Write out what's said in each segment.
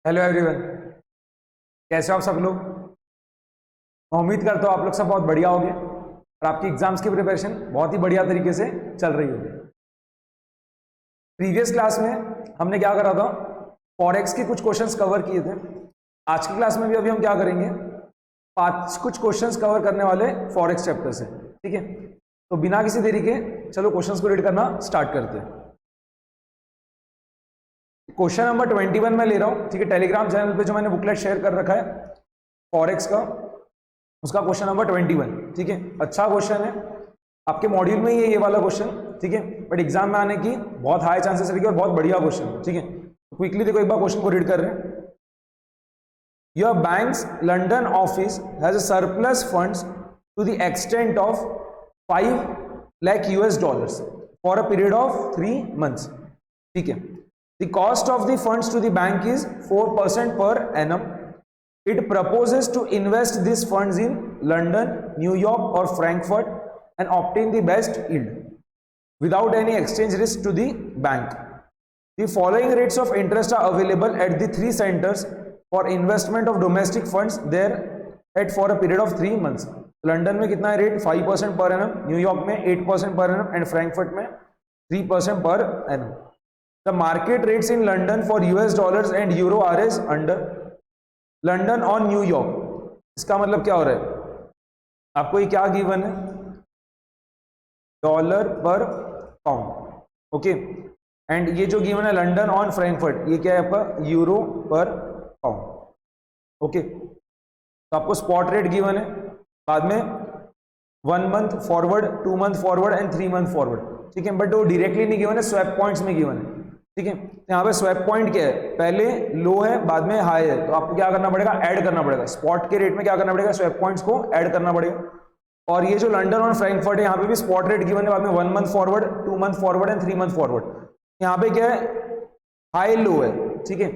Hello everyone, कैसे हो आप सब लोग। मैं उम्मीद करता हूँ आप लोग सब बहुत बढ़िया होंगे और आपकी एग्जाम्स की प्रिपरेशन बहुत ही बढ़िया तरीके से चल रही होगी। प्रीवियस क्लास में हमने क्या करा था, फॉरेक्स के कुछ क्वेश्चंस कवर किए थे। आज की क्लास में भी अभी हम क्या करेंगे, कुछ क्वेश्चंस कवर करने वाले फॉरेक्स चैप्टर से। ठीक है, तो बिना किसी देरी के चलो क्वेश्चंस को रीड करना स्टार्ट करते हैं। क्वेश्चन नंबर 21 में ले रहा हूं, ठीक है। टेलीग्राम चैनल पे जो मैंने बुकलेट शेयर कर रखा है फॉरेक्स का, उसका क्वेश्चन नंबर 21, ठीक है। अच्छा क्वेश्चन है, आपके मॉड्यूल में ही है ये वाला क्वेश्चन, ठीक है। बट एग्जाम में आने की बहुत हाई चांसेस रहेगी और बहुत बढ़िया क्वेश्चन है, ठीक है। तो क्विकली देखो, एक बार क्वेश्चन को रीड कर रहे हैं। Your bank's London office has a surplus funds to the extent of 5 lakh US dollars for a period of 3 months, ठीक है। The cost of the funds to the bank is 4% per annum. It proposes to invest these funds in London, New York or Frankfurt and obtain the best yield without any exchange risk to the bank. The following rates of interest are available at the 3 centers for investment of domestic funds there at for a period of 3 months. London में कितना है rate, 5% per annum, New York में 8% per annum and Frankfurt में 3% per annum. The market rates in London for US dollars and euro are as under. London और New York, इसका मतलब क्या हो रहा है, आपको ये क्या गिवन है, डॉलर पर पाउंड, ओके। एंड ये जो गिवन है लंदन ऑन फ्रैंकफर्ट, ये क्या है आपका, यूरो पर पाउंड, ओके। तो आपको स्पॉट रेट गिवन है, बाद में 1 month forward, 2 month forward and 3 month forward, ठीक है। बट वो डायरेक्टली नहीं गिवन है, स्वैप पॉइंट्स में गिवन है, ठीक है। यहाँ पे स्वैप पॉइंट क्या है, पहले लो है बाद में हाई है, तो आपको क्या करना पड़ेगा, ऐड करना पड़ेगा। स्पॉट के रेट में क्या करना पड़ेगा, स्वैप पॉइंट्स को ऐड करना पड़ेगा। और ये जो लंदन और फ्रैंकफर्ट है, यहाँ पे भी स्पॉट रेट गिवन है, बाद में 1 month forward, 2 month forward and 3 month forward. यहाँ पे क्या है, हाई लो है, ठीक है।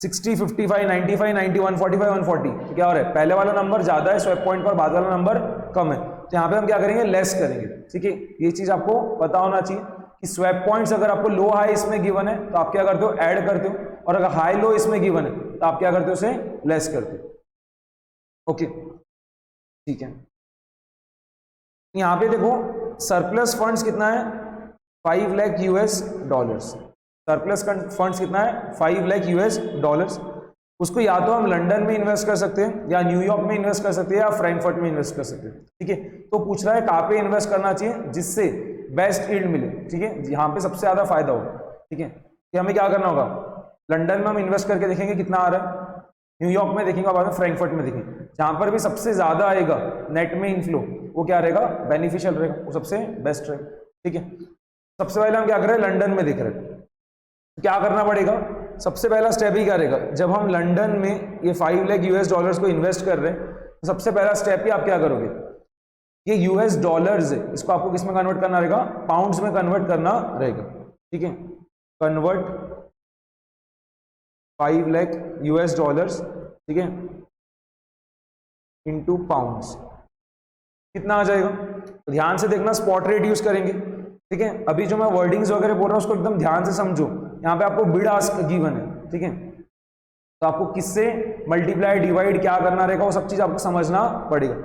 60, 55, 95, 90, 145, 140, तो क्या हो रहा है, पहले वाला नंबर ज्यादा है स्वैप पॉइंट पर, बाद वाला नंबर कम है, तो यहाँ पे हम क्या करेंगे, लेस करेंगे, ठीक है। ये चीज आपको पता होना चाहिए कि स्वैप पॉइंट्स अगर आपको लो हाई इसमें गिवन है तो आप क्या करते हो, ऐड करते हो, और अगर हाई लो इसमें गिवन है तो आप क्या करते हो, उसे लेस करते हो, ओके, ठीक है। यहाँ पे देखो सरप्लस फंड्स कितना है, 5 lakh US dollars. Surplus funds कितना है, 5 लाख US डॉलर्स। उसको या तो हम लंदन में इन्वेस्ट कर सकते हैं, या न्यूयॉर्क में इन्वेस्ट कर सकते हैं, या फ्रैंकफर्ट में इन्वेस्ट कर सकते हैं, ठीक है। तो पूछ रहा है कहाँ पे इन्वेस्ट करना चाहिए जिससे बेस्ट यील्ड मिले, ठीक है, यहाँ पे सबसे ज्यादा फायदा हो, ठीक है। कि हमें क्या करना होगा, लंदन में हम इन्वेस्ट करके देखेंगे कितना आ रहा है, न्यूयॉर्क में देखेंगे, बाद में फ्रैंकफर्ट में देखेंगे, जहां पर भी सबसे ज्यादा आएगा नेट में इनफ्लो, वो क्या रहेगा, बेनिफिशियल रहेगा, वो सबसे बेस्ट रहेगा, ठीक है। सबसे पहले हम क्या कर रहे हैं, लंदन में देख रहे हैं, क्या करना पड़ेगा, सबसे पहला स्टेप ही क्या रहेगा, जब हम लंदन में ये 5 लाख US डॉलर्स को इन्वेस्ट कर रहे हैं, तो सबसे पहला स्टेप ही आप क्या करोगे, ये US डॉलर्स है, इसको आपको किस में कन्वर्ट करना रहेगा, पाउंड्स में कन्वर्ट करना रहेगा, ठीक है। कन्वर्ट 5 लाख US डॉलर्स, ठीक है, इनटू पाउंड्स, कितना आ जाएगा। तो ध्यान से देखना, स्पॉट रेट यूज करेंगे, ठीक है। अभी जो मैं वर्डिंग्स वगैरह बोल रहा हूँ उसको एकदम ध्यान से समझो। यहाँ पे आपको बिड आस्क गिवन है, ठीक है, तो आपको किससे मल्टीप्लाई डिवाइड क्या करना रहेगा, वो सब चीज आपको समझना पड़ेगा।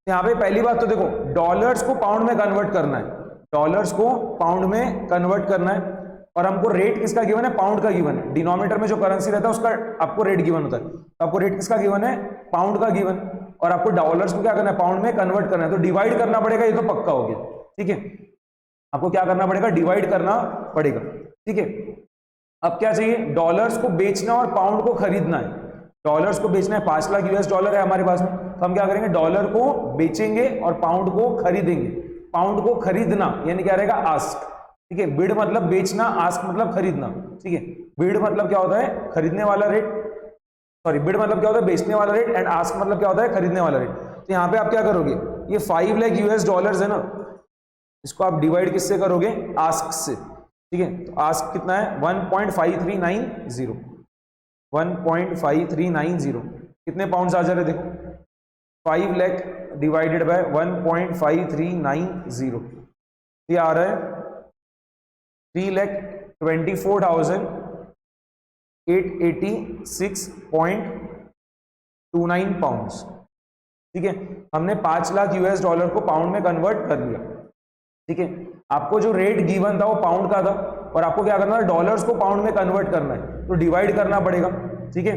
यहाँ पे पहली बात तो देखो, डॉलर्स को पाउंड में कन्वर्ट करना है, डॉलर्स को पाउंड में कन्वर्ट करना है, और हमको रेट किसका गिवन है, पाउंड का गिवन है। डिनोमिनेटर में जो करेंसी रहता है उसका आपको रेट गिवन होता है, तो आपको रेट किसका गिवन है, पाउंड का गिवन, और आपको डॉलर्स को क्या करना है, पाउंड में कन्वर्ट करना है, तो डिवाइड करना पड़ेगा, ये तो पक्का हो गया, ठीक है। आपको क्या करना पड़ेगा, डिवाइड करना पड़ेगा, ठीक है। अब क्या चाहिए, डॉलर्स को बेचना और पाउंड को खरीदना है। डॉलर्स को बेचना है, 5 लाख US डॉलर है हमारे पास में, तो हम क्या करेंगे, डॉलर को बेचेंगे और पाउंड को खरीदेंगे। पाउंड को खरीदना यानी क्या रहेगा, आस्क, ठीक है। बिड मतलब बेचना, आस्क मतलब खरीदना, ठीक है। बिड मतलब क्या होता है, खरीदने वाला रेट, सॉरी, बिड मतलब क्या होता है, बेचने वाला रेट, एंड आस्क मतलब क्या होता है, खरीदने वाला रेट। तो यहाँ पे आप क्या करोगे, ये 5 लाख US डॉलर्स है ना, इसको आप डिवाइड किससे करोगे, आस्क से, ठीक है। तो आस्क कितना है, 1.5390, 1.5390, कितने पाउंड्स आ जा रहे देखो, 5 लाख डिवाइडेड बाय 1.5390, ये आ रहा है 3,24,000 886.29 पाउंड्स। ठीक है, हमने 5 लाख US डॉलर को पाउंड में कन्वर्ट कर लिया। ठीक है, आपको जो रेट गिवन था वो पाउंड का था और आपको क्या करना है, डॉलर्स को पाउंड में कन्वर्ट करना है, तो डिवाइड करना पड़ेगा। ठीक है,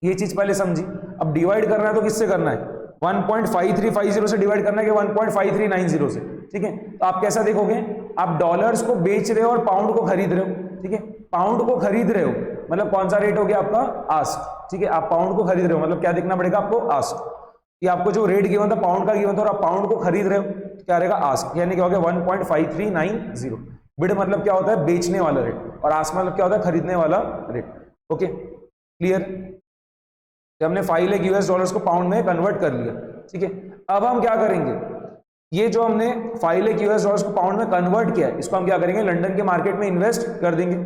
ये चीज पहले समझी। अब डिवाइड करना है तो किससे करना है, 1.5350 से डिवाइड करना है कि 1.5390 से। ठीक है, तो आप कैसा देखोगे, आप डॉलर्स को बेच रहे हो और पाउंड को खरीद रहे हो। ठीक है, पाउंड को खरीद रहे हो मतलब कौन सा रेट हो गया आपका, आस्क। ठीक है, आप पाउंड को खरीद रहे हो मतलब क्या देखना पड़ेगा आपको, आस्क। कि आपको जो रेट गिवन था पाउंड का गिवन था और आप पाउंड को खरीद रहे हो, तो क्या रहेगा, आस्क। यानी क्या हो गया 1.5390। बिड मतलब क्या होता है, बेचने वाला रेट, और आस्क मतलब क्या होता है, खरीदने वाला रेट। Okay, clear. तो हमने 5 लाख US डॉलर्स को पाउंड में कन्वर्ट कर लिया। ठीक है, अब हम क्या करेंगे, ये जो हमने 5 लाख US डॉलर्स को पाउंड में कन्वर्ट किया है, इसको हम क्या करेंगे, लंदन के मार्केट में इन्वेस्ट कर देंगे।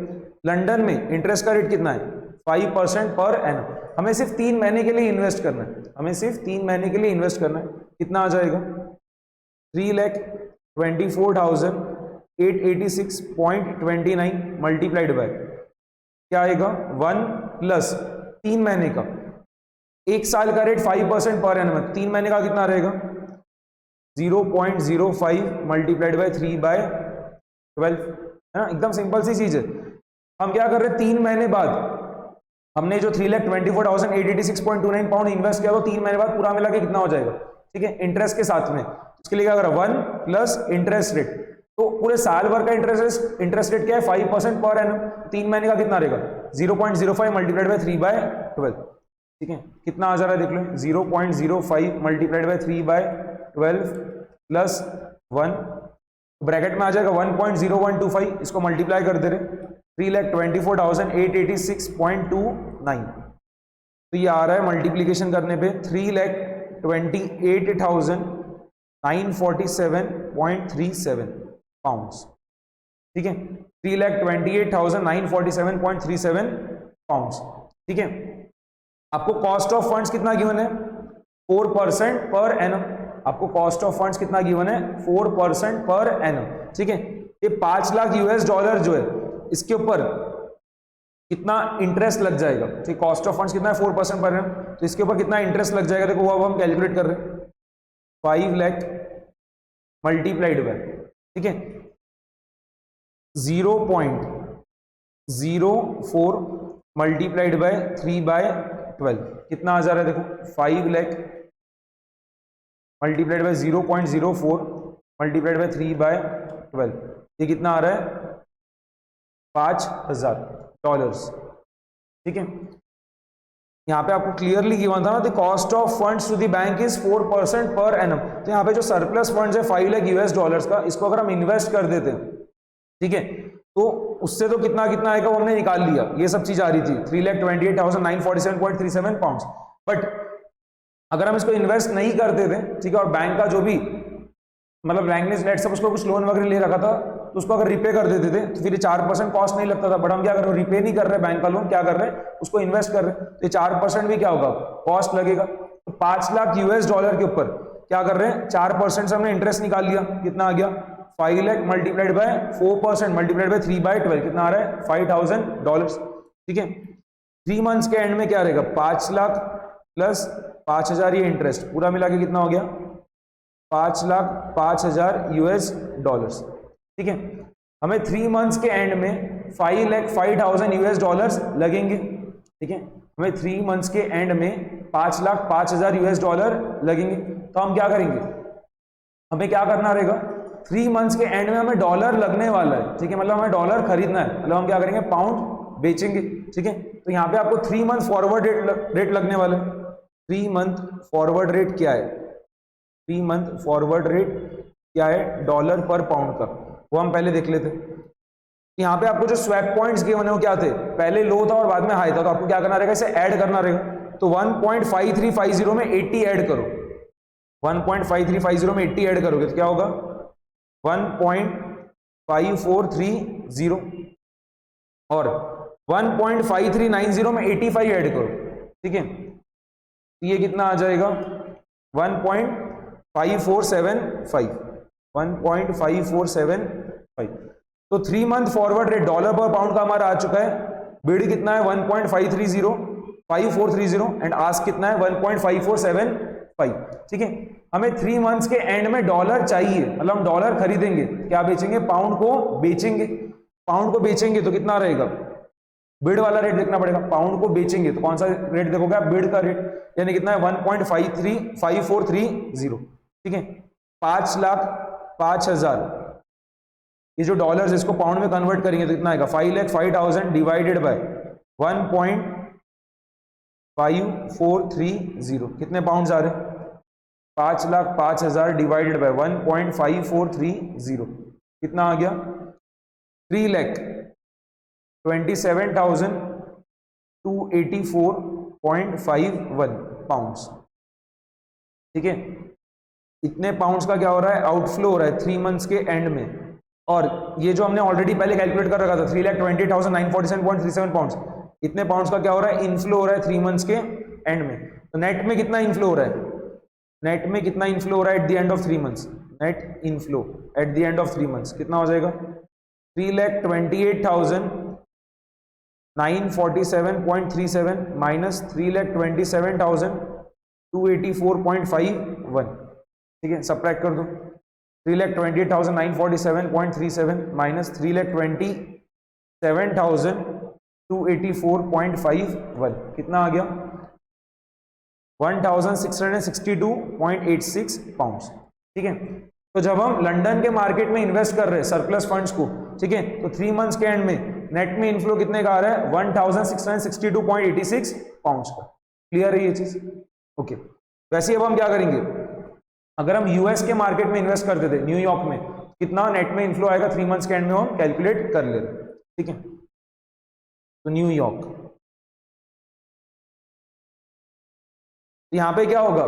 लंदन में इंटरेस्ट का रेट कितना है, 5% पर एनम। हमें सिर्फ 3 महीने के लिए इन्वेस्ट करना है, हमें सिर्फ 3 महीने के लिए इन्वेस्ट करना है। कितना आ जाएगा, 3,24,886.29 मल्टीप्लाइड बाय क्या आएगा, 1 प्लस 3 महीने का, 1 साल का रेट 5% पर एनम है, 3 महीने का कितना रहेगा, 0.05 मल्टीप्लाइड बाय 3/12, है ना, एकदम सिंपल सी चीज है। हम क्या कर रहे हैं, 3 महीने बाद हमने जो 3,24,886.29 पाउंड इन्वेस्ट किया तो 3 महीने बाद पूरा मिला के कितना हो जाएगा। ठीक है, इंटरेस्ट के साथ में, उसके लिए क्या करा, 1 प्लस इंटरेस्ट रेट, तो पूरे साल भर का इंटरेस्ट रेट क्या है, 5% पर एनम। 3 महीने का कितना रहेगा, 0.05 मल्टीप्लाइड बाय 3/12। ठीक है, कितना आ जा रहा है देख लो, 0.05 मल्टीप्लाइड बाय 3/12 प्लस 1, ब्रैकेट में आ जाएगा 1.0125, इसको मल्टीप्लाई कर दे रहे, 3,24,886.29। तो ये आ रहा है मल्टीप्लीकेशन करने पे 3,28,947.37 पाउंड्स। ठीक है, 3,28,947.37 पाउंड्स। ठीक है, आपको कॉस्ट ऑफ फंड्स कितना गिवन है, 4% पर एनम। आपको कॉस्ट ऑफ फंड्स कितना गिवन है, 4% पर एनम। ठीक है, ये 5 लाख US डॉलर जो है इसके ऊपर कितना इंटरेस्ट लग जाएगा। ठीक, कॉस्ट ऑफ फंड्स कितना है, 4% पर एनम, तो इसके ऊपर कितना इंटरेस्ट लग जाएगा, देखो वो अब हम कैलकुलेट कर रहे हैं, 5 लाख मल्टीप्लाइड बाय, ठीक है, 0.04 मल्टीप्लाइड बाय 3/12 कितना आ जा रहा है, देखो 5 lakh multiplied by 0.04 multiplied by 3/12, ये कितना आ रहा है, $5,000। ठीक है, यहाँ पे आपको क्लियरली गिवन था ना, the cost of funds to the bank is 4% per annum. तो यहाँ पे जो सरप्लस फंड्स है 5 लाख US डॉलर्स का, इसको अगर हम इन्वेस्ट कर देते हैं, ठीक है, तो उससे तो कितना कितना आएगा वो हमने निकाल लिया, ये सब चीज आ रही थी 3,28,947.37 पाउंड्स। बट अगर हम इसको इन्वेस्ट नहीं करते थे, ठीक है, और बैंक का जो भी मतलब बैंक ने लेट सपोज उसको कुछ लोन वगैरह ले रखा था, तो उसको अगर रिपे कर देते थे तो फिर 4% कॉस्ट नहीं लगता था। बट हम क्या कर रहे हैं, रिपे नहीं कर रहे बैंक का लोन, क्या कर रहे हैं, उसको इन्वेस्ट कर रहे हैं, तो 4% भी क्या होगा, कॉस्ट लगेगा। तो 5 लाख US डॉलर के ऊपर क्या कर रहे हैं, 4% से हमने इंटरेस्ट निकाल लिया, कितना आ गया, 5 lakh multiplied by 4% multiplied by 3/12 कितना आ रहा है, $5,000। ठीक है, 3 मंथ्स के एंड में क्या रहेगा, 5 लाख प्लस 5,000 ये इंटरेस्ट, पूरा मिला के कितना हो गया, 5,05,000 US डॉलर्स। ठीक है, हमें 3 मंथ्स के एंड में 5,05,000 US डॉलर्स लगेंगे। ठीक है, हमें 3 मंथ्स के एंड में 5,05,000 US डॉलर लगेंगे। तो हम क्या करेंगे, हमें क्या करना रहेगा, 3 मंथ्स के एंड में हमें डॉलर लगने वाला है। ठीक है, मतलब हमें डॉलर खरीदना है, मतलब हम क्या करेंगे, पाउंड बेचेंगे। ठीक है, तो यहाँ पे आपको 3 मंथ फॉरवर्ड रेट लगने वाला है। 3 मंथ फॉरवर्ड रेट क्या है, 3 मंथ फॉरवर्ड रेट क्या है डॉलर पर पाउंड का, वो हम पहले देख लेते। यहाँ पे आपको जो स्वैप पॉइंट्स गिवन है वो क्या थे, पहले लो था और बाद में हाई था, तो आपको क्या करना रहेगा, इसे ऐड करना रहेगा। तो 1.5350 में 80 ऐड करो, 1.5350 में 80 ऐड करोगे तो क्या होगा, 1.5430 और 1.5390 में 85 ऐड करो। ठीक है, ये कितना आ जाएगा, 1.5475, 1.5475। तो 3 मंथ फॉरवर्ड रेट डॉलर पर पाउंड का हमारा आ चुका है बिड कितना है 1.530 एंड आस्क कितना है 1.5475, ठीक है। हमें 3 मंथ्स के एंड में डॉलर चाहिए, मतलब हम डॉलर खरीदेंगे, क्या बेचेंगे, पाउंड को बेचेंगे। पाउंड को बेचेंगे तो कितना रहेगा, बिड वाला रेट देखना पड़ेगा। पाउंड को बेचेंगे तो कौन सा रेट देखोगे आप, बिड का रेट, यानी कितना है 1.5430, ठीक है। 5,05,000 ये जो डॉलर्स इसको पाउंड में कन्वर्ट करेंगे तो कितना आएगा, 5,05,000 डिवाइडेड बाय 1.5430, कितने पाउंड्स आ रहे हैं, 5,05,000 डिवाइडेड बाय 1.5430, कितना आ गया, 3,27,284.51 पाउंड्स, ठीक है। इतने पाउंड्स का क्या हो रहा है, आउटफ्लो हो रहा है 3 मंथ्स के एंड में। और ये जो हमने ऑलरेडी पहले कैलकुलेट कर रखा था 3,20,947.37 पाउंड्स, इतने पाउंड्स का क्या हो रहा है, इनफ्लो हो रहा है 3 मंथ्स के एंड में। तो नेट में कितना इनफ्लो हो रहा है, नेट में कितना इनफ्लो हो रहा है eight the end of 3 months, net inflow eight the end of 3 months कितना हो जाएगा, 3,28,947.37 माइनस 3,27,284.51, ठीक है। सब्ट्रैक्ट कर दो, 3,28,947.37 माइनस 3,27,284.51, कितना आ गया, 1,662.86 पाउंड्स, ठीक है। तो जब हम लंदन के मार्केट में इन्वेस्ट कर रहे हैं सरप्लस फंड्स को, ठीक है, तो 3 मंथ्स के एंड में नेट में इनफ्लो कितने का आ रहा है, 1,662.86 पाउंड्स का। क्लियर है ये चीज, ओके। वैसे अब हम क्या करेंगे, अगर हम यूएस के मार्केट में इन्वेस्ट करते थे न्यूयॉर्क में, कितना नेट में इनफ्लो आएगा 3 मंथ्स के एंड में, हम कैलकुलेट कर ले, ठीक है। तो न्यूयॉर्क, यहां पे क्या होगा,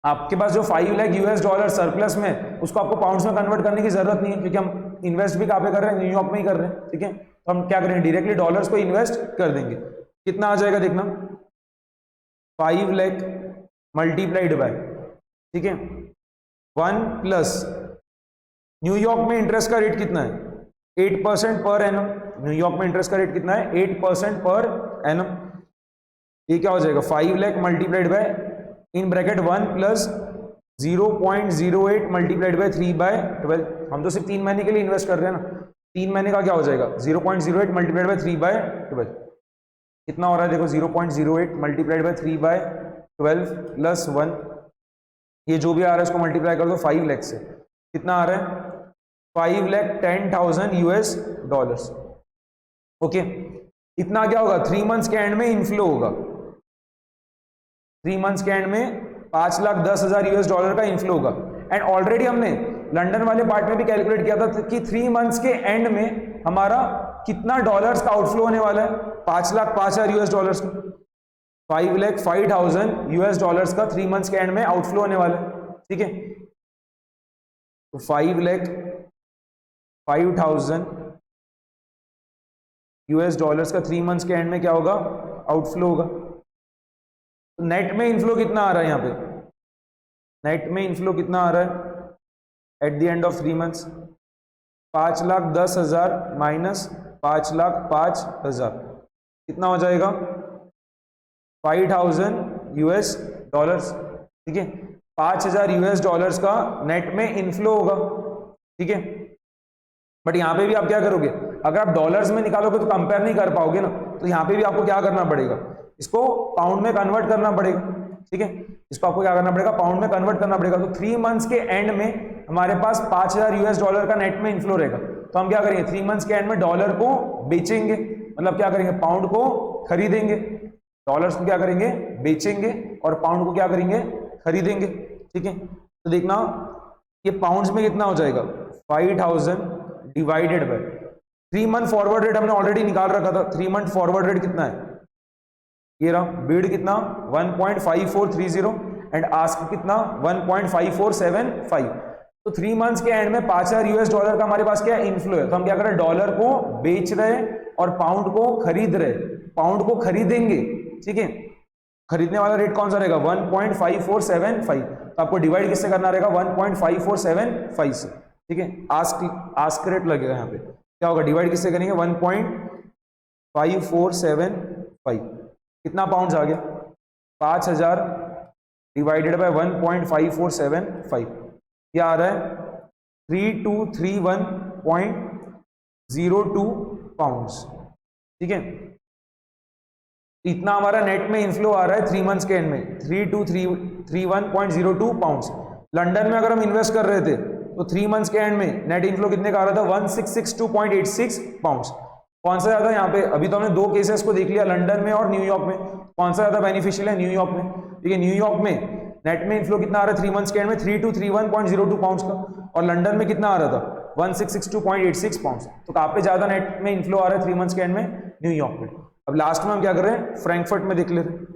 आपके पास जो 5 लाख यूएस डॉलर सरप्लस में, उसको आपको पाउंड्स में कन्वर्ट करने की जरूरत नहीं है, क्योंकि हम इन्वेस्ट भी कहां पे कर रहे हैं, न्यूयॉर्क में ही कर रहे हैं, ठीक है। तो हम क्या करेंगे, डायरेक्टली डॉलर्स को इन्वेस्ट कर देंगे। कितना आ जाएगा देखना, 5 लाख मल्टीप्लाइड बाय, ठीक है, 1 प्लस न्यूयॉर्क में इंटरेस्ट का रेट कितना है, 8% पर एनम। न्यूयॉर्क में इंटरेस्ट का रेट कितना है, 8% पर एनम। ये क्या हो जाएगा, 5 lakh multiplied by in bracket 1 plus 0.08 multiplied by 3/12। हम तो सिर्फ 3 महीने के लिए इन्वेस्ट कर रहे हैं ना, 3 महीने का क्या हो जाएगा, 0.08 मल्टीप्लाइड बाय 3/12, कितना हो रहा है देखो, 0.08 मल्टीप्लाइड बाय 3/12 प्लस 1, ये जो भी आ रहा है इसको मल्टीप्लाई कर दो 5 लाख से, कितना आ रहा है, 5,10,000 यूएस डॉलर्स, ओके। इतना क्या होगा, 3 मंथ्स के एंड में इनफ्लो होगा, 3 मंथ्स के एंड में 5,10,000 यूएस डॉलर का इनफ्लो होगा। एंड ऑलरेडी हमने लंदन वाले पार्ट में भी कैलकुलेट किया था कि 3 मंथ्स के एंड में हमारा कितना डॉलर्स का आउटफ्लो होने वाला है, 5,05,000 यूएस डॉलर्स का, 5,05,000 यूएस डॉलर्स का 3 मंथ्स के एंड में आउटफ्लो होने वाला है, ठीक है। तो 5,05,000 यूएस डॉलर्स का 3 मंथ्स के एंड में क्या होगा, आउटफ्लो होगा। तो नेट में इनफ्लो कितना आ रहा है, यहां पे नेट में इनफ्लो कितना आ रहा है eight the end of 3 months, 5,10,000 minus 5,05,000, कितना हो जाएगा, 5,000 यूएस डॉलर्स, ठीक है। 5,000 यूएस डॉलर्स का नेट में इनफ्लो होगा, ठीक है। बट यहां पे भी आप क्या करोगे, अगर आप डॉलर्स में निकालोगे तो कंपेयर नहीं कर पाओगे ना, तो यहां पे भी आपको क्या करना पड़ेगा, इसको पाउंड में कन्वर्ट करना पड़ेगा, ठीक है। इसको आपको क्या करना पड़ेगा, पाउंड में कन्वर्ट करना पड़ेगा। तो 3 मंथ्स के एंड में हमारे पास 5,000 यूएस डॉलर का नेट में इनफ्लो रहेगा। तो हम क्या करेंगे, 3 मंथ्स के एंड में डॉलर को बेचेंगे, मतलब क्या करेंगे, पाउंड को खरीदेंगे, डॉलर्स को क्या करेंगे, बेचेंगे, और पाउंड को क्या करेंगे, खरीदेंगे, ठीक है। तो देखना ये पाउंड्स में कितना हो जाएगा, 5,000 divided by 3 month forward rate हमने ऑलरेडी निकाल रखा था। 3 मंथ फॉरवर्ड रेट कितना है, ये रहा, बिड कितना 1.5430 एंड आस्क कितना 1.5475। तो 3 मंथ्स के एंड में 5,000 यूएस डॉलर का हमारे पास क्या इनफ्लो है। तो हम क्या कर रहे हैं, डॉलर को बेच रहे और पाउंड को खरीद रहे, पाउंड को खरीदेंगे, ठीक है। खरीदने वाला रेट कौन सा रहेगा, 1.5475। तो आपको डिवाइड किससे करना रहेगा, 1.5475 से, ठीक है। आस्क रेट लगेगा यहाँ पे, क्या होगा, डिवाइड किससे करेंगे, 5475 कितना पाउंड्स आ गया? 5000 डिवाइडेड बाय 1.5475 ये आ रहा है 3231.02 पाउंड्स। ठीक है, इतना हमारा नेट में इनफ्लो आ रहा है 3 मंथ्स के एंड में 3231.02 पाउंड्स। लंदन में अगर हम इन्वेस्ट कर रहे थे तो 3 मंथ्स के एंड में नेट इनफ्लो कितने का आ रहा था? 1662.86 पाउंड्स। कौन सा ज्यादा यहाँ पे? अभी तो हमने 2 केसेस को देख लिया, लंदन में और न्यूयॉर्क में। कौन सा ज्यादा बेनिफिशियल है? न्यूयॉर्क में। ठीक है, न्यूयॉर्क में नेट में इनफ्लो कितना आ रहा है 3 मंथ्स के एंड में? 3231.02 पाउंड्स का। और लंदन में कितना आ रहा था? 1662.86 पाउंड्स। तो कहाँ पे ज्यादा नेट में इनफ्लो आ रहा है 3 मंथ्स के एंड में? न्यूयॉर्क में। अब लास्ट में हम क्या कर रहे हैं? फ्रैंकफर्ट में देख लेते हैं।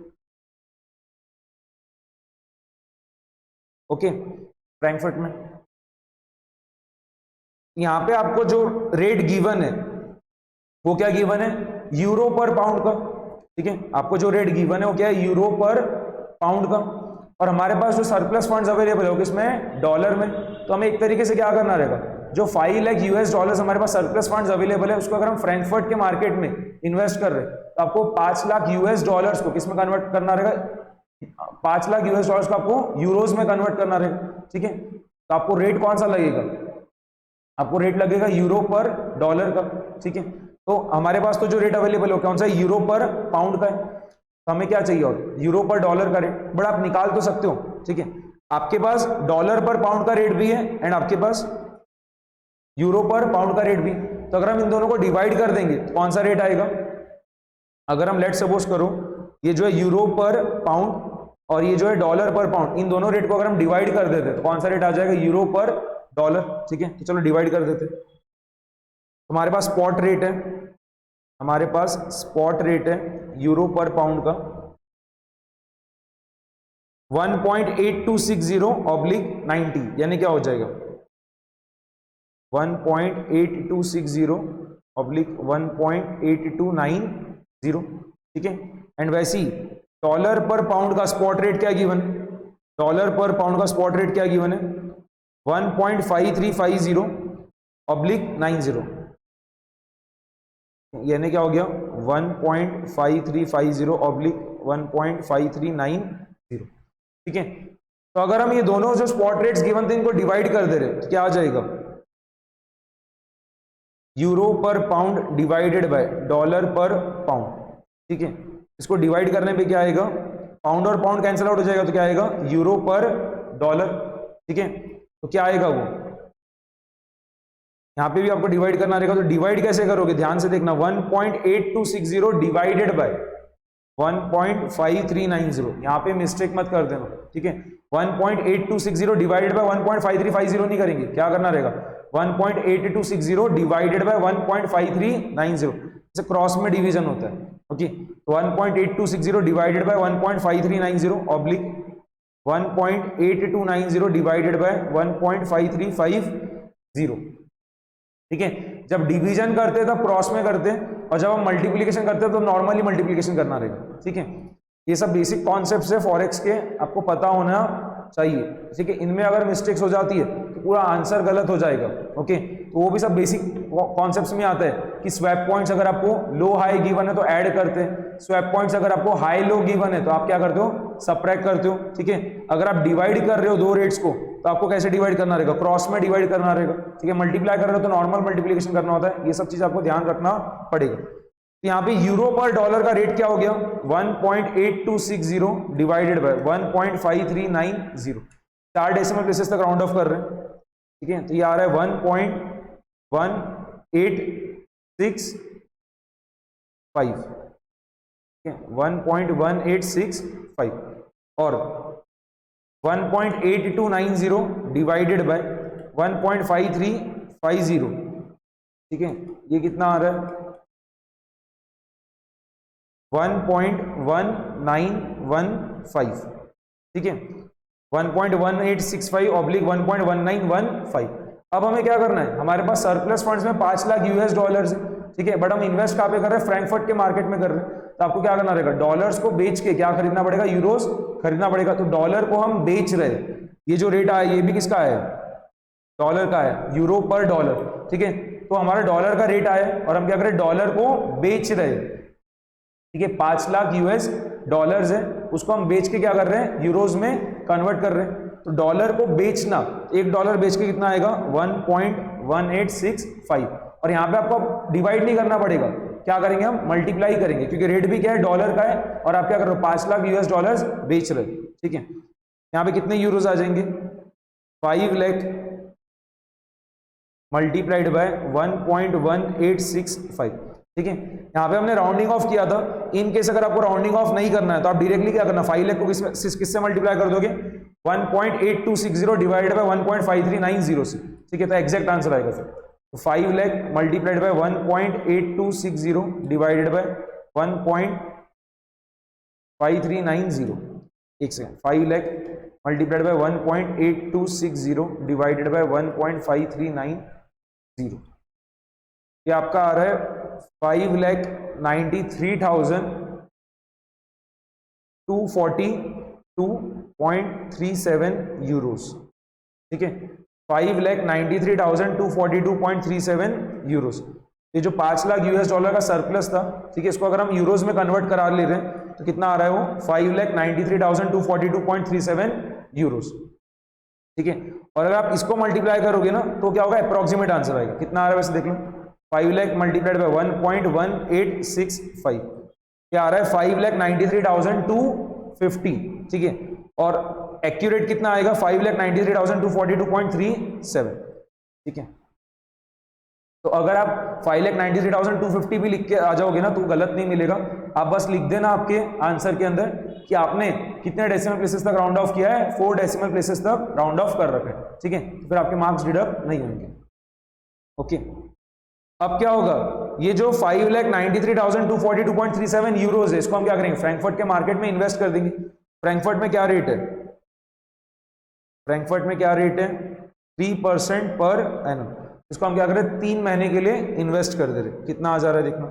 ओके, फ्रैंकफर्ट में यहां पे आपको जो रेट गिवन है वो क्या गिवन है? यूरो पर पाउंड का। ठीक है, आपको जो रेट गिवन है वो क्या है? यूरो पर पाउंड का। और हमारे पास जो सरप्लस फंड्स अवेलेबल है किसमें? डॉलर में। तो हमें एक तरीके से क्या करना रहेगा? जो 5 लाख यूएस डॉलर्स हमारे पास सरप्लस फंड्स अवेलेबल है उसको अगर हम फ्रैंकफर्ट के मार्केट में इन्वेस्ट कर रहे हैं तो आपको 5 लाख यूएस डॉलर्स को किसमें कन्वर्ट करना रहेगा? 5 लाख यूएस डॉलर्स को आपको यूरोज में कन्वर्ट करना रहेगा। ठीक है, तो आपको रेट कौन सा लगेगा? आपको रेट लगेगा यूरो पर डॉलर का। ठीक है, तो हमारे पास तो जो रेट अवेलेबल हो कौन सा है? यूरो पर पाउंड का है। तो हमें क्या चाहिए? और यूरो पर डॉलर का रेट। बट आप निकाल तो सकते हो। ठीक है, आपके पास डॉलर पर पाउंड का रेट भी है एंड आपके पास यूरो पर पाउंड का रेट भी। तो अगर हम इन दोनों को डिवाइड कर देंगे तो कौन सा रेट आएगा? अगर हम लेट सपोज करो ये जो है यूरो पर पाउंड और ये जो है डॉलर पर पाउंड, इन दोनों रेट को अगर हम डिवाइड कर देते तो कौन सा रेट आ जाएगा? यूरो पर डॉलर। ठीक है, तो चलो डिवाइड कर देते। हमारे पास स्पॉट रेट है, हमारे पास स्पॉट रेट है यूरो पर पाउंड का 1.8260/90, यानी क्या हो जाएगा? 1.8260/1.8290। ठीक है, एंड वैसे ही डॉलर पर पाउंड का स्पॉट रेट क्या गिवन है? डॉलर पर पाउंड का स्पॉट रेट क्या गिवन है? 1.5350/90, यानी क्या हो गया? 1.5350/1.5390। ठीक है, तो अगर हम ये दोनों जो स्पॉट रेट्स गिवन थे इनको डिवाइड कर दे रहे तो क्या आ जाएगा? यूरो पर पाउंड डिवाइडेड बाय डॉलर पर पाउंड। ठीक है, इसको डिवाइड करने पे क्या आएगा? पाउंड और पाउंड कैंसिल आउट हो जाएगा तो क्या आएगा? यूरो पर डॉलर। ठीक है, तो क्या आएगा वो? यहां पे भी आपको डिवाइड करना रहेगा। तो डिवाइड कैसे करोगे? ध्यान से देखना, 1.8260 डिवाइडेड बाय 1.5390, यहां पे मिस्टेक मत कर देना। ठीक है, 1.8260 डिवाइडेड बाय 1.5350 नहीं करेंगे, क्या करना रहेगा? 1.8260 डिवाइडेड बाय 1.5390, इसे क्रॉस में डिवीजन होता है। ओके, तो 1.8260 divided by 1.5390 oblique 1.8290 divided by 1.5350। ठीक है, जब डिवीजन करते हैं तब क्रॉस में करते हैं और जब हम मल्टीप्लिकेशन करते हैं तो नॉर्मली मल्टीप्लिकेशन करना रहेगा। ठीक है, ये सब बेसिक कॉन्सेप्ट्स है फॉरेक्स के, आपको पता होना चाहिए। ठीक है, इनमें अगर मिस्टेक्स हो जाती है तो पूरा आंसर गलत हो जाएगा। ओके, तो वो भी सब बेसिक कॉन्सेप्ट्स में आता है कि स्वैप पॉइंट्स अगर आपको लो हाई गिवन है तो ऐड करते हैं, स्वैप पॉइंट्स अगर आपको हाई लो गिवन है तो आप क्या करते हो? सबट्रैक्ट करते हो। ठीक है, अगर आप डिवाइड कर रहे हो दो रेट्स को तो आपको कैसे डिवाइड करना रहेगा? क्रॉस में डिवाइड करना रहेगा। ठीक है, मल्टीप्लाई कर रहे हो तो नॉर्मल मल्टीप्लिकेशन करना होता है। ये सब चीज आपको ध्यान रखना पड़ेगा। तो यहाँ पे यूरो पर डॉलर का रेट क्या हो गया? 1.8260 डिवाइडेड बाय 1.5390, 4 डेसिमल प्लेसेस तक राउंड ऑफ कर रहे हैं। ठीक है, तो ये आ रहा है 1.1865। 1.1865 और 1.8290 डिवाइडेड बाय 1.5350। ठीक है, ये कितना आ रहा है? 1.1915। ठीक है, 1.1865/1.1915। अब हमें क्या करना है? हमारे पास सरप्लस फंड्स में 5 लाख यूएस डॉलर्स है। ठीक है, बट हम इन्वेस्ट कहाँ पे कर रहे हैं? फ्रैंकफर्ट के मार्केट में कर रहे हैं। तो आपको क्या करना रहेगा? डॉलर्स को बेच के क्या खरीदना पड़ेगा? यूरोस खरीदना पड़ेगा। तो डॉलर को हम बेच रहे हैं, ये जो रेट आया ये भी किसका है? डॉलर का है, यूरो पर डॉलर। ठीक है, तो हमारा डॉलर का रेट आया और हम क्या करें? डॉलर को बेच रहे हैं। ठीक है, 5 लाख यूएस डॉलर्स है, उसको हम बेच के क्या कर रहे हैं, यूरोज में कन्वर्ट कर रहे हैं। तो डॉलर को बेचना, $1 बेच के कितना आएगा, 1.1865। और यहाँ पे आपको डिवाइड नहीं करना पड़ेगा, क्या करेंगे हम, मल्टीप्लाई करेंगे, क्योंकि रेट भी क्या है, डॉलर का है, और आप क्या कर रहे हो, 5 लाख यूएस डॉलर्स बेच रहे हो। ठीक है, यहाँ पे कितने यूरोज आ जाएंगे, 5 लाख मल्टीप्लाइड बाय 1.1865। ठीक है, यहाँ पे हमने राउंडिंग ऑफ किया था। इन केस अगर आपको राउंडिंग ऑफ नहीं करना है तो आप डायरेक्टली क्या करना, 5 लाख को किससे मल्टीप्लाई कर दोगे, 1.8260 डिवाइडेड बाय 1.5390 से। ठीक है, तो एग्जैक्ट आंसर आएगा फिर। तो 5 lakh multiplied by 1.8260 divided by 1.5390। एक second, 5 lakh multiplied by 1.8260 divided by 1.5390, ये आपका आ रहा है 5,93,242.37 यूरोस। ठीक है, 5,93,242.37 यूरोस। ये जो 5 लाख यूएस डॉलर का सरप्लस था, ठीक है, इसको अगर हम यूरोस में कन्वर्ट करा ले रहे हैं तो कितना आ रहा है वो, 5,93,242.37 यूरोस। ठीक है, और अगर आप इसको मल्टीप्लाई करोगे ना तो क्या होगा, अप्रोक्सीमेट आंसर आएगा। कितना आ रहा है वैसे देख लो, 5 लाख मल्टीप्लाइड बाय 1.1865, क्या आ रहा है, 5,93,250। ठीक है, और एक्यूरेट कितना आएगा, 5,93,242.37। ठीक है, तो अगर आप 5,93,250 भी लिख के आ जाओगे ना तो गलत नहीं मिलेगा। आप बस लिख देना आपके आंसर के अंदर कि आपने कितने डेसिमल प्लेसेस तक राउंड ऑफ किया है, 4 डेसिमल प्लेसेस तक राउंड ऑफ कर रखा है। ठीक है, फिर आपके मार्क्स डिडक्ट नहीं होंगे। ओके, अब क्या होगा, ये जो 5,93,242.37 यूरोज है, इसको हम क्या करेंगे, फ्रैंकफर्ट के मार्केट में इन्वेस्ट कर देंगे। फ्रैंकफर्ट में क्या रेट है, फ्रैंकफर्ट में क्या रेट है, 3% पर एनम। इसको हम क्या करें, 3 महीने के लिए इन्वेस्ट कर दे रहे। कितना आ जा रहा है देखना,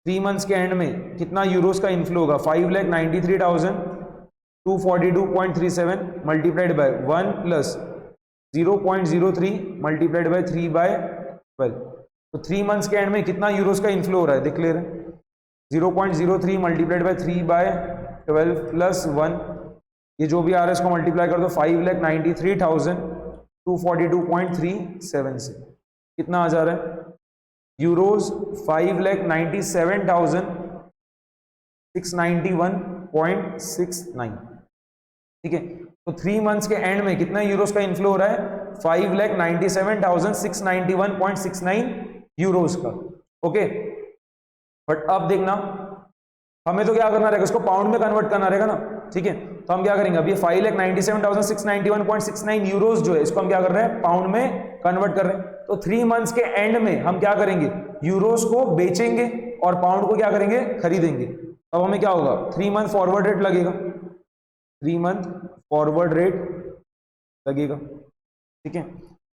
3 मंथ्स के एंड में कितना यूरोस का इनफ्लो होगा, 5,93,242.37 multiplied by 1 plus 0.03 multiplied by 3/12। तो 3 मंथ्स के एंड में कितना यूरोस का इनफ्लो हो रहा है देख ले रहे हैं, 0.03 मल्टीप्लाइड बाय 3/12 प्लस 1, ये जो भी आ रहा है इसको मल्टीप्लाई कर दो 5,93,242.37 से। कितना आ जा रहा है यूरोज, 5,97,691.69। ठीक है, तो 3 मंथ्स के एंड में कितना यूरोस का इनफ्लो हो रहा है, 5,97,691.69 यूरोस का। ओके, बट अब देखना हमें तो क्या करना रहेगा, इसको पाउंड में कन्वर्ट करना रहेगा ना। ठीक है, तो हम क्या करेंगे, अभी 5,97,691.69 यूरोस जो है इसको हम क्या कर रहे हैं, पाउंड में कन्वर्ट कर रहे हैं। तो 3 मंथ्स के एंड में हम क्या करेंगे, यूरोस को बेचेंगे और पाउंड को क्या करेंगे, खरीदेंगे। अब हमें क्या होगा, 3 मंथ फॉरवर्ड रेट लगेगा, 3 मंथ फॉरवर्ड रेट लगेगा। ठीक है,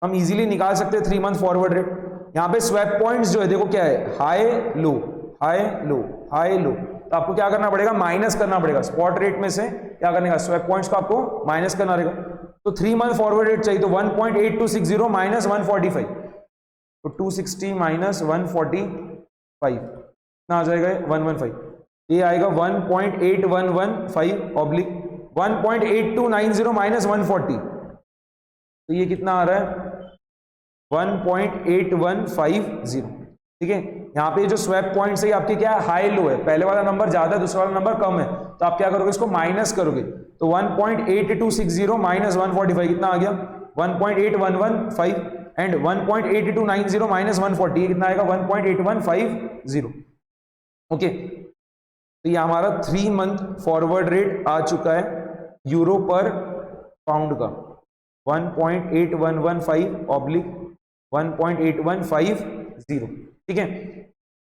हम इजीली निकाल सकते हैं 3 मंथ फॉरवर्ड रेट। यहाँ पे स्वैप पॉइंट्स जो है देखो क्या है, high low high low high low. तो आपको क्या करना पड़ेगा, माइनस करना पड़ेगा स्पॉट रेट में से, क्या करने का, स्वैप पॉइंट्स को आपको माइनस करना रहेगा। तो 3 मंथ फॉरवर्ड रेट चाहिए, तो 1.8260 माइनस 145, तो 260 माइनस 145 कितना आ जाएगा, 115। ये आएगा 1.8115 ऑब्लिक 1.8290 माइनस 140, तो ये कितना आ रहा है 1.8150। ठीक है, यहाँ पे जो स्वैप पॉइंट है आपके क्या है, हाई लो है, पहले वाला नंबर ज्यादा है, दूसरा वाला नंबर कम है, तो आप क्या करोगे, इसको माइनस करोगे। तो 1.8260 माइनस 145 कितना आ गया, 1.8115, एंड 1.8290 माइनस 140 कितना आएगा, 1.8150। ओके, तो ये हमारा 3 मंथ फॉरवर्ड रेट आ चुका है यूरो पर पाउंड का, 1.8115 ऑब्लिक 1.8150। ठीक है,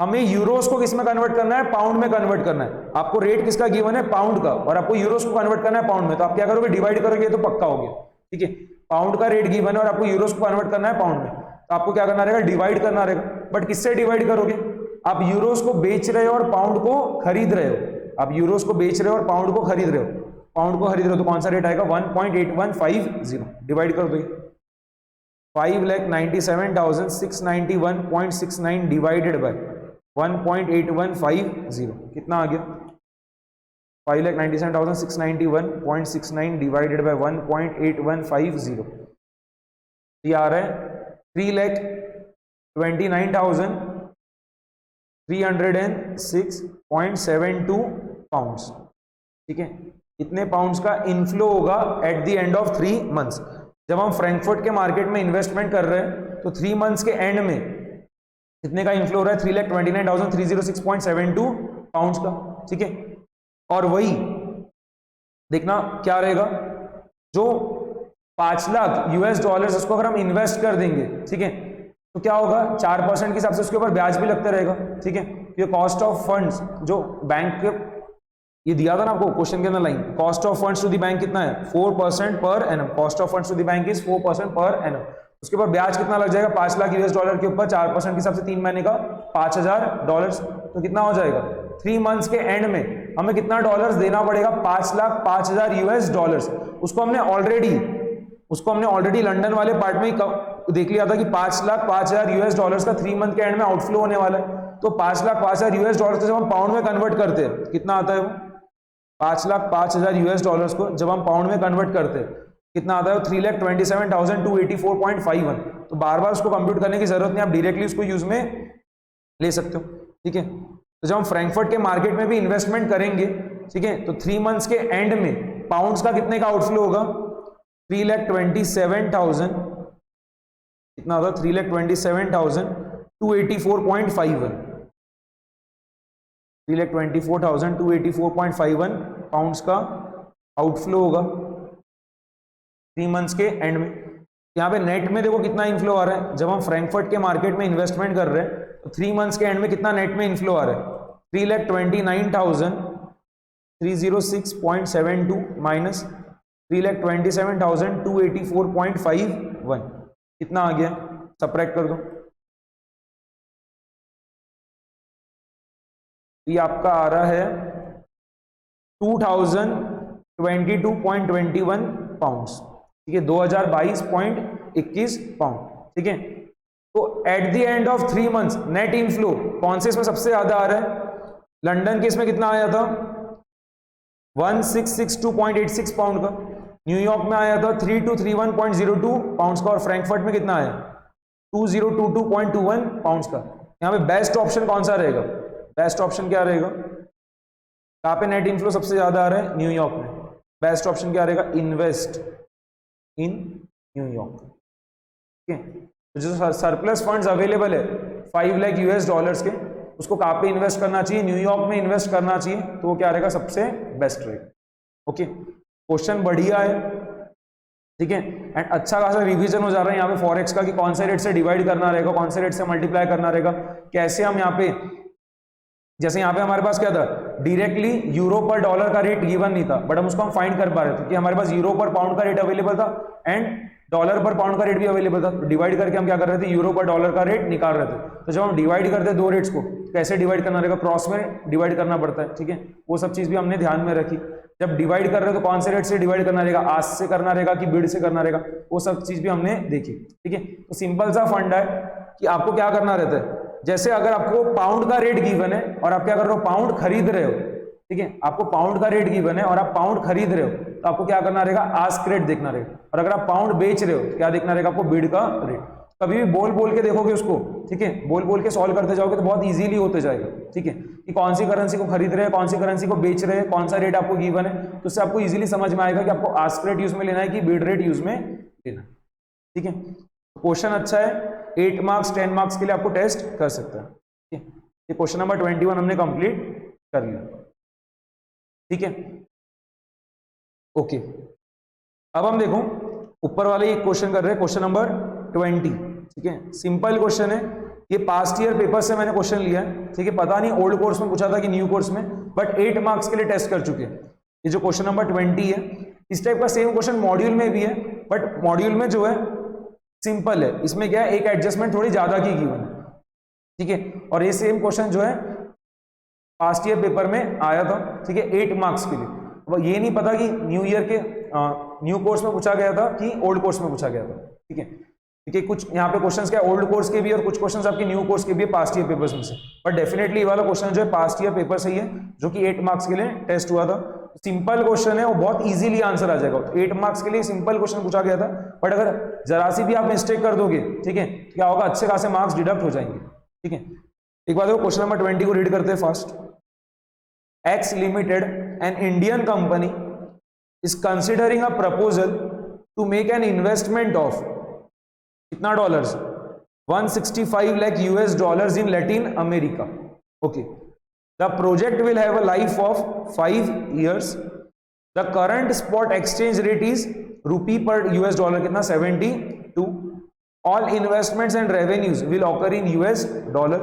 हमें यूरोस को किस में कन्वर्ट करना है, पाउंड में कन्वर्ट करना है। आपको रेट किसका गिवन है, पाउंड का, और आपको यूरोस को कन्वर्ट करना है पाउंड में। तो आप क्या करोगे, डिवाइड करोगे तो पक्का हो गया। ठीक है, पाउंड का रेट गिवन है और आपको यूरोस को कन्वर्ट करना है पाउंड में, तो आपको क्या करना रहेगा, डिवाइड करना रहेगा। बट किससे डिवाइड करोगे, आप यूरोस को बेच रहे हो और पाउंड को खरीद रहे हो, आप यूरोस को बेच रहे हो और पाउंड को खरीद रहे हो, पाउंड को खरीद रहे हो, तो कौन सा रेट आएगा, 1.8150। डिवाइड कर दो 5,97,691.69 डिवाइडेड बाय 1.8150 कितना आ गया 5,97,691.69 डिवाइडेड बाय 1.8150 ये आ रहा है 3,29,306.72 पाउंड्स। ठीक है, इतने पाउंड्स का इनफ्लो होगा eight the end of 3 months. जब हम फ्रैंकफर्ट के मार्केट में इन्वेस्टमेंट कर रहे हैं तो 3 मंथ्स के एंड में कितने का इनफ्लो हो रहा है 3,29,306.72 पाउंड्स का। ठीक है, और वही देखना क्या रहेगा जो 5 लाख यूएस डॉलर्स उसको अगर हम इन्वेस्ट कर देंगे, ठीक है, तो क्या होगा 4% के हिसाब से उसके ऊपर ब्याज भी लगता रहेगा। ठीक है, ये कॉस्ट ऑफ फंड्स जो बैंक के ये दिया था ना आपको क्वेश्चन के अंदर line, cost of funds to the bank कितना है 4% per annum. Cost of funds to the bank is 4% per annum. उसके ऊपर ब्याज कितना लग जाएगा 5 लाख यूएस डॉलर के ऊपर 4% के हिसाब से 3 महीने का $5,000। तो कितना हो जाएगा 3 मंथ्स के एंड में हमें कितना डॉलर्स देना पड़ेगा 5,05,000 यूएस डॉलर्स। उसको हमने ऑलरेडी लंदन वाले पार्ट में ही देख लिया था कि 5,05,000 यूएस डॉलर्स का 3 मंथ के एंड में आउटफ्लो होने वाला है। तो 5,05,000 यूएस डॉलर्स को जब हम पाउंड में कन्वर्ट करते हैं कितना आता है वो 5,05,000 यूएस डॉलर्स को जब हम पाउंड में कन्वर्ट करते हैं कितना आता है 3,27,284.51। तो बार बार उसको कंप्यूट करने की जरूरत नहीं, आप डायरेक्टली उसको यूज में ले सकते हो। ठीक है, तो जब हम फ्रैंकफर्ट के मार्केट में भी इन्वेस्टमेंट करेंगे, ठीक है, तो 3 मंथ्स के एंड में पाउंड्स का कितने का आउटफ्लो होगा 3,27,000 कितना होगा 3,27,284.51 3,24,284.51 पाउंड्स का आउटफ्लो होगा 3 मंथ्स के एंड में। यहाँ पे नेट में देखो कितना इनफ्लो आ रहा है। जब हम फ्रैंकफर्ट के मार्केट में इन्वेस्टमेंट कर रहे हैं तो 3 मंथ्स के एंड में कितना नेट में इनफ्लो आ रहा है 3,29,306.72 माइनस 3,27,284.51 कितना आ गया, सबट्रैक्ट कर दो। ये आपका आ रहा है 2,022.21 पाउंड्स। ठीक है, 2022.21 पाउंड। ठीक है, तो eight the end of 3 months net inflow कौन से इसमें सबसे ज्यादा आ रहा है लंदन के इसमें कितना आया था 1,662.86 पाउंड का, न्यूयॉर्क में आया था 3,231.02 पाउंड्स का और फ्रैंकफर्ट में कितना आया 2,022.21 पाउंड्स का। यहाँ पे बेस्ट ऑप्शन कौन सा रहेगा, बेस्ट ऑप्शन क्या रहेगा, कहाँ पे नेट इनफ्लो सबसे ज्यादा आ रहा है न्यूयॉर्क में। बेस्ट ऑप्शन क्या रहेगा इन्वेस्ट इन न्यूयॉर्क। ठीक है, तो जो सरप्लस फंड्स अवेलेबल है 5 लाख यूएस डॉलर्स के उसको कहाँ पे इन्वेस्ट करना चाहिए, न्यूयॉर्क में इन्वेस्ट करना चाहिए। तो वो क्या रहेगा सबसे बेस्ट रहेगा। ओके, क्वेश्चन बढ़िया है। ठीक है, एंड अच्छा खासा रिवीजन हो जा रहा है यहाँ पे फॉरेक्स का कि कौन से रेट से डिवाइड करना रहेगा, कौन से रेट से मल्टीप्लाई करना रहेगा, कैसे हम यहाँ पे जैसे यहाँ पे हमारे पास क्या था डायरेक्टली यूरो पर डॉलर का रेट गिवन नहीं था बट हम उसको हम फाइंड कर पा रहे थे कि हमारे पास यूरो पर पाउंड का रेट अवेलेबल था एंड डॉलर पर पाउंड का रेट भी अवेलेबल था। तो डिवाइड करके हम क्या कर रहे थे यूरो पर डॉलर का रेट निकाल रहे थे। तो जब हम डिवाइड करते हैं दो रेट्स को कैसे डिवाइड करना रहेगा, क्रॉस में डिवाइड करना पड़ता है। ठीक है, वो सब चीज भी हमने ध्यान में रखी। जब डिवाइड कर रहे हो तो कौन से रेट से डिवाइड करना रहेगा, आस से करना रहेगा कि बिड से करना रहेगा, वो सब चीज भी हमने देखी। ठीक है, तो सिंपल सा फंड है कि आपको क्या करना रहता है, जैसे अगर आपको पाउंड का रेट गिवन है और आप क्या कर रहे हो पाउंड खरीद रहे हो, ठीक है, आपको पाउंड का रेट गिवन है और आप पाउंड खरीद रहे हो तो आपको क्या करना रहेगा आस्क रेट देखना रहेगा। और अगर आप पाउंड बेच रहे हो तो क्या देखना रहेगा आपको बिड का रेट। कभी भी बोल बोल के देखोगे उसको, ठीक है, बोल बोल के सॉल्व करते जाओगे तो बहुत इजीली होते जाएगा। ठीक है, कि कौन सी करेंसी को खरीद रहे हैं, कौन सी करेंसी को बेच रहे हैं, कौन सा रेट आपको गिवन है, तो उससे आपको इजीली समझ में आएगा कि आपको आस्क रेट यूज में लेना है कि बिड रेट यूज में लेना है। ठीक है, क्वेश्चन अच्छा है, 8 मार्क्स 10 मार्क्स के लिए आपको टेस्ट कर सकता है। ठीक है, ये क्वेश्चन नंबर 21 हमने कंप्लीट कर लिया। ठीक है, ओके, अब हम देखो ऊपर वाले एक क्वेश्चन कर रहे हैं, क्वेश्चन नंबर 20। ठीक है, सिंपल क्वेश्चन है, ये पास्ट ईयर पेपर से मैंने क्वेश्चन लिया है। ठीक है, पता नहीं ओल्ड कोर्स में पूछा था कि न्यू कोर्स में, बट 8 मार्क्स के लिए टेस्ट कर चुके हैं। ये जो क्वेश्चन नंबर 20 है, इस टाइप का सेम क्वेश्चन मॉड्यूल में भी है, बट मॉड्यूल में जो है सिंपल है, इसमें क्या है एक एडजस्टमेंट थोड़ी ज्यादा की गिवन है। ठीक है, और ये सेम क्वेश्चन जो है पास्ट ईयर पेपर में आया था। ठीक है, 8 मार्क्स के लिए। अब ये नहीं पता कि न्यू ईयर के न्यू कोर्स में पूछा गया था कि ओल्ड कोर्स में पूछा गया था। ठीक है, ठीक है, कुछ यहाँ पे क्वेश्चंस क्या ओल्ड कोर्स के भी और कुछ क्वेश्चंस आपके न्यू कोर्स के भी पास्ट ईयर पेपर्स में से, बट डेफिनेटली ये वाला क्वेश्चन जो है पास्ट ईयर पेपर से ही है, जो कि 8 मार्क्स के लिए टेस्ट हुआ था। सिंपल क्वेश्चन है, वो बहुत इजीली आंसर आ जाएगा। 8 मार्क्स के लिए सिंपल क्वेश्चन पूछा गया था, बट अगर जरा सी भी आप मिस्टेक कर दोगे, ठीक है, तो क्या होगा, अच्छे खासे मार्क्स डिडक्ट हो जाएंगे। ठीक है, एक बार देखो क्वेश्चन नंबर 20 को रीड करते हैं fast. X limited, an Indian company, is considering a proposal to make an investment of कितना dollars, 165 lakh US dollars in Latin America. Okay, the project will have a life of 5 years। The current spot exchange rate is rupee per US dollar कितना, 72। All investments and revenues will occur in US dollar.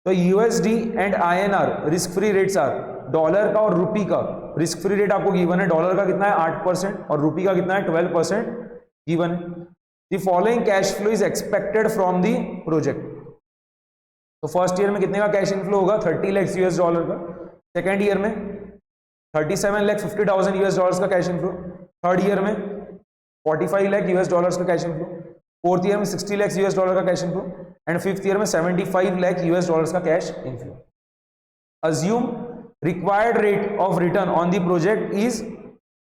तो USD and INR risk free rates are, dollar का और रुपी का risk free rate आपको given है, dollar का कितना है 8% और रुपी का कितना है 12% गिवन है। The following cash flow is expected from the project। तो फर्स्ट ईयर में कितने का कैश इनफ्लो होगा, 30 लाख US डॉलर का। सेकेंड ईयर में 37,50,000 US डॉलर्स का कैश इनफ्लो। थर्ड ईयर में 45 लाख US डॉलर्स का कैश इनफ्लो। फोर्थ ईयर में 60 लाख US डॉलर का cash inflow and fifth year में 75 लाख US डॉलर्स का cash inflow. Assume required rate of return on the project is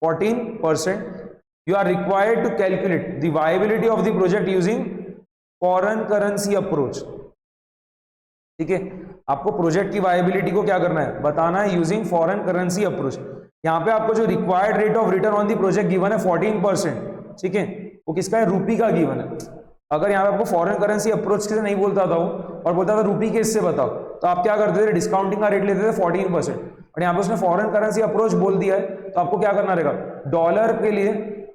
14%। You are required to calculate the viability of the project using foreign currency approach। ठीक है, आपको project की viability को क्या करना है, बताना है यूजिंग फॉरेन करेंसी अप्रोच। यहाँ पे आपको जो required rate of return on the project given है 14%, ठीक है, वो किसका है, रूपी का गिवन है। अगर यहाँ पे आपको फॉरेन करेंसी अप्रोच से नहीं बोलता था वो और बोलता था रूपी के इससे बताओ, तो आप क्या करते थे, डिस्काउंटिंग का रेट लेते थे 14%, और यहाँ पे उसने फॉरेन करेंसी अप्रोच बोल दिया है, तो आपको क्या करना रहेगा, डॉलर के लिए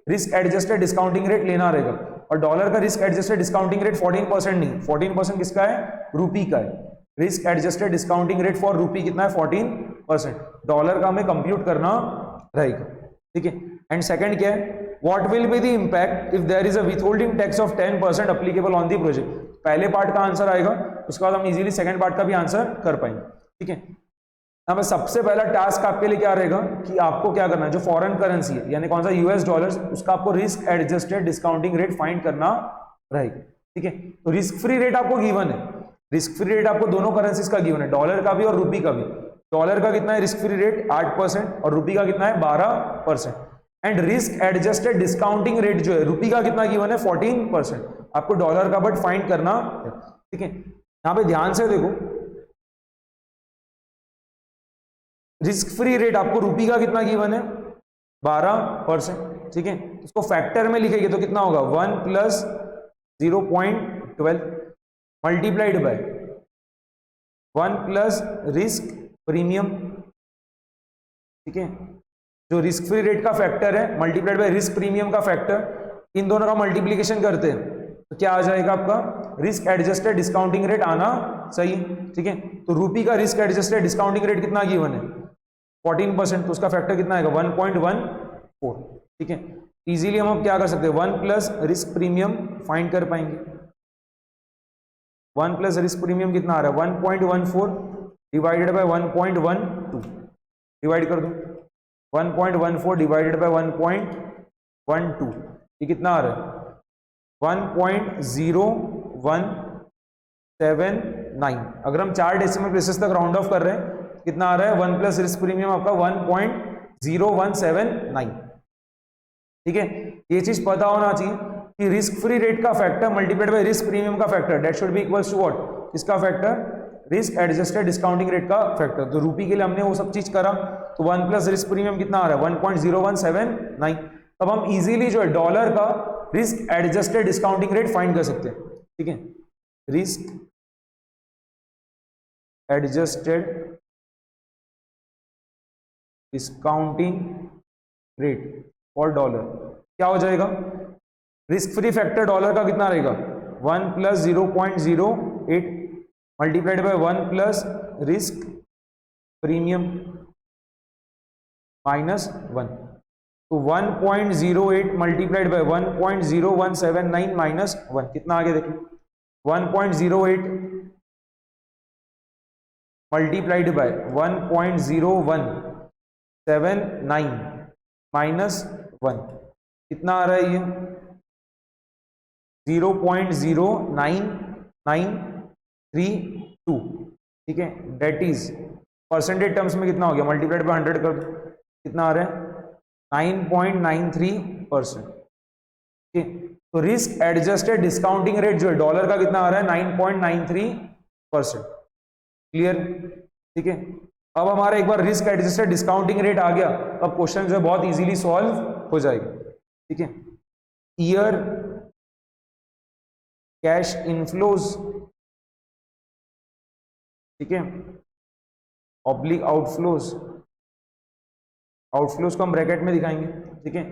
रिस्क एडजस्टेड डिस्काउंटिंग रेट लेना रहेगा। और डॉलर का रिस्क एडजस्टेड डिस्काउंटिंग रेट 14% नहीं, 14% किसका है, रूपी का है। Risk adjusted discounting rate for रूपी कितना है, 14%। डॉलर का हमें कंप्यूट करना रहेगा। ठीक है, एंड सेकंड क्या है, what will be the impact if there is a withholding tax of 10% applicable on the project. पहले पार्ट का आंसर आएगा, उसके बाद हम इजीली सेकंड पार्ट का भी आंसर कर पाएंगे। ठीक है, अब सबसे पहला टास्क आपके लिए क्या रहेगा कि आपको क्या करना है, जो फॉरेन करेंसी है यानी कौन सा US डॉलर्स, उसका आपको risk adjusted discounting rate find करना रहेगा। ठीक है, तो रिस्क फ्री रेट आपको गिवन है, रिस्क फ्री रेट आपको दोनों करेंसीज का गिवन है, डॉलर का भी और रूपी का भी। डॉलर का कितना है रिस्क फ्री रेट 8% और रूपी का कितना है 12%। And risk adjusted discounting rate जो है रूपी का कितना गिवन है 14%, आपको डॉलर का बट फाइंड करना है। ठीक है, यहाँ पे ध्यान से देखो, रिस्क फ्री रेट आपको रूपी का कितना गिवन है 12%। ठीक है, इसको फैक्टर में लिखेंगे तो कितना होगा 1 + 0.12 मल्टीप्लाइड बाय 1 + रिस्क प्रीमियम। ठीक है, जो रिस्क फ्री रेट का फैक्टर है मल्टीप्लाइड बाय रिस्क प्रीमियम का फैक्टर, इन दोनों का मल्टीप्लीकेशन करते हैं तो क्या आ जाएगा आपका, रिस्क एडजस्टेड डिस्काउंटिंग रेट आना चाहिए। ठीक है, तो रूपी का रिस्क एडजस्टेड डिस्काउंटिंग रेट कितना गिवन है 14%, तो उसका फैक्टर कितना आएगा 1.14। ठीक है, इजीली हम क्या कर सकते हैं 1 + रिस्क प्रीमियम फाइंड कर पाएंगे। 1 + रिस्क प्रीमियम कितना आ रहा है 1.14 डिवाइडेड बाय 1.12, डिवाइड कर दो 1.14 डिवाइडेड बाय 1.12, ये कितना आ रहा है 1.0179। अगर हम 4 डेसिमल प्लेसेस तक राउंड ऑफ कर रहे हैं कितना आ रहा है 1 + रिस्क प्रीमियम आपका 1.0179। ठीक है, ये चीज पता होना चाहिए कि रिस्क फ्री रेट का factor multiplied by risk premium का factor that should be equals to what, किसका factor, risk adjusted discounting rate का फैक्टर। तो रूपी के लिए हमने वो सब चीज करा, तो 1 + रिस्क प्रीमियम कितना आ रहा है 1.0179। अब हम इजीली जो है डॉलर का risk adjusted discounting rate find कर सकते हैं। ठीक है, रिस्क एडजस्टेड डिस्काउंटिंग रेट और डॉलर क्या हो जाएगा, रिस्क फ्री फैक्टर डॉलर का कितना रहेगा 1 + 0.08 मल्टीप्लाइड बाय 1 + रिस्क प्रीमियम -1, तो 1.08 मल्टीप्लाइड बाय 1.0179 -1 कितना आगे देखिए 1.08 मल्टीप्लाइड बाय 1.0179 -1 कितना आ रहा है ये 0.09932, ठीक है, डेट इज परसेंटेज टर्म्स में कितना हो गया, मल्टीप्लाइड बाय 100 कर दो, कितना आ रहा है 9.93%। ठीक है, तो रिस्क एडजस्टेड डिस्काउंटिंग रेट जो है डॉलर का कितना आ रहा है 9.93%। क्लियर, ठीक है। अब हमारा एक बार रिस्क एडजस्टेड डिस्काउंटिंग रेट आ गया, अब क्वेश्चन जो है बहुत इजीली सॉल्व हो जाएगा। ठीक है, ईयर कैश इनफ्लोज, ठीक है, ऑब्लिक आउटफ्लोज, आउटफ्लोज को हम ब्रैकेट में दिखाएंगे। ठीक है,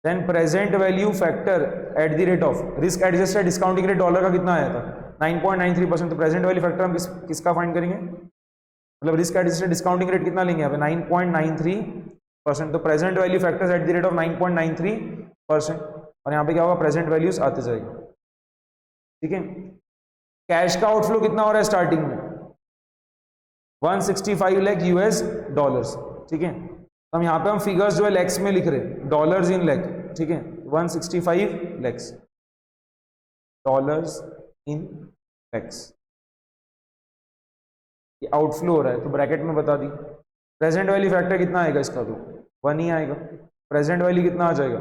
then present value factor at the rate of risk adjusted discounting rate dollar का कितना आया था 9.93%, तो प्रेजेंट वैल्यू फैक्टर हम किसका फाइंड करेंगे, मतलब रिस्क एडजस्टेड डिस्काउंटिंग रेट कितना लेंगे यहाँ पे 9.93%, तो present value factors eight the rate of 9.93%, और यहाँ पे क्या होगा प्रेजेंट वैल्यूज आते जाएगा। ठीक है, कैश का आउटफ्लो कितना हो रहा है स्टार्टिंग में 165 लाख यूएस डॉलर्स। ठीक है, तो हम यहाँ पे हम फिगर्स जो है लैक्स में लिख रहे हैं, डॉलर्स इन लैख। ठीक है, 165 लैक्स डॉलर्स इन लैक्स, ये आउटफ्लो हो रहा है तो ब्रैकेट में बता दी। प्रेजेंट वैल्यू फैक्टर कितना आएगा इसका, तो 1 ही आएगा। प्रेजेंट वैल्यू कितना आ जाएगा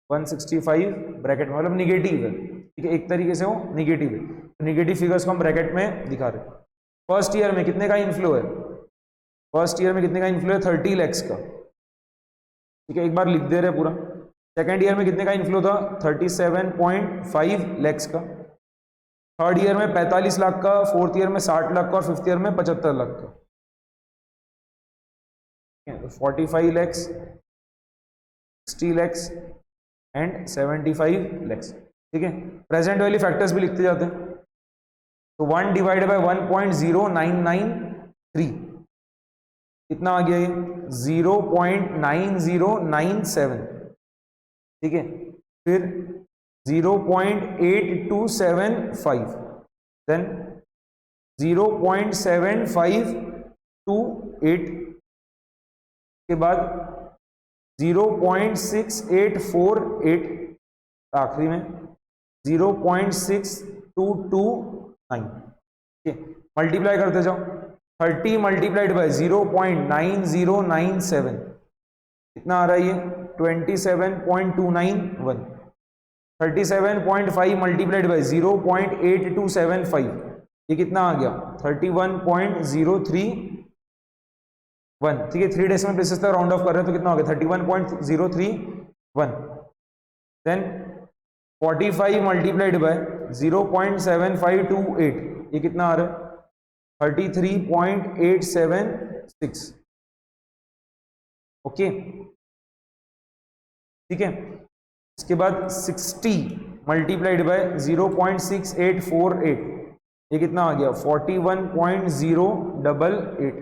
165 ब्रैकेट में, मतलब निगेटिव है। ठीक है, एक तरीके से वो निगेटिव है, तो निगेटिव फिगर्स को हम ब्रैकेट में दिखा रहे हैं। फर्स्ट ईयर में कितने का इनफ्लो है, फर्स्ट ईयर में कितने का इनफ्लो है 30 लैक्स का। ठीक है, एक बार लिख दे रहे पूरा। सेकेंड ईयर में कितने का इनफ्लो था 37.5 लैक्स का। थर्ड ईयर में 45 लाख का, फोर्थ ईयर में 60 लाख का, और फिफ्थ ईयर में 75 लाख का। तो 45 लैक्स, 60 लैक्स एंड 75 लैक्स। ठीक है, प्रेजेंट वैल्यू फैक्टर्स भी लिखते जाते हैं, तो 1 डिवाइडेड बाय 1.0993 कितना आ गया ये 0.9097। ठीक है, फिर 0.8275, देन 0.7528 के बाद 0.6848, आखिरी में 0.6229। ठीक है, मल्टीप्लाई करते जाओ, 30 मल्टीप्लाइड बाय 0.9097 कितना आ रहा है ये 27.291। 37.5 मल्टीप्लाइड बाय 0.8275 ये कितना आ गया 31.031। ठीक है, 3 डेसिमल प्लेसेस तक राउंड ऑफ कर रहे हैं तो कितना हो गया 31.031। देन 45 मल्टीप्लाइड बाय 0.7528 ये कितना आ रहा है 33.876। ओके, ठीक है, इसके बाद 60 मल्टीप्लाइड बाय 0.6848 ये कितना आ गया 41.088,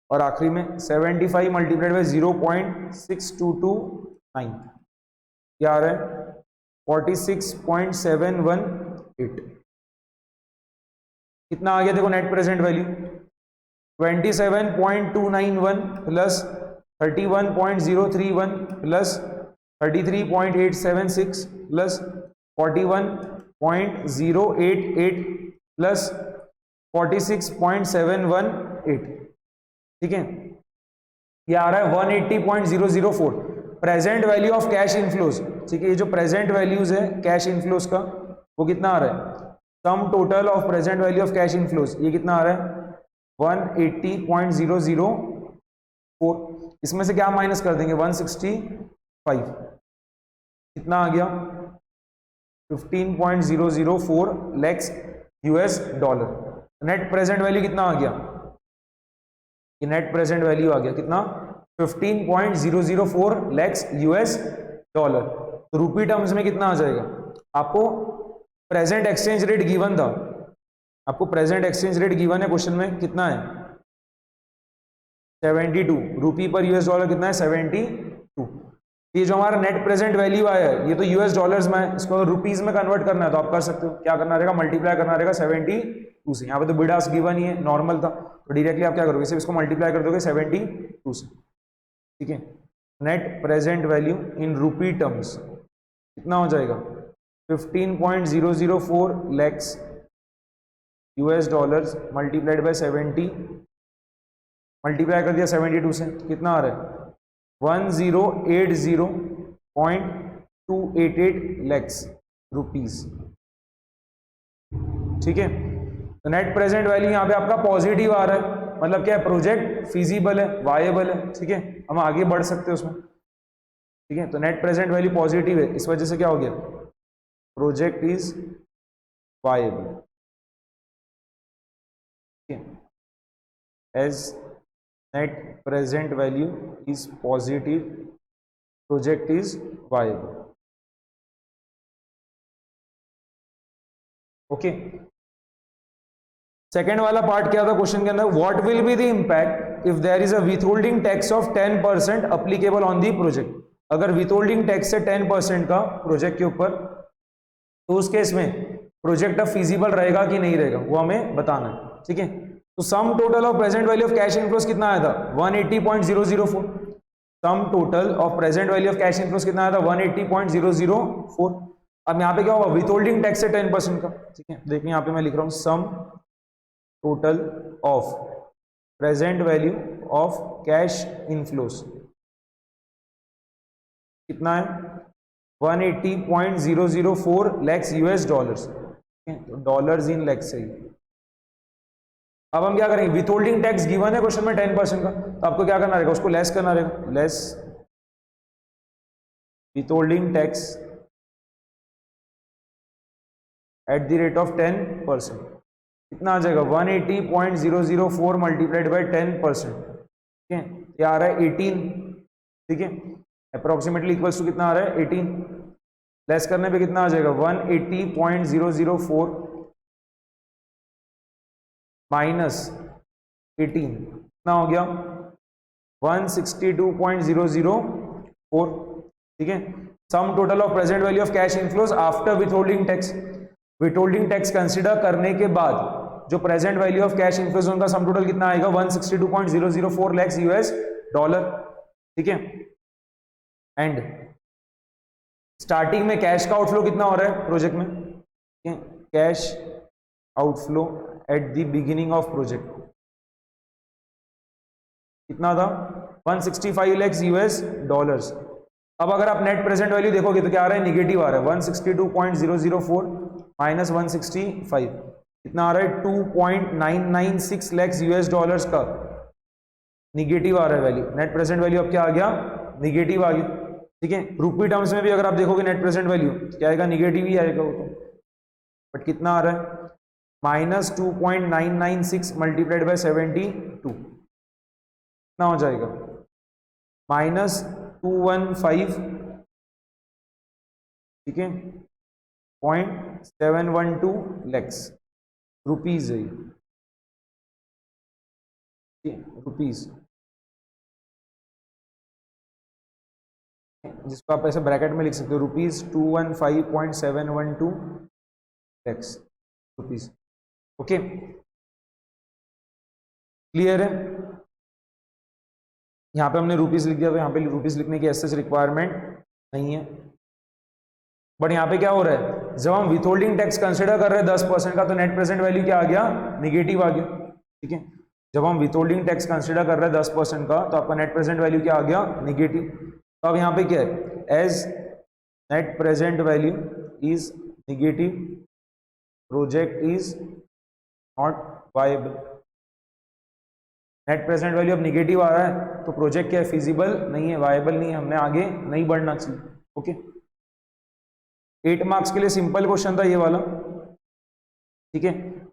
और आखिरी में 75 मल्टीप्लाइड बाय 0.6229 क्या आ रहा है 46.718। कितना आ गया देखो net present value 27.291 plus 31.031 plus 33.876 plus 41.088 plus 46.718। ठीक है, ये आ रहा है 180.004 present value of cash inflows. ठीक है, ये जो प्रेजेंट वैल्यूज है कैश इनफ्लोज का वो कितना आ रहा है sum total of present value of cash inflows ये कितना आ रहा है 180.004। इसमें से क्या माइनस कर देंगे 165 कितना आ गया 15.004 lakhs US dollar. Net present value कितना आ गया, ये नेट प्रेजेंट वैल्यू आ गया कितना 15.004 लैक्स यूएस डॉलर। तो रूपी टर्म्स में कितना आ जाएगा, आपको प्रेजेंट एक्सचेंज रेट गिवन था, आपको प्रेजेंट एक्सचेंज रेट गिवन है क्वेश्चन में कितना है 72 रूपी पर यूएस डॉलर कितना है 72। ये जो हमारा नेट प्रेजेंट वैल्यू आया है ये तो यूएस डॉलर्स में है, इसको रुपीज में कन्वर्ट करना है तो आप कर सकते हो। क्या करना रहेगा मल्टीप्लाई करना रहेगा 72 से। यहाँ पे तो बिडास गिवन ही है नॉर्मल था तो डायरेक्टली आप क्या करोगे सिर्फ इसको मल्टीप्लाई कर दोगे 72 से। ठीक है, नेट प्रेजेंट वैल्यू इन रूपी टर्म्स कितना हो जाएगा 15.004 lakhs US dollars multiplied by 70, multiply कर दिया 72 से, कितना आ रहा है 1080.288 lakhs रुपीज। ठीक है, तो नेट प्रेजेंट वैल्यू यहाँ पे आपका पॉजिटिव आ रहा है, मतलब क्या है, प्रोजेक्ट फिजिबल है, वायबल है। ठीक है, हम आगे बढ़ सकते हैं उसमें। ठीक है, तो नेट प्रेजेंट वैल्यू पॉजिटिव है, इस वजह से क्या हो गया, प्रोजेक्ट इज वायबल। ठीक है, as net present value is positive, project is viable. Okay, second वाला पार्ट क्या था क्वेश्चन के अंदर, what will be the impact if there is a withholding tax of 10% applicable on the project. अगर withholding tax से 10% का project के ऊपर, तो उस केस में प्रोजेक्ट अब फिजिबल रहेगा कि नहीं रहेगा, वो हमें बताना है। ठीक है, तो सम total of present value of cash inflows कितना आया था 180.004। सम total of present value of cash inflows कितना आया था 180.004। अब यहाँ पे क्या होगा, विथहोल्डिंग टैक्स से 10% का। ठीक है, देखिए यहाँ पे मैं लिख रहा हूँ सम total of present value of cash inflows कितना है 180.004 lakhs US डॉलर्स। तो डॉलर्स इन लैक्स से ही। अब हम क्या करेंगे, विथहोल्डिंग टैक्स गिवन है क्वेश्चन में 10% का, तो आपको क्या करना रहेगा, उसको लेस करना रहेगा, less withholding tax at the rate of 10%। कितना आ जाएगा 180.004 मल्टीप्लाइड बाय 10%। ठीक है, ये आ रहा है 18। ठीक है, अप्रोक्सीमेटली इक्वल्स टू कितना आ रहा है 18। लेस करने पे कितना आ जाएगा 180.004 माइनस 18 कितना हो गया 162.004। ठीक है, sum total of present value of cash inflows after withholding tax. Withholding tax consider करने के बाद जो present value of cash inflows उनका सम टोटल कितना आएगा 162.004 lakhs US डॉलर। ठीक है, एंड स्टार्टिंग में कैश का आउटफ्लो कितना हो रहा है प्रोजेक्ट में, cash outflow at the beginning of project कितना था 165 lakhs US डॉलर्स। अब अगर आप नेट प्रेजेंट वैल्यू देखोगे तो क्या आ रहा है, निगेटिव आ रहा है 162.004 माइनस 165 कितना आ रहा है 2.996 lakhs US डॉलर्स का निगेटिव आ रहा है वैल्यू। नेट प्रेजेंट वैल्यू अब क्या आ गया, निगेटिव आ गया। ठीक है, रूपी टर्म्स में भी अगर आप देखोगे नेट प्रेजेंट वैल्यू क्या आएगा, निगेटिव ही आएगा वो तो, बट कितना आ रहा है माइनस 2.996 मल्टीप्लाइड बाय 72 कितना हो जाएगा माइनस 215। ठीक है, 0.712 lakhs रुपीज है रुपीज, जिसको आप ऐसे ब्रैकेट में लिख सकते हो rupees 215.712 lakhs rupees. Okay, clear है। यहां पे हमने रुपीज लिख दिया, तो यहां पे रुपीज लिखने की ऐसे रिक्वायरमेंट नहीं है। बट यहाँ पे क्या हो रहा है, जब हम विथहोल्डिंग टैक्स कंसिडर कर रहे हैं 10% का, तो नेट प्रेजेंट वैल्यू क्या आ गया, निगेटिव आ गया। ठीक है, जब हम विथहोल्डिंग टैक्स कंसिडर कर रहे हैं 10% का, तो आपका नेट प्रेजेंट वैल्यू क्या आ गया, निगेटिव। तो अब यहाँ पे क्या है, as net present value is negative, project is not viable. Net present value अब निगेटिव आ रहा है, तो प्रोजेक्ट क्या है, फिजिबल नहीं है, वायबल नहीं है, हमने आगे नहीं बढ़ना चाहिए। ओके, 8 मार्क्स के लिए सिंपल क्वेश्चन था ये वाला। ठीक है,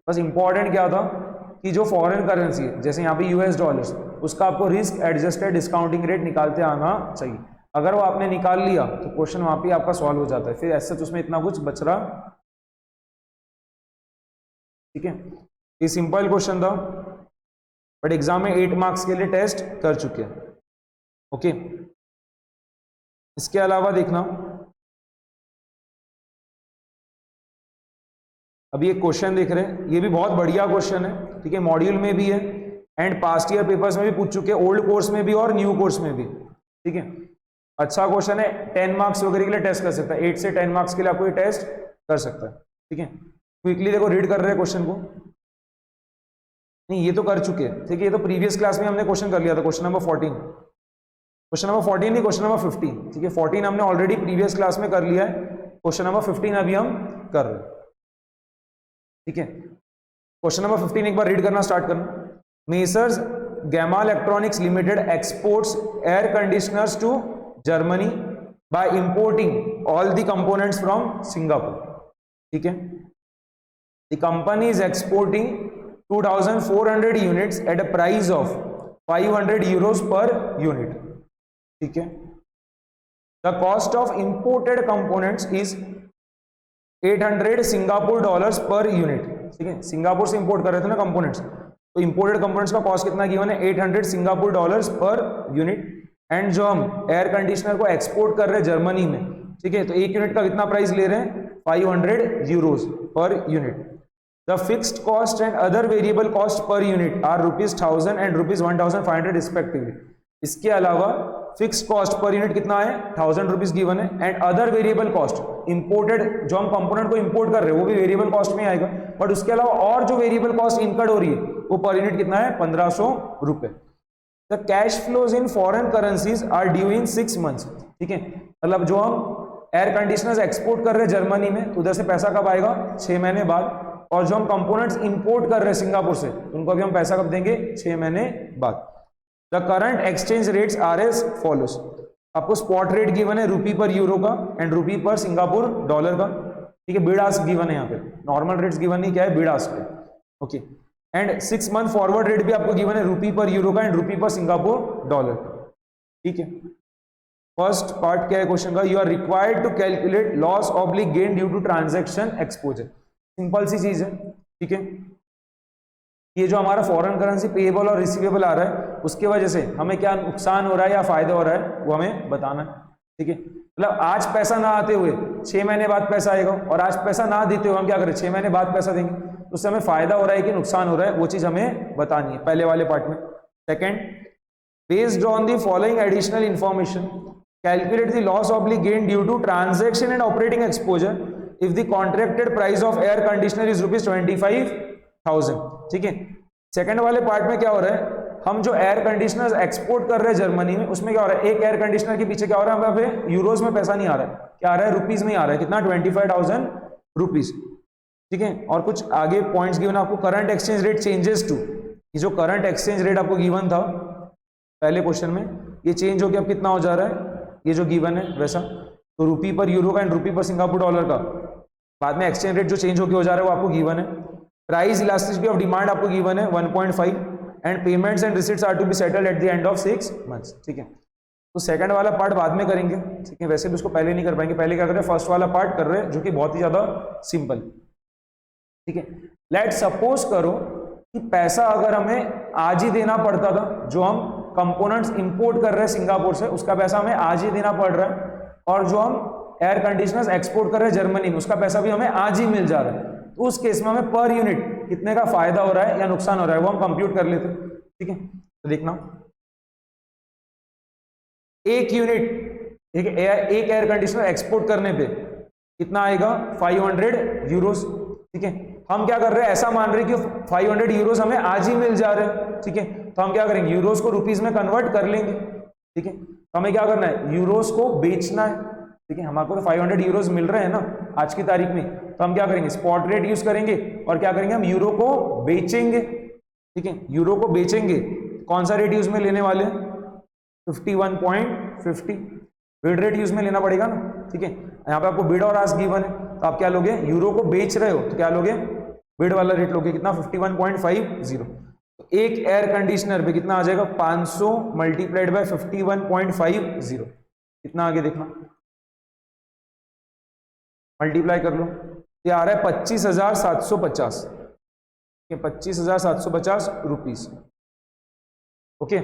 बस इंपॉर्टेंट क्या था कि जो फॉरेन करेंसी है, जैसे यहाँ पे US डॉलर्स, उसका आपको रिस्क एडजस्टेड डिस्काउंटिंग रेट निकालते आना चाहिए। अगर वो आपने निकाल लिया तो क्वेश्चन वहां पे आपका सॉल्व हो जाता है, फिर ऐसा उसमें इतना कुछ बच रहा। ठीक है, ये सिंपल क्वेश्चन था, बट एग्जाम में 8 मार्क्स के लिए टेस्ट कर चुके हैं। ओके, इसके अलावा देखना, अभी एक क्वेश्चन देख रहे हैं, ये भी बहुत बढ़िया क्वेश्चन है। ठीक है, मॉड्यूल में भी है एंड पास्ट ईयर पेपर्स में भी पूछ चुके हैं, ओल्ड कोर्स में भी और न्यू कोर्स में भी। ठीक है, अच्छा क्वेश्चन है, 10 मार्क्स वगैरह के लिए टेस्ट कर सकता है, 8 से 10 मार्क्स के लिए आपको ये टेस्ट कर सकता है। ठीक है, क्विकली देखो, रीड कर रहे हैं क्वेश्चन को। नहीं, ये तो कर चुके हैं। ठीक है, ये तो प्रीवियस क्लास में हमने क्वेश्चन कर लिया था, क्वेश्चन नंबर 14, क्वेश्चन नंबर 14 नहीं, क्वेश्चन नंबर 15। ठीक है, 14 हमने ऑलरेडी प्रीवियस क्लास में कर लिया है, क्वेश्चन नंबर 15 अभी हम कर रहे हैं। ठीक है, क्वेश्चन नंबर 15 एक बार रीड करना स्टार्ट करना। Messrs gamma electronics limited exports air conditioners to Germany by importing all the components from Singapore. ठीक है, the company is exporting 2400 units at a price of 500 euros per unit. ठीक है, the cost of imported components is 800 Singapore dollars per unit. ठीक है, Singapore से import कर रहे थे ना कंपोनेंट्स, तो इंपोर्टेड कंपोनेंट्स का कॉस्ट कितना गिवन है, 800 Singapore dollars per unit. And जो हम एयर कंडीशनर को एक्सपोर्ट कर रहे हैं जर्मनी में, ठीक है, तो एक यूनिट का कितना प्राइस ले रहे हैं, 500 euros per unit. The fixed cost and other variable cost per unit are ₹1000 and ₹1500 respectively. इसके अलावा फिक्स्ड कॉस्ट पर यूनिट कितना है, 1000 रुपीज गिवन है। And other variable cost, imported जो हम कंपोनेंट को इंपोर्ट कर रहे हैं वो भी वेरिएबल कॉस्ट में आएगा, बट उसके अलावा और जो वेरिएबल कॉस्ट इनकर्ड हो रही है वो पर यूनिट कितना है, 1500 रुपए। The cash flows in foreign currencies are due in 6 months. ठीक है, मतलब जो हम एयर कंडीशनर्स एक्सपोर्ट कर रहे हैं जर्मनी में, तो उधर से पैसा कब आएगा, 6 महीने बाद। और जो हम कंपोनेंट्स इंपोर्ट कर रहे हैं सिंगापुर से, उनको अभी हम पैसा कब देंगे, 6 महीने बाद। The current exchange rates are as follows. आपको स्पॉट रेट गिवन है रुपी पर यूरो का एंड रुपी पर सिंगापुर डॉलर का। ठीक है, बिड आस्क गिवन है यहाँ पे, नॉर्मल रेट्स गिवन नहीं, क्या है, बिड आस्क है। Okay, and 6 month forward rate भी आपको गिवन है रुपी पर यूरो का एंड रुपी पर सिंगापुर डॉलर का। ठीक है, फर्स्ट पार्ट क्या है क्वेश्चन का, you are required to calculate loss oblique gain due to transaction exposure. Simple सी चीज है। ठीक है, ये जो हमारा फॉरेन करेंसी पेएबल और रिसीवेबल आ रहा है, उसके वजह से हमें क्या नुकसान हो रहा है या फायदा हो रहा है, वो हमें बताना है। ठीक है, मतलब आज पैसा ना आते हुए 6 महीने बाद पैसा आएगा, और आज पैसा ना देते हुए हम क्या करें, 6 महीने बाद पैसा देंगे, तो उससे हमें फायदा हो रहा है कि नुकसान हो रहा है, वो चीज हमें बतानी है पहले वाले पार्ट में। Second, based on the following additional information calculate the loss oblique gain due to transaction and operating exposure if the contracted price of air conditioner is ₹25,000। ठीक है, सेकंड वाले पार्ट में क्या हो रहा है, हम जो एयर कंडीशनर्स एक्सपोर्ट कर रहे हैं जर्मनी में, उसमें क्या हो रहा है, एक एयर कंडीशनर के पीछे क्या हो रहा है, हमें पे यूरोज में पैसा नहीं आ रहा है, क्या आ रहा है, रुपीज में आ रहा है, कितना, 25,000 रुपीज। ठीक है, और कुछ आगे पॉइंट्स गिवन आपको, current exchange rate changes to, ये जो करंट एक्सचेंज रेट आपको गिवन था पहले क्वेश्चन में, ये चेंज होकर अब कितना हो जा रहा है, ये जो गिवन है वैसा, तो रुपी पर यूरो का एंड रुपी पर सिंगापुर डॉलर का बाद में एक्सचेंज रेट जो चेंज होकर हो जा रहा है वो आपको गिवन है। प्राइस इलास्टिसिटी ऑफ डिमांड आपको गिवन है 1.5 and payments and receipts are to be settled at the end of 6 months. ठीक है, तो सेकंड वाला पार्ट बाद में करेंगे। ठीक है, वैसे भी उसको पहले नहीं कर पाएंगे, पहले क्या कर रहे हैं, फर्स्ट वाला पार्ट कर रहे हैं, जो कि बहुत ही ज्यादा सिंपल। ठीक है, लेट सपोज करो कि पैसा अगर हमें आज ही देना पड़ता था, जो हम कंपोनेंट्स इंपोर्ट कर रहे हैं सिंगापुर से, उसका पैसा हमें आज ही देना पड़ रहा है, और जो हम एयर कंडीशनर्स एक्सपोर्ट कर रहे हैं जर्मनी में, उसका पैसा भी हमें आज ही मिल जा रहा है, तो उस केस में हमें पर यूनिट कितने का फायदा हो रहा है या नुकसान हो रहा है, वो हम कंप्यूट कर लेते हैं। ठीक है, तो देखना, एक यूनिट, एक एयर कंडीशनर एक्सपोर्ट करने पे कितना आएगा, 500 यूरोस। ठीक है, हम क्या कर रहे हैं, ऐसा मान रहे हैं कि 500 यूरोस हमें आज ही मिल जा रहे हैं। ठीक है, तो हम क्या करेंगे, यूरोस को रुपीज में कन्वर्ट कर लेंगे। ठीक है, तो हमें क्या करना है, यूरोस को बेचना है। ठीक है, हमारे को 500 यूरोस मिल रहे हैं ना आज की तारीख में, तो हम क्या करेंगे, स्पॉट रेट यूज करेंगे, और क्या करेंगे, हम यूरो को बेचेंगे। ठीक है, यूरो को बेचेंगे, कौन सा रेट यूज में लेने वाले, 51.50 बिड रेट यूज में लेना पड़ेगा ना। ठीक है, यहाँ पे आपको बिड और आस्क गिवन है, तो आप क्या लोगे, यूरो को बेच रहे हो तो क्या लोगे, बिड वाला रेट लोगे, कितना, 51.50। तो एक एयर कंडीशनर पे कितना आ जाएगा, 500 मल्टीप्लाइड बाय 51.50, कितना आगे देखना, मल्टीप्लाई कर लो, ये आ रहा है 25,750। 25,750 रुपीज। ओके,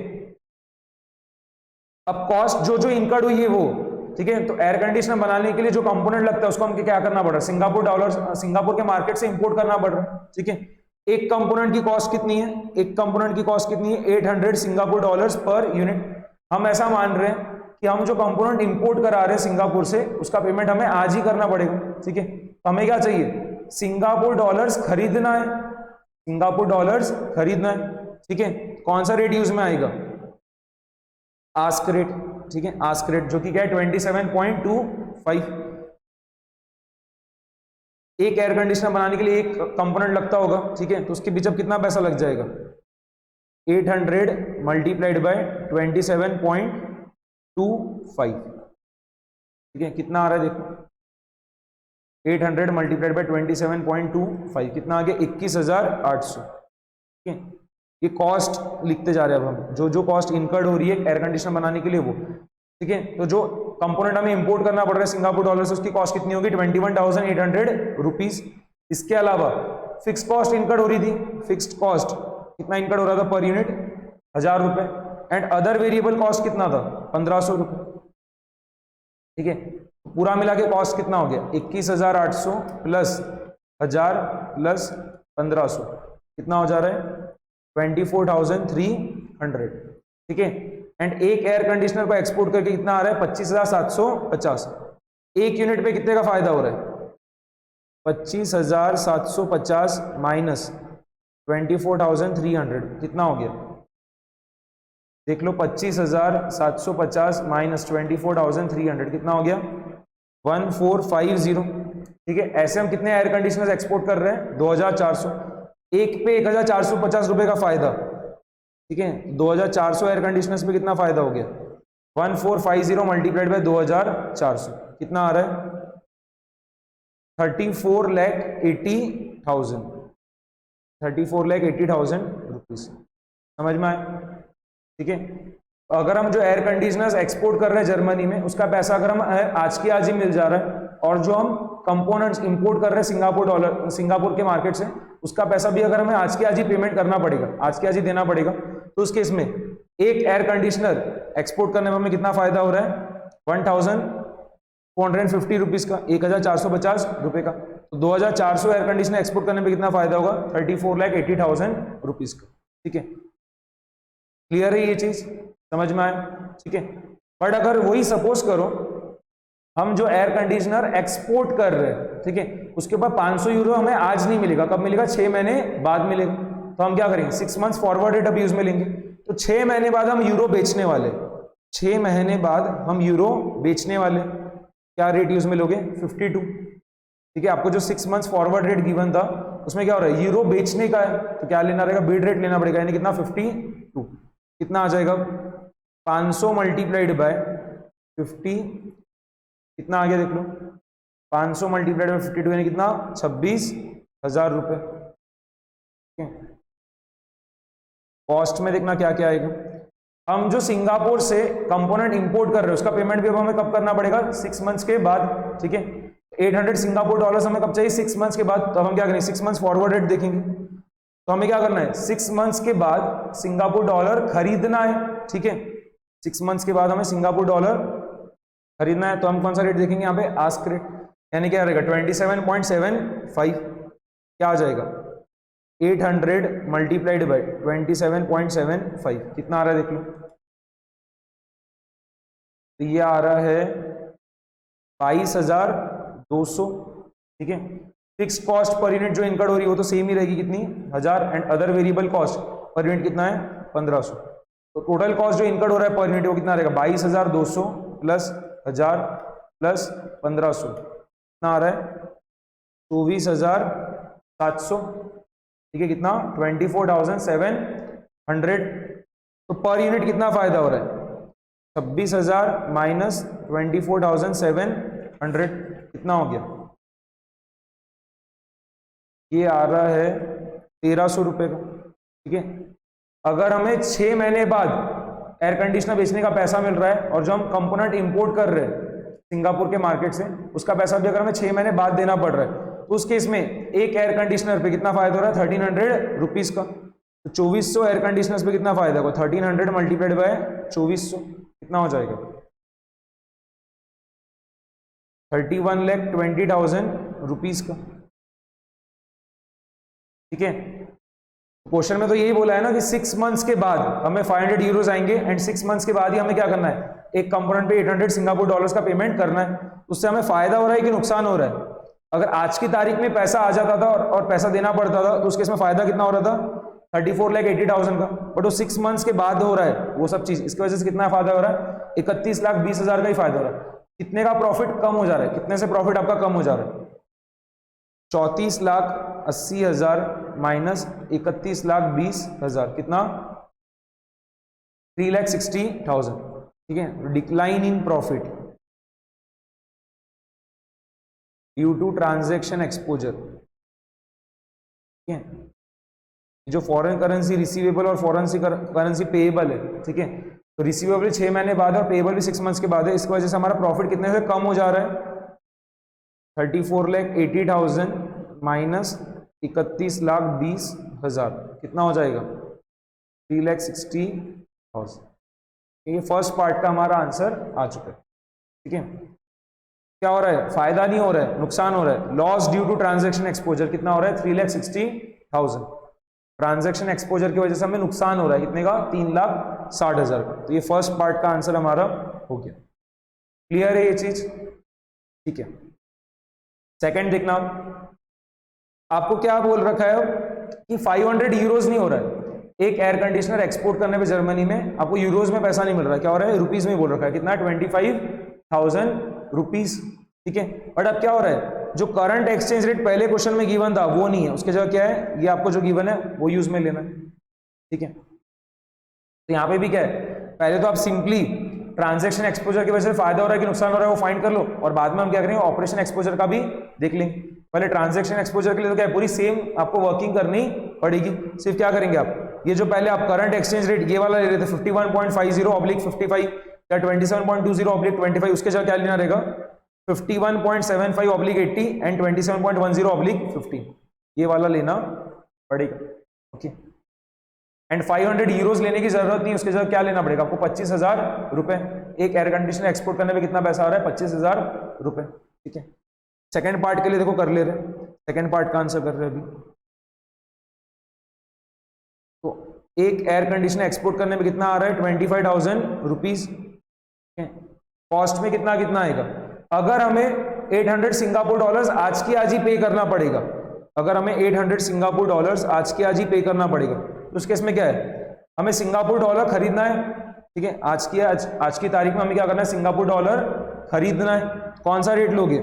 अब कॉस्ट जो जो इनकर्ड हुई है वो, ठीक है, तो एयर कंडीशनर बनाने के लिए जो कंपोनेंट लगता है उसको हमको क्या करना पड़ रहा है, सिंगापुर डॉलर, सिंगापुर के मार्केट से इंपोर्ट करना पड़ रहा है। ठीक है, एक कंपोनेंट की कॉस्ट कितनी है, एक कंपोनेंट की कॉस्ट कितनी है, 800 सिंगापुर डॉलर्स पर यूनिट। हम ऐसा मान रहे हैं कि हम जो कंपोनेंट इंपोर्ट करा रहे हैं सिंगापुर से उसका पेमेंट हमें आज ही करना पड़ेगा, ठीक है। तो हमें क्या चाहिए, सिंगापुर डॉलर्स खरीदना है, सिंगापुर डॉलर्स खरीदना है, ठीक है। कौन सा रेट यूज में आएगा, आस्क रेट, ठीक है, आस्क रेट जो कि क्या है 27.25। एक एयर कंडीशनर बनाने के लिए एक कंपोनेंट लगता होगा, ठीक है, तो उसके बीच अब कितना पैसा लग जाएगा, 800 मल्टीप्लाइड बाय 27.25, ठीक है। कितना आ रहा है देखो, 800 मल्टीप्लाइड बाय 27.25 कितना आ गया, 21,800, ठीक है। ये कॉस्ट लिखते जा रहे हैं अब हम, जो जो कॉस्ट इनकर्ड हो रही है एयर कंडीशनर बनाने के लिए वो, ठीक है। तो जो कंपोनेंट हमें इंपोर्ट करना पड़ रहा है सिंगापुर डॉलर से उसकी कॉस्ट कितनी होगी, 21,800 रुपीज। इसके अलावा फिक्स कॉस्ट इनकर्ड हो रही थी, फिक्स्ड कॉस्ट कितना इनकर्ड हो रहा था पर यूनिट, 1000 रुपए, एंड अदर वेरिएबल कॉस्ट कितना था, 1500 रुपए, ठीक है। पूरा मिला के कॉस्ट कितना हो गया, 21,800 प्लस 1000 प्लस 1500 कितना हो जा रहा है, 24,300, ठीक है। एंड एक एयर कंडीशनर को एक्सपोर्ट करके कितना आ रहा है, 25,750। एक यूनिट पे कितने का फायदा हो रहा है, 25,750 माइनस 24,300 कितना हो गया, देख लो, 25,750 माइनस 24,300 कितना हो गया, 1450, ठीक है। ऐसे हम कितने एयर कंडीशनर एक्सपोर्ट कर रहे हैं, 2,400, एक पे 1,450 रुपए का फायदा, ठीक है। 2,400 एयर कंडीशनर्स पे कितना फायदा हो गया, 1450 मल्टीप्लाइड बाय 2,400 कितना आ रहा है, 34,80,000, 34,80,000 रुपीज। समझ में आया, ठीक है। अगर हम जो एयर कंडीशनर्स एक्सपोर्ट कर रहे हैं जर्मनी में उसका पैसा अगर हम आज के आज ही मिल जा रहा है, और जो हम कंपोनेंट्स इंपोर्ट कर रहे हैं सिंगापुर के मार्केट से उसका पैसा भी अगर हमें आज के आज ही पेमेंट करना पड़ेगा, आज के आज ही देना पड़ेगा, तो उस केस में एक एयर कंडीशनर एक्सपोर्ट करने में हमें कितना फायदा हो रहा है, 1,450 रुपीज का, 1,450 रुपए का। तो 2,400 एयर कंडीशनर एक्सपोर्ट करने में कितना फायदा होगा, 34,80,000 रुपीज का, ठीक है। क्लियर है ये चीज, समझ में आया, ठीक है। बट अगर वही सपोज करो हम जो एयर कंडीशनर एक्सपोर्ट कर रहे हैं, ठीक है, उसके ऊपर 500 यूरो हमें आज नहीं मिलेगा, कब मिलेगा, 6 महीने बाद मिलेगा। तो हम क्या करेंगे, 6 मंथ्स फॉरवर्ड रेट अब यूज में लेंगे, तो 6 महीने बाद हम यूरो बेचने वाले, 6 महीने बाद हम यूरो बेचने वाले, क्या रेट यूज में लोगे, 52, ठीक है। आपको जो 6 मंथ्स फॉरवर्ड रेट गिवन था उसमें क्या हो रहा है, यूरो बेचने का है, तो क्या लेना रहेगा, बिड रेट लेना पड़ेगा, यानी कितना 52, कितना आ जाएगा, 500 मल्टीप्लाइड बाय 50 कितना आ गया देख लो, 500 मल्टीप्लाइड बाय 52 यानी कितना, 26,000 रुपए। कॉस्ट में देखना क्या क्या आएगा, हम जो सिंगापुर से कंपोनेंट इंपोर्ट कर रहे हैं उसका पेमेंट भी अब हमें कब करना पड़ेगा, 6 मंथ्स के बाद, ठीक है। 800 सिंगापुर डॉलर्स हमें कब चाहिए, 6 मंथ्स के बाद। तो हम क्या करेंगे, 6 मंथ्स फॉरवर्ड रेट देखेंगे, तो हमें क्या करना है, 6 मंथ्स के बाद सिंगापुर डॉलर खरीदना है, ठीक है। 6 मंथ्स के बाद हमें सिंगापुर डॉलर खरीदना है, तो हम कौन सा रेट देखेंगे यहाँ पे, आस्क रेट, यानी क्या रहेगा 27.75, क्या आ जाएगा 800 मल्टीप्लाइड बाय 27.75 कितना आ रहा है देख लो, तो ये आ रहा है 22,200, ठीक है। फिक्स्ड कॉस्ट पर यूनिट जो इनकर्ड हो रही है वो तो सेम ही रहेगी, कितनी 1000, and other variable cost per unit कितना है 1500, तो टोटल कॉस्ट जो इनकर्ड हो रहा है पर यूनिट वो कितना रहेगा 22,200 प्लस 1000 प्लस 1500 कितना आ रहा है 24,700, ठीक है, कितना 24,700। तो पर यूनिट कितना फायदा हो रहा है 26,000 माइनस 24,700 कितना हो गया, ये आ रहा है 1,300 रुपए का, ठीक है। अगर हमें 6 महीने बाद एयर कंडीशनर बेचने का पैसा मिल रहा है और जो हम कंपोनेंट इंपोर्ट कर रहे हैं सिंगापुर के मार्केट से उसका पैसा भी अगर हमें 6 महीने बाद देना पड़ रहा है, तो उस केस में एक एयर कंडीशनर पे कितना फायदा हो रहा है 1,300 रुपीज का। तो 2,400 एयर कंडीशनर्स पे कितना फायदा होगा 1,300 मल्टीप्लाइड बाय 2,400 कितना हो जाएगा 31,20,000 रुपीज का, ठीक है। क्वेश्चन में तो यही बोला है ना कि 6 मंथ्स के बाद हमें 500 यूरोज आएंगे एंड 6 मंथ्स के बाद ही हमें क्या करना है, एक कंपोनेंट पे 800 सिंगापुर डॉलर्स का पेमेंट करना है। उससे हमें फायदा हो रहा है कि नुकसान हो रहा है? अगर आज की तारीख में पैसा आ जाता था और पैसा देना पड़ता था तो उस केस में फायदा कितना हो रहा था, 34,80,000 का। बट वो 6 मंथ्स के बाद हो रहा है वो सब चीज, इसकी वजह से कितना फायदा हो रहा है, 31,20,000 का ही फायदा हो रहा है। कितने का प्रॉफिट कम हो जा रहा है, कितने से प्रॉफिट आपका कम हो जा रहा है, 34,80,000 माइनस 31,20,000 कितना, 3,60,000। ठीक है, decline in profit due to transaction exposure. ठीक है, जो फॉरेन करेंसी रिसीवेबल और फॉरेन करेंसी पेएबल है, ठीक है, तो रिसीवेबल 6 महीने बाद और पेएबल भी 6 मंथ्स के बाद है। इसकी वजह से हमारा प्रॉफिट कितने से कम हो जा रहा है, 34,80,000 माइनस 31,20,000 कितना हो जाएगा, 3,60,000। ये फर्स्ट पार्ट का हमारा आंसर आ चुका है। ठीक है, क्या हो रहा है, फायदा नहीं हो रहा है, नुकसान हो रहा है। Loss due to transaction exposure कितना हो रहा है, 3,60,000। ट्रांजैक्शन एक्सपोजर की वजह से हमें नुकसान हो रहा है कितने का, 3,60,000 का। तो ये फर्स्ट पार्ट का आंसर हमारा हो गया। क्लियर है ये चीज? ठीक है, सेकंड देखना, आपको क्या बोल रखा है कि 500 यूरोज नहीं हो रहा है। एक एयर कंडीशनर एक्सपोर्ट करने पे जर्मनी में आपको यूरोज में पैसा नहीं मिल रहा है, क्या हो रहा है, रुपीज में बोल रखा है। कितना, 25,000 रुपीज। ठीक है, बट अब क्या हो रहा है, जो करंट एक्सचेंज रेट पहले क्वेश्चन में गिवन था वो नहीं है, उसके जगह क्या है, ये आपको जो गिवन है वो यूज में लेना है। ठीक है, तो यहाँ पे भी क्या है, पहले तो आप सिंपली ट्रांजैक्शन एक्सपोजर की वजह से फायदा हो रहा है कि नुकसान हो रहा है वो फाइंड कर लो, और बाद में हम क्या करेंगे, ऑपरेशन एक्सपोजर का भी देख लेंगे। पहले ट्रांजैक्शन एक्सपोजर के लिए तो क्या है, पूरी सेम आपको वर्किंग करनी पड़ेगी। सिर्फ क्या करेंगे आप, ये जो पहले आप करंट एक्सचेंज रेट ये वाला ले रहे थे 51.50/55 या 27.20/25, उसके जगह क्या लेना रहेगा, 51.75/80 एंड 27.10/15, ये वाला लेना पड़ेगा। ओके, एंड 500 यूरोज लेने की जरूरत नहीं, उसके जगह क्या लेना पड़ेगा आपको, 25,000 रुपए। एक एयर कंडीशनर एक्सपोर्ट करने में कितना पैसा आ रहा है, 25,000 रुपए। ठीक है, सेकेंड पार्ट के लिए देखो कर ले रहे, सेकेंड पार्ट का आंसर कर रहे अभी। तो एक एयर कंडीशनर एक्सपोर्ट करने में कितना आ रहा है, 25,000 रुपीज। कॉस्ट में कितना कितना आएगा, अगर हमें 800 सिंगापुर डॉलर्स आज की आज ही पे करना पड़ेगा, अगर हमें 800 सिंगापुर डॉलर्स आज की आज ही पे करना पड़ेगा, तो उस केस में क्या है, हमें सिंगापुर डॉलर खरीदना है। ठीक है, आज की तारीख में हमें क्या करना है, सिंगापुर डॉलर खरीदना है। कौन सा रेट लोगे,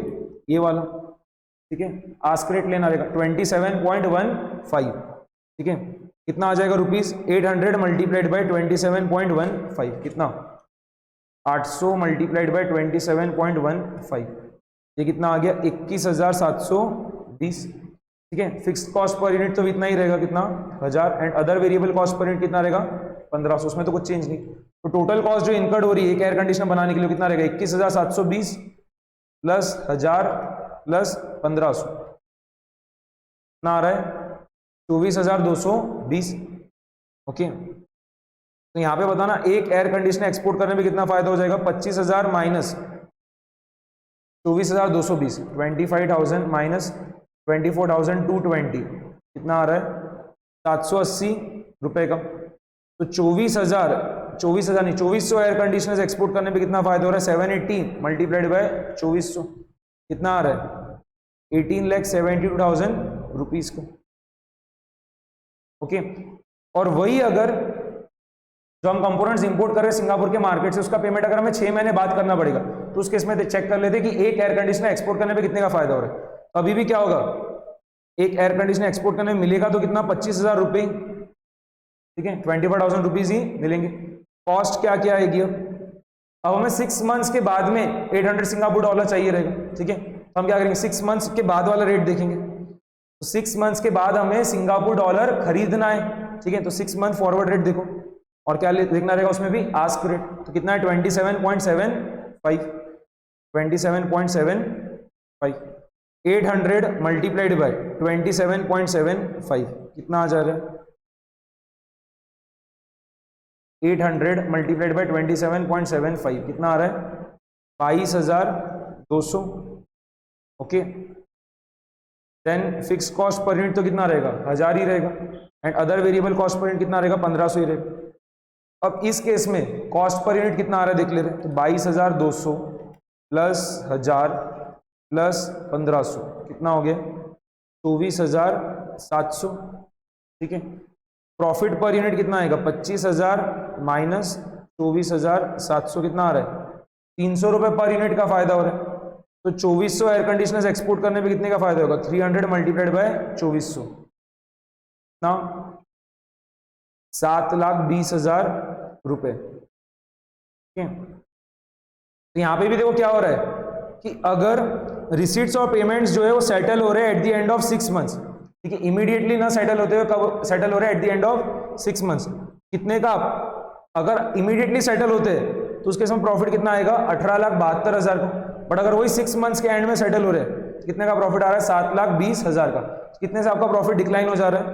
ये वाला। ठीक है, आस्क रेट लेना रहेगा 27.15। ठीक है, कितना आ जाएगा रुपीज, 800 मल्टीप्लाइड बाई 27.15 कितना, 800 मल्टीप्लाइड बाई 27.15, ये कितना आ गया, 21,720। ठीक है, फिक्स्ड कॉस्ट पर यूनिट तो इतना ही रहेगा, कितना, 1000, and other variable cost per unit कितना रहेगा, 1500, उसमें तो कुछ चेंज नहीं। तो टोटल कॉस्ट जो इनकर्ड हो रही है एक एयर कंडीशनर बनाने के लिए कितना रहेगा, 21,720 प्लस 1000 प्लस 1500 कितना आ रहा है, 24,220। ओके, तो यहां पे बताना एक एयर कंडीशनर एक्सपोर्ट करने में कितना फायदा हो जाएगा, 25,000 माइनस 24,220, 25,000 माइनस 24,220 कितना आ रहा है, 780 रुपए का। तो 24,000 एयर कंडीशनर्स एक्सपोर्ट करने पे कितना फायदा हो रहा है, 780 मल्टीप्लाइड बाय 2400 कितना आ रहा है, 18,72,000 रुपीज को। ओके, और वही अगर जो हम कंपोनेंट्स इंपोर्ट कर रहे हैं सिंगापुर के मार्केट से, उसका पेमेंट अगर हमें 6 महीने बाद करना पड़ेगा, तो उस केस में चेक कर लेते कि एक एयर कंडीशनर एक्सपोर्ट करने पे कितने का फायदा हो रहा है। तो अभी भी क्या होगा, एक एयर कंडीशनर एक्सपोर्ट करने में मिलेगा तो कितना, 25,000 रुपये। ठीक है, 25,000 रुपीज ही मिलेंगे। कॉस्ट क्या क्या आएगी, अब हमें 6 मंथ्स के बाद में 800 सिंगापुर डॉलर चाहिए रहेगा। ठीक है, तो हम क्या करेंगे, 6 मंथ्स के बाद वाला रेट देखेंगे। तो 6 मंथ्स के बाद हमें सिंगापुर डॉलर खरीदना है। ठीक है, तो 6 मंथ फॉरवर्ड रेट देखो, और क्या देखना रहेगा उसमें भी, आस्क रेट। तो कितना है, 27.75, 27.75, 800 मल्टीप्लाइड बाय 27.75 कितना आ जा रहा है, 800 मल्टीप्लाइड बाय 27.75 कितना आ रहा है, 22,200। Okay, then fix cost per unit तो कितना रहेगा, 1000 ही रहेगा, and other variable cost per unit कितना रहेगा, 1500 ही रहेगा। अब इस केस में कॉस्ट पर यूनिट कितना आ रहा है देख ले रहे हैं, तो 22,200 प्लस 1000 प्लस 1500 कितना हो गया, 24,700। ठीक है, प्रॉफिट पर यूनिट कितना आएगा, 25,000 माइनस 24,700 कितना आ रहा है, 300 रुपये पर यूनिट का फायदा हो रहा है। तो 2400 एयर कंडीशनर्स एक्सपोर्ट करने पे कितने का फायदा होगा, 300 मल्टीप्लाइड बाय 2400 ना 7,20,000 रुपए। ठीक है, तो यहां पे भी देखो क्या हो रहा है कि अगर रिसीट्स और पेमेंट्स जो है वो सेटल हो रहे हैं eight the end of 6 months, ठीक है, इमीडिएटली ना सेटल होते हुए कब सेटल हो रहे हैं, eight the end of 6 months. कितने का, अगर इमीडिएटली सेटल होते हैं तो उसके समय प्रॉफिट कितना आएगा, 18,72,000 का। बट अगर वही 6 मंथ्स के एंड में सेटल हो रहे हैं, कितने का प्रॉफिट आ रहा है, 7,20,000 का। कितने से आपका प्रॉफिट डिक्लाइन हो जा रहा है,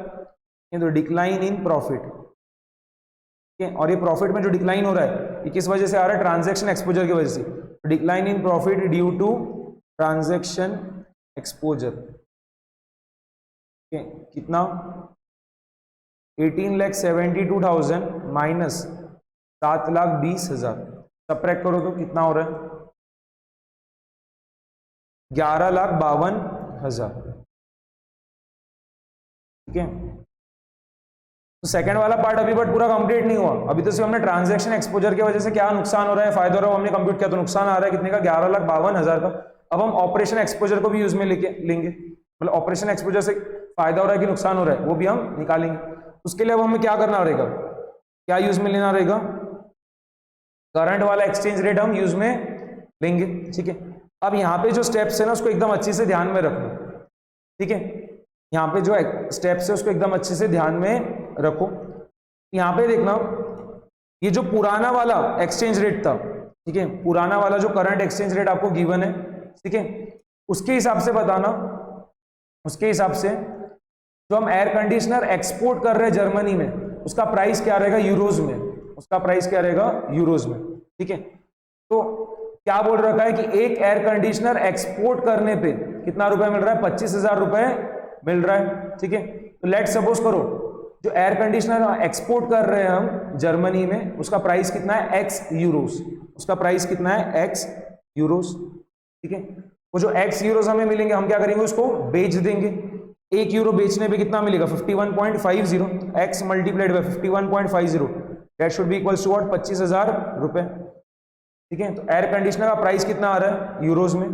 ये तो डिक्लाइन इन प्रॉफिट। ठीक है, और ये प्रॉफिट में जो डिक्लाइन हो रहा है ये किस वजह से आ रहा है, ट्रांजैक्शन एक्सपोजर की वजह से। Decline in profit due to transaction exposure. कितना, 18,72,000 माइनस 7,20,000 सबट्रैक्ट करो तो कितना हो रहा है, 11,52,000। ठीक है, तो सेकंड वाला पार्ट अभी बट पूरा कंप्लीट नहीं हुआ। अभी तो सिर्फ हमने ट्रांजैक्शन एक्सपोजर की वजह से क्या नुकसान हो रहा है, फायदा हो रहा है, हमने कंप्यूट किया तो नुकसान आ रहा है कितने का, 11,52,000 का। अब हम ऑपरेशन एक्सपोजर को भी यूज में लेंगे, मतलब ऑपरेशन एक्सपोजर से फायदा हो रहा है कि नुकसान हो रहा है वो भी हम निकालेंगे। उसके लिए अब हमें क्या करना रहेगा, क्या यूज में लेना रहेगा, करंट वाला एक्सचेंज रेट हम यूज में लेंगे। ठीक है, अब यहाँ पे जो स्टेप्स है ना उसको एकदम अच्छे से ध्यान में रखना। ठीक है, यहाँ पे जो स्टेप्स है उसको एकदम अच्छे से ध्यान में रखो। यहाँ पे देखना, ये जो पुराना वाला एक्सचेंज रेट था, ठीक है, पुराना वाला जो करंट एक्सचेंज रेट आपको गिवन है, ठीक है, उसके हिसाब से बताना, उसके हिसाब से जो हम एयर कंडीशनर एक्सपोर्ट कर रहे हैं जर्मनी में उसका प्राइस क्या रहेगा, यूरोज में, उसका प्राइस क्या रहेगा, यूरोज में। ठीक है, तो क्या बोल रखा है कि एक एयर कंडीशनर एक्सपोर्ट करने पे कितना रुपए मिल रहा है, 25,000 रुपए मिल रहा है। ठीक है, तो लेट सपोज करो जो एयर कंडीशनर एक्सपोर्ट कर रहे हैं हम जर्मनी में उसका प्राइस कितना है, एक्स यूरोस, उसका प्राइस कितना है, एक्स यूरोस। ठीक है, वो जो एक्स यूरोस हमें मिलेंगे हम क्या करेंगे, उसको बेच देंगे। 1 यूरो बेचने पे कितना मिलेगा, 51.50, X multiplied by 51.50, that should be equals to what, 25,000 रुपए। ठीक है, तो एयर कंडीशनर का प्राइस कितना आ रहा है यूरोज में,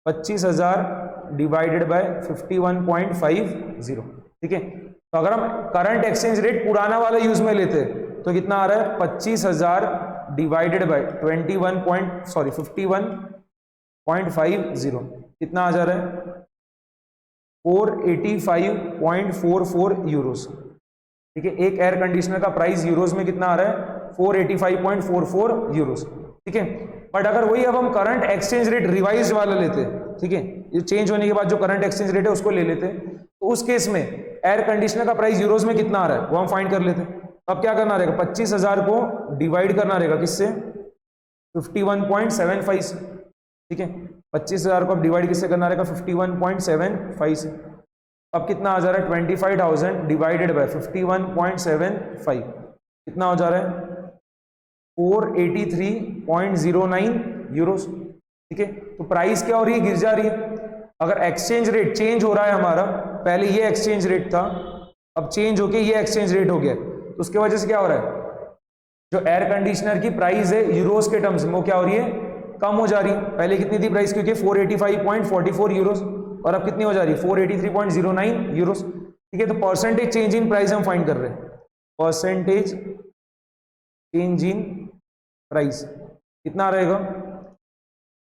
25,000 डिवाइडेड बाय 51.50। ठीक है, तो अगर हम करंट एक्सचेंज रेट पुराना वाला यूज में लेते तो कितना आ रहा है, 25,000 डिवाइडेड बाय 51.50 कितना आ जा रहा है, 485.44 यूरोस। ठीक है, एक एयर कंडीशनर का प्राइस यूरोस में कितना आ रहा है, 485.44 यूरोस। ठीक है, बट अगर वही अब हम करंट एक्सचेंज रेट रिवाइज वाला लेते, ठीक है, ये चेंज होने के बाद जो करंट एक्सचेंज रेट है उसको ले लेते, तो उस केस में एयर कंडीशनर का प्राइस यूरोज में कितना आ रहा है वो हम फाइंड कर लेते। अब क्या करना रहेगा, 25,000 को डिवाइड करना रहेगा किससे, 51.75 से। ठीक है, 25,000 को अब डिवाइड किससे करना रहेगा, 51.75 से। अब कितना आ जा रहा है, 25,000 डिवाइडेड बाय 51.75 कितना हो जा रहा है, 483.09 यूरोस। ठीक है, तो प्राइस क्या हो रही है, गिर जा रही है। अगर एक्सचेंज रेट चेंज हो रहा है हमारा, पहले ये एक्सचेंज रेट था अब चेंज होके ये एक्सचेंज रेट हो गया, तो उसके वजह से क्या हो रहा है, जो एयर कंडीशनर की प्राइस है यूरोस के टर्म्स में वो क्या हो रही है, कम हो जा रही है। पहले कितनी थी प्राइस, क्योंकि 485.44 यूरोस, और अब कितनी हो जा रही है, 483.09 यूरोस। ठीक है, तो परसेंटेज चेंज इन प्राइस हम फाइंड कर रहे हैं, परसेंटेज चेंज इन प्राइस कितना रहेगा,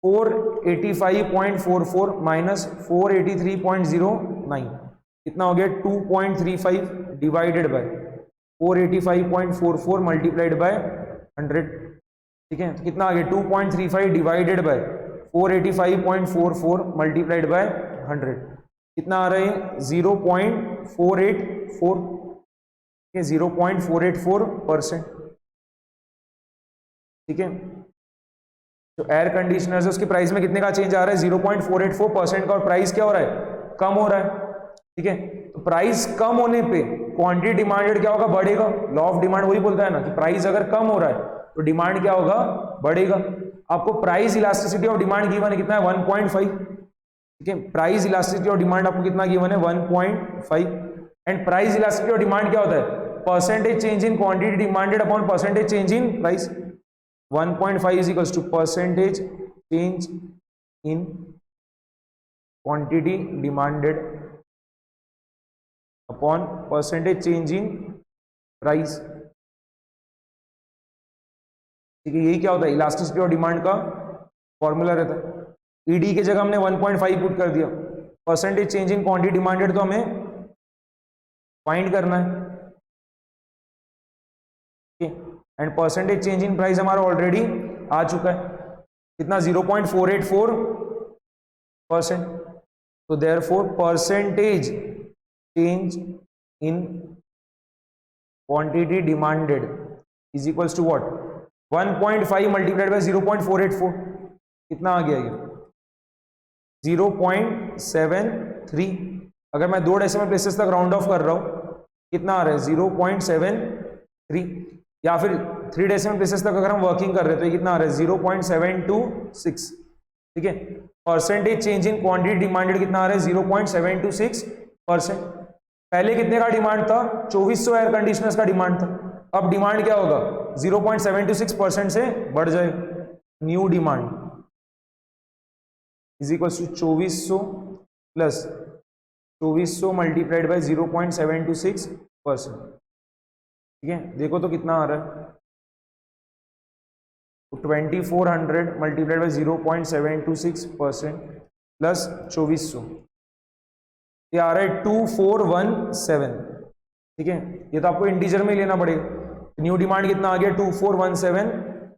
485.44 माइनस 483.09 कितना हो गया, 2.35 डिवाइडेड बाय 485.44 मल्टीप्लाइड बाय 100। ठीक है, तो कितना आ गया, 2.35 डिवाइडेड बाय 485.44 मल्टीप्लाइड बाय 100 कितना आ रहा है, 0.484। 0.484%। ठीक है, तो एयर कंडीशनर से उसकी प्राइस में कितने का चेंज आ रहा है, 0.484% का, और प्राइस क्या हो रहा है, कम हो रहा है। ठीक है। तो प्राइस कम होने पे क्वांटिटी डिमांडेड क्या होगा, बढ़ेगा। लॉ ऑफ डिमांड वही बोलता है ना कि प्राइस अगर कम हो रहा है तो डिमांड क्या होगा, बढ़ेगा। आपको price elasticity of demand given है, कितना है 1.5, ठीक है। प्राइस इलास्टिसिटी ऑफ डिमांड आपको कितना गिवन है 1.5। And price elasticity of demand क्या होता है, percentage change in quantity demanded upon percentage change in price. 1.5 is equals to percentage change in quantity demanded upon percentage change in price, ठीक है। यही क्या होता है, इलास्टिसिटी ऑफ डिमांड का फॉर्मूला रहता है। ईडी की जगह हमने 1.5 पुट कर दिया। Percentage change in quantity demanded तो हमें फाइंड करना है, and percentage change in price हमारा ऑलरेडी आ चुका है, कितना 0.484%। तो therefore percentage change in quantity demanded is equals to what, 1.5 multiplied by 0.484, कितना आ गया ये 0.73। अगर मैं 2 डेसिमल प्लेसेस तक राउंड ऑफ कर रहा हूं, कितना आ रहा है 0.73, या फिर 3 डेसिमल प्लेसेस तक अगर हम वर्किंग कर रहे हैं तो ये कितना आ रहा है 0.726, ठीक है। Percentage change in quantity demanded कितना आ रहा है 0.726%। पहले कितने का डिमांड था, 2400 एयर कंडीशनर्स का डिमांड था। अब डिमांड क्या होगा 0.726% से बढ़ जाएगा। New demand is equal to 2400 plus 2400 multiplied by 0.726%, ठीक है। देखो तो कितना आ रहा है, 2400 मल्टीप्लाइड बाय 0.726% प्लस 2400, ये आ रहा है 2417, ठीक है। ये तो आपको इंटीजर में लेना पड़ेगा। न्यू डिमांड कितना आ गया 2417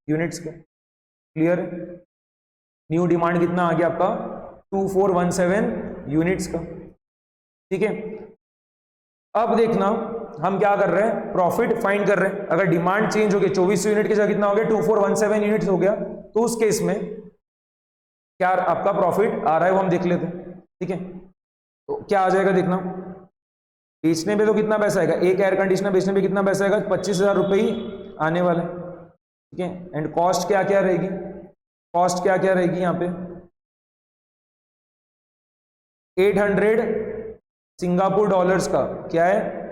यूनिट्स का, क्लियर है। न्यू डिमांड कितना आ गया आपका 2417 यूनिट्स का, ठीक है। अब देखना हम क्या कर रहे हैं, प्रॉफिट फाइंड कर रहे हैं। अगर डिमांड चेंज हो गया 2400 यूनिट की जगह कितना हो गया 2417 यूनिट्स हो गया, तो उस केस में क्या आपका प्रॉफिट आ रहा है वो हम देख लेते हैं, ठीक है। तो क्या आ जाएगा देखना, बेचने पे तो कितना पैसा आएगा, एक एयर कंडीशनर बेचने पे कितना पैसा आएगा 25,000 रुपये ही आने वाला है, ठीक है। एंड कॉस्ट क्या क्या रहेगी, कॉस्ट क्या क्या रहेगी यहाँ पे 800 सिंगापुर डॉलर्स का, क्या है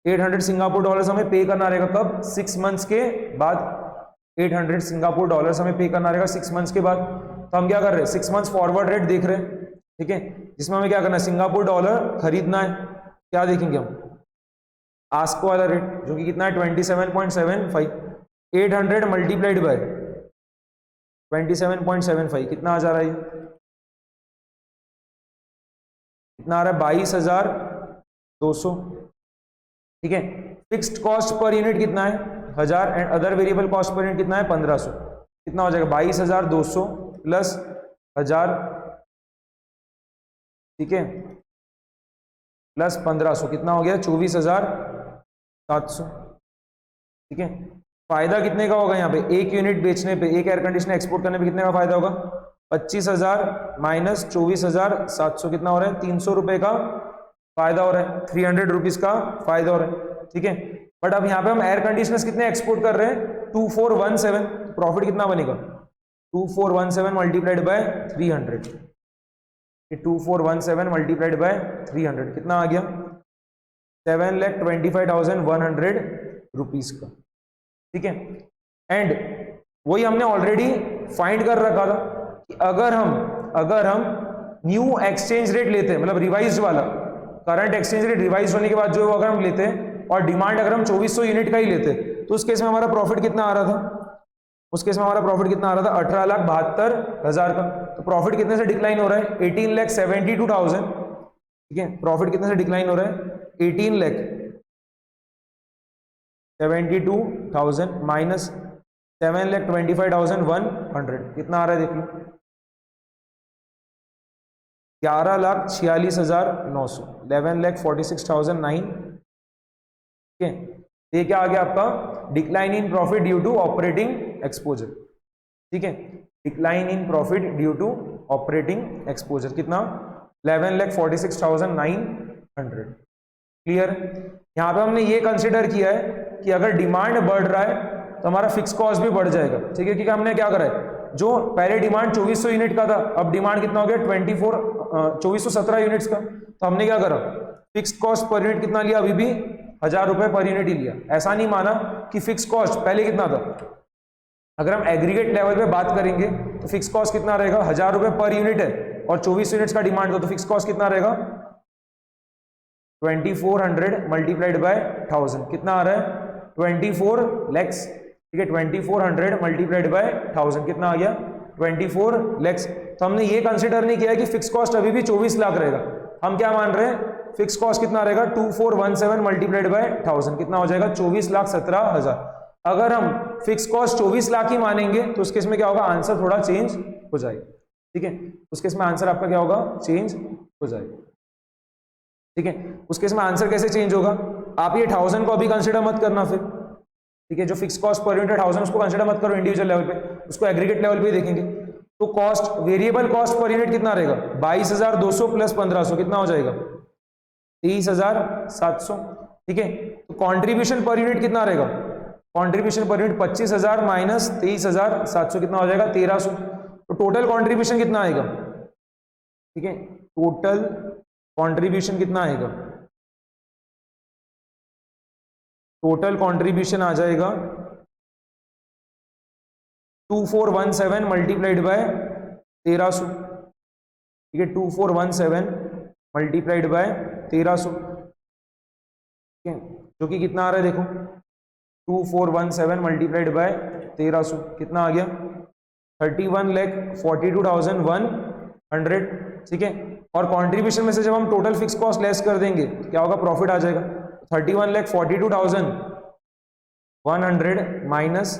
800 सिंगापुर डॉलर्स हमें पे करना रहेगा, कब 6 मंथ्स के बाद। 800 सिंगापुर डॉलर्स हमें पे करना रहेगा 6 मंथ्स के बाद। तो हम क्या कर रहे हैं 6 मंथ्स फॉरवर्ड रेट देख रहे हैं, ठीक है, जिसमें हमें क्या करना है सिंगापुर डॉलर खरीदना है। क्या देखेंगे हम, आस्को वाला रेट जो कि कितना है 27.75, 800 मल्टीप्लाइड बाय 27.75 कितना आ जा रहा है, कितना आ रहा है 22,200, ठीक है। फिक्स्ड कॉस्ट पर यूनिट कितना है 1000 and other variable cost per unit कितना है 1500, कितना हो जाएगा 22,200 प्लस 1000, ठीक है, प्लस 1500 कितना हो गया 24,700, ठीक है। फायदा कितने का होगा यहाँ पे, एक यूनिट बेचने पे, एक एयर कंडीशनर एक्सपोर्ट करने पे कितने का फायदा होगा 25,000 माइनस 24,700 कितना हो रहा है 300 रुपए का फायदा हो रहा है, 300 रुपीज का फायदा हो रहा है, ठीक है। बट अब यहाँ पे हम एयर कंडीशनर्स कितने एक्सपोर्ट कर रहे हैं 2417, प्रॉफिट कितना बनेगा 2417 मल्टीप्लाइड बाय 300, 2417 मल्टीप्लाइड बाय 300 कितना आ गया 7,25,100 रुपीज का, ठीक है। एंड वही हमने ऑलरेडी फाइंड कर रखा था कि अगर हम न्यू एक्सचेंज रेट लेते हैं, मतलब रिवाइज्ड वाला करंट एक्सचेंज रेट रिवाइज होने के बाद जो अगर हम लेते हैं और डिमांड अगर हम 2400 यूनिट का ही लेते तो उस केस में हमारा प्रॉफिट कितना आ रहा था, उस केस में हमारा प्रॉफिट कितना आ रहा था 18,72,000 का। तो प्रॉफिट कितने से डिक्लाइन हो रहा है 18,72,000, ठीक है। प्रॉफिट कितने से डिक्लाइन हो रहा है 18,72,000 माइनस 7,25,100 कितना आ रहा है देख लो 11,46,900, 11,46,900, ठीक है। ये क्या आ गया आपका decline in profit due to operating exposure, ठीक है। Decline in profit due to operating exposure कितना 11,46,900। क्लियर? यहाँ पे हमने ये कंसिडर किया है कि अगर डिमांड बढ़ रहा है तो हमारा फिक्स कॉस्ट भी बढ़ जाएगा, ठीक है, क्योंकि हमने क्या करा है, जो पहले डिमांड 2400 यूनिट का था, अब डिमांड कितना हो गया 2417 यूनिट्स का, तो हमने क्या करा, फिक्स कॉस्ट पर यूनिट कितना लिया, अभी भी 1000 रुपए पर यूनिट ही लिया। ऐसा नहीं माना कि फिक्स कॉस्ट पहले कितना था, अगर हम एग्रीगेट लेवल पे बात करेंगे तो फिक्स कॉस्ट कितना रहेगा, 1000 रुपए पर यूनिट है और 24 यूनिट्स का डिमांड था, तो फिक्स कॉस्ट कितना रहेगा 2400 मल्टीप्लाइड बाय 1000, कितना आ रहा है 24 लैक्स, ठीक है, 2400 मल्टीप्लाइड बाय 1000 कितना आ गया 24 लैक्स। तो हमने ये कंसिडर नहीं किया कि फिक्स कॉस्ट अभी भी 24 लाख रहेगा, हम क्या मान रहे हैं, फिक्स कॉस्ट कितना रहेगा 2417 मल्टीप्लाइड बाय 1000 कितना हो जाएगा 24,17,000। अगर हम फिक्स कॉस्ट 24 लाख ही मानेंगे तो उस केस में क्या होगा, आंसर थोड़ा चेंज हो जाएगा, ठीक है, उस केस में आंसर आपका क्या होगा, चेंज हो जाएगा, ठीक है। उस केस में आंसर कैसे चेंज होगा, आप ये 1000 को अभी कंसिडर मत करना फिर, ठीक है, जो फिक्स कॉस्ट पर यूनिट 1000 उसको कंसिडर मत करो इंडिविजुअल लेवल पे, उसको एग्रीगेट लेवल पे देखेंगे। तो cost, variable cost per unit कितना रहेगा 22,200 प्लस 1500 कितना हो जाएगा 23,700, ठीक है। तो कॉन्ट्रीब्यूशन पर यूनिट कितना रहेगा, कॉन्ट्रीब्यूशन पर यूनिट 25,000 माइनस 23,700 कितना हो जाएगा 1300। तो टोटल कॉन्ट्रीब्यूशन कितना आएगा, ठीक है, टोटल कॉन्ट्रीब्यूशन कितना आएगा, टोटल कॉन्ट्रीब्यूशन आ जाएगा 2417 मल्टीप्लाइड बाय 1300, ठीक है, 2417 मल्टीप्लाइड बाय 1300, ठीक है, जो कि कितना आ रहा है देखो 2417 मल्टीप्लाइड बाय 1300 कितना आ गया 31,42,100, ठीक है। और कंट्रीब्यूशन में से जब हम टोटल फिक्स कॉस्ट लेस कर देंगे तो क्या होगा, प्रॉफिट आ जाएगा 31,42,100 माइनस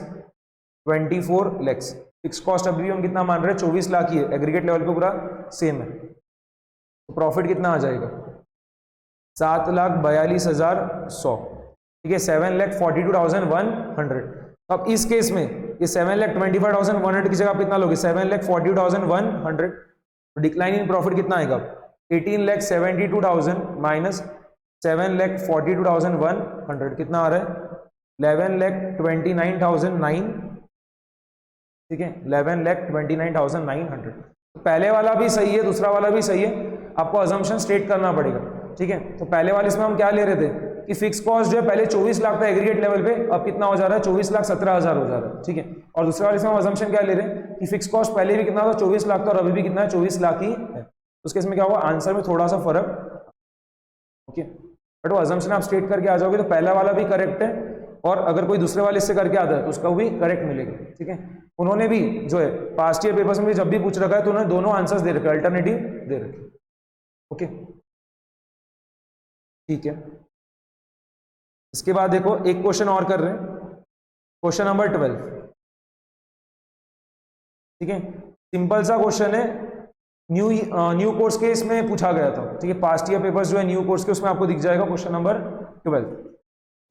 24 lakhs। फिक्स कॉस्ट अभी भी हम कितना मान रहे हैं 24 लाख ही है, एग्रीगेट लेवल पे पूरा सेम है, तो प्रॉफिट कितना आ जाएगा 7,42,100, ठीक है, 7,42,100। अब इस केस में ये 7,25,100 की जगह आप कितना लोगे 7,42,100, डिक्लाइन इन प्रॉफिट कितना आएगा 18,72,000 माइनस 7,42,100 कितना आ रहा है 11,29,900, ठीक है, 11,29,900। तो पहले वाला भी सही है, दूसरा वाला भी सही है, आपको अजम्पशन स्टेट करना पड़ेगा, ठीक है। तो पहले वाले इसमें हम क्या ले रहे थे कि फिक्स कॉस्ट जो है पहले 24 लाख था एग्रीगेट लेवल पे, अब कितना हो जा रहा है 24,17,000 हो जा रहा है, ठीक है। और दूसरे वाले इसमें हम अजम्पशन क्या ले रहे हैं कि फिक्स कॉस्ट पहले भी कितना था 24 लाख था और अभी भी कितना है 24 लाख ही है, उसके इसमें क्या होगा आंसर में थोड़ा सा फर्क, ओके। बट वो अजम्पशन आप स्टेट करके आ जाओगे तो पहला वाला भी करेक्ट है, और अगर कोई दूसरे वाले से करके आता है तो उसका भी करेक्ट मिलेगा, ठीक है। उन्होंने भी जो है पास्ट ईयर पेपर्स में भी जब भी पूछ रखा है तो उन्होंने दोनों आंसर्स दे रखे, अल्टरनेटिव दे रखे, ओके, ठीक है। इसके बाद देखो एक क्वेश्चन और कर रहे हैं, क्वेश्चन नंबर 12, ठीक है, सिंपल सा क्वेश्चन है, न्यू कोर्स के इसमें पूछा गया था, ठीक है, पास्ट ईयर पेपर्स जो है न्यू कोर्स के उसमें आपको दिख जाएगा क्वेश्चन नंबर 12,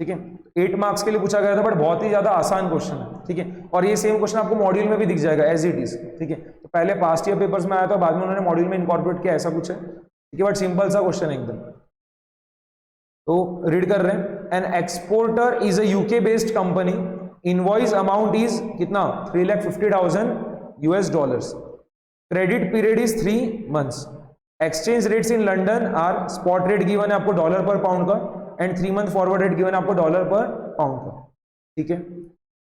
ठीक है, 8 मार्क्स के लिए पूछा गया था, बट बहुत ही ज्यादा आसान क्वेश्चन है, ठीक है। और ये सेम क्वेश्चन आपको मॉड्यूल में भी दिख जाएगा एज इट इज, ठीक है। तो पहले पास्ट ईयर पेपर्स में आया था, बाद में उन्होंने मॉड्यूल में इनकॉर्पोरेट किया, ऐसा कुछ है, ठीक है, बट सिंपल सा क्वेश्चन है एकदम। तो रीड कर रहे हैं, an exporter is a UK based company, invoice amount is कितना 3,50,000 US $, credit period is 3 months, exchange rates in London are, spot rate given है आपको डॉलर पर पाउंड का, and 3 month forward rate given है आपको डॉलर पर pound का, ठीक है,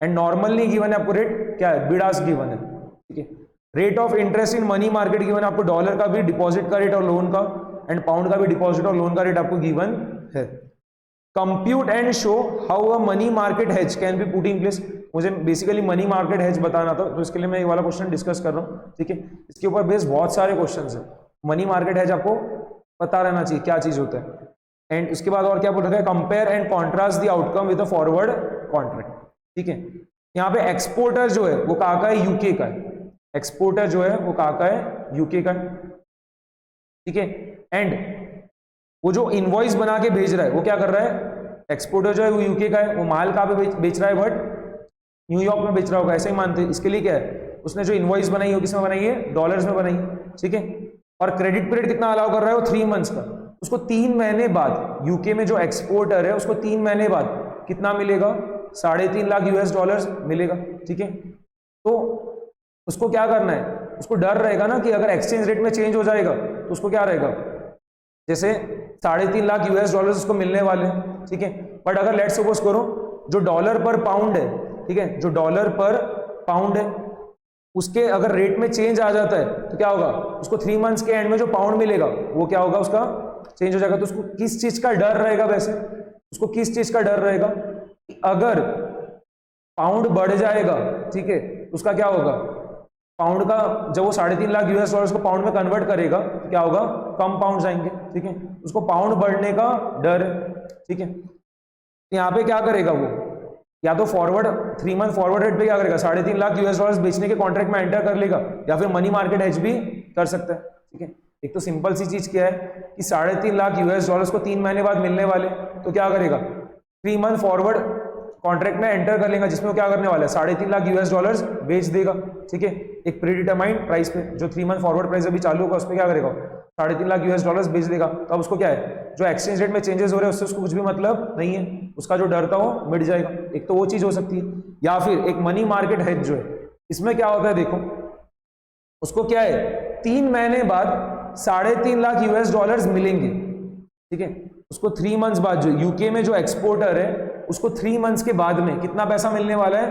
एंड नॉर्मली गिवन है आपको रेट क्या है बिडास गिवन है, ठीक है। Rate of interest in money market given है आपको, डॉलर का भी डिपॉजिट का रेट और लोन का, एंड पाउंड का भी डिपॉजिट और लोन का रेट आपको गिवन है। Compute and show how a money market hedge can be put in place, मुझे बेसिकली मनी मार्केट हेज बताना था, तो इसके लिए मैं ये वाला क्वेश्चन डिस्कस कर रहा हूँ, ठीक है। इसके ऊपर बेस बहुत सारे क्वेश्चंस हैं, मनी मार्केट हेज आपको पता रहना चाहिए क्या चीज होता है। एंड उसके बाद और क्या बोल रखा है, compare and contrast the outcome with a forward contract, ठीक है। यहाँ पे एक्सपोर्टर जो है वो कहाँ का है, यूके का है, एक्सपोर्टर जो है वो कहाँ का है, यूके का है, ठीक है। एंड वो जो इनवॉइस बना के भेज रहा है वो क्या कर रहा है, एक्सपोर्टर जो है वो यूके का है, वो माल कहाँ पे बेच रहा है, बट न्यूयॉर्क में बेच रहा होगा, ऐसे ही मानते हैं। इसके लिए क्या है, उसने जो इनवॉइस बनाई है किसमें बनाई है, डॉलर्स में बनाई है, ठीक है। और क्रेडिट पीरियड कितना अलाउ कर रहा है वो 3 मंथ्स का, उसको 3 महीने बाद यूके में जो एक्सपोर्टर है उसको 3 महीने बाद कितना मिलेगा, 3.5 लाख यूएस डॉलर्स मिलेगा। ठीक है, तो उसको क्या करना है, उसको डर रहेगा ना कि अगर एक्सचेंज रेट में चेंज हो जाएगा तो उसको क्या रहेगा, जैसे 3.5 लाख यूएस डॉलर्स उसको मिलने वाले हैं। ठीक है, बट अगर लेट सपोज करो जो डॉलर पर पाउंड है, ठीक है, जो डॉलर पर पाउंड है उसके अगर रेट में चेंज आ जाता है तो क्या होगा, उसको 3 मंथ्स के एंड में जो पाउंड मिलेगा वो क्या होगा, उसका चेंज हो जाएगा। तो उसको किस चीज का डर रहेगा, वैसे उसको किस चीज का डर रहेगा, अगर पाउंड बढ़ जाएगा, ठीक है, उसका क्या होगा, पाउंड का जब वो 3.5 लाख यूएस डॉलर्स को पाउंड में कन्वर्ट करेगा तो क्या होगा, कम पाउंड आएंगे। ठीक है, उसको पाउंड बढ़ने का डर है। ठीक है, यहाँ पे क्या करेगा वो, या तो फॉरवर्ड 3 मंथ फॉरवर्ड रेट पे क्या करेगा, 3.5 लाख यूएस डॉलर्स बेचने के कॉन्ट्रैक्ट में एंटर कर लेगा, या फिर मनी मार्केट हेज भी कर सकता है। ठीक है, एक तो सिंपल सी चीज क्या है कि 3.5 लाख यूएस डॉलर्स को 3 महीने बाद मिलने वाले, तो क्या करेगा, 3 मंथ फॉरवर्ड कॉन्ट्रैक्ट में एंटर कर लेगा जिसमें वो क्या करने वाला है, 3.5 लाख यूएस डॉलर्स बेच देगा। ठीक है, एक प्रीडिटरमाइंड प्राइस पे, जो 3 मंथ फॉरवर्ड प्राइस अभी चालू होगा उस पर क्या करेगा, 3.5 लाख यूएस डॉलर्स बेच देगा। तो अब उसको क्या है, जो एक्सचेंज रेट में चेंजेस हो रहे हैं उससे उसको कुछ भी मतलब नहीं है, उसका जो डर था वो मिट जाएगा। एक तो वो चीज हो सकती है, या फिर एक मनी मार्केट हेज जो है, इसमें क्या होता है देखो, उसको क्या है 3 महीने बाद 3.5 लाख यूएस डॉलर्स मिलेंगे। ठीक है, उसको 3 मंथ्स बाद जो यूके में जो एक्सपोर्टर है उसको 3 मंथ्स के बाद में कितना पैसा मिलने वाला है,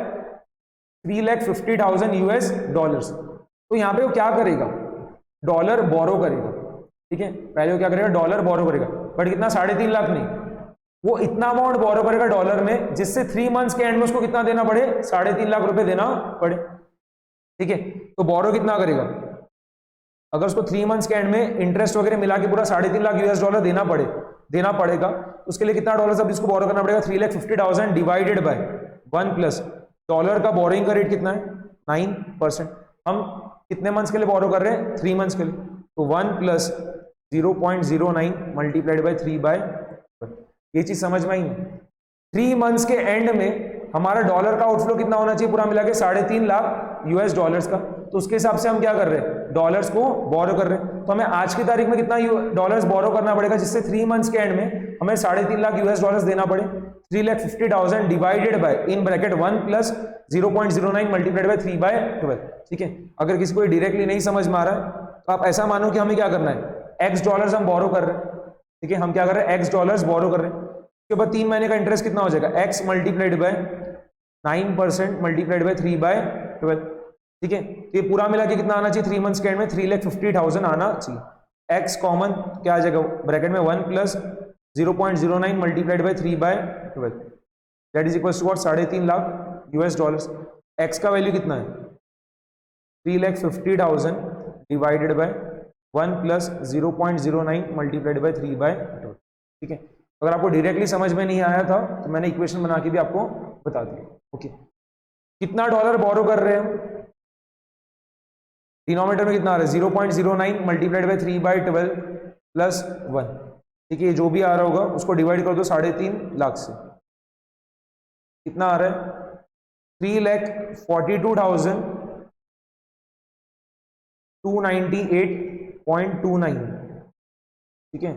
3,50,000 यूएस डॉलर्स। तो यहाँ पे वो क्या करेगा, डॉलर बोरो करेगा। ठीक है, पहले वो क्या करेगा, डॉलर बोरो करेगा, बट कितना, 3.5 लाख नहीं, वो इतना अमाउंट बोरो करेगा डॉलर में जिससे 3 मंथ्स के एंड में उसको कितना देना पड़े, 3.5 लाख रुपए देना पड़े। ठीक है, तो बोरो कितना करेगा, अगर उसको 3 मंथ्स के एंड में इंटरेस्ट वगैरह मिला के पूरा 3.5 लाख यूएस डॉलर देना पड़ेगा, तो उसके लिए कितना डॉलर अब इसको बोरो करना पड़ेगा, 3,50,000 डिवाइडेड बाय 1 प्लस डॉलर का बोरोइंग का रेट कितना है, 9%। हम कितने मंथ्स के लिए बोरो कर रहे हैं, 3 मंथ्स के लिए, तो 1 प्लस 0.09 मल्टीप्लाइड बाय 3/12। ये चीज समझ में आई। 3 मंथ्स के एंड में हमारा डॉलर का आउटफ्लो कितना होना चाहिए, पूरा मिला के 3.5 लाख यूएस डॉलर्स का। तो उसके हिसाब से हम क्या कर रहे हैं, डॉलर्स को बोरो कर रहे हैं। तो हमें आज की तारीख में कितना डॉलर्स बोरो करना पड़ेगा जिससे 3 मंथ्स के एंड में हमें 3.5 लाख यूएस डॉलर्स देना पड़े, 3,50,000 divided bye in bracket 1 plus 0.09 multiplied by 3/12। ठीक है, अगर किसी को डायरेक्टली नहीं समझ में आ रहा है तो आप ऐसा मानो कि हमें क्या करना है, एक्स डॉलर्स हम बोरो कर रहे हैं। ठीक है, हम क्या कर रहे हैं, एक्स डॉलर्स बोरो कर रहे हैं। उसके बाद 3 महीने का इंटरेस्ट कितना हो जाएगा, x multiplied bye 9% multiplied by 3/12। ठीक है, तो ये पूरा मिला के कितना आना चाहिए, 3 मंथ्स के एंड में 3,50,000 आना चाहिए। एक्स कॉमन क्या आ जाएगा ब्रैकेट में 1 plus 0.09 multiplied by 3/12, that is equal to what, 3.5 lakh US dollars. X का वैल्यू कितना है, 3,50,000 divided by 1 plus 0.09 multiplied by 3/12। ठीक है, अगर आपको डायरेक्टली समझ में नहीं आया था तो मैंने इक्वेशन बना के भी आपको बता दिया। ओके, कितना डॉलर बोरो कर रहे हैं, डिनोमिनेटर में कितना आ रहा है, 0.09 मल्टीप्लाइड बाय 3/12 प्लस 1। ठीक है, जो भी आ रहा होगा उसको डिवाइड कर दो 3.5 लाख से, कितना आ रहा है, 3,42,298.29। ठीक है,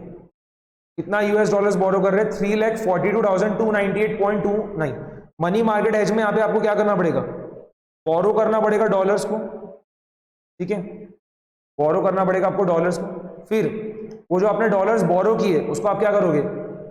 कितना यूएस डॉलर्स बोरो कर रहे हैं, 3,42,298.29। मनी मार्केट एज में यहाँ पे आपको क्या करना पड़ेगा, बोरो करना पड़ेगा डॉलर्स को। ठीक है, बोरो करना पड़ेगा आपको डॉलर्स को, फिर वो जो आपने डॉलर्स बोरो किए उसको आप क्या करोगे,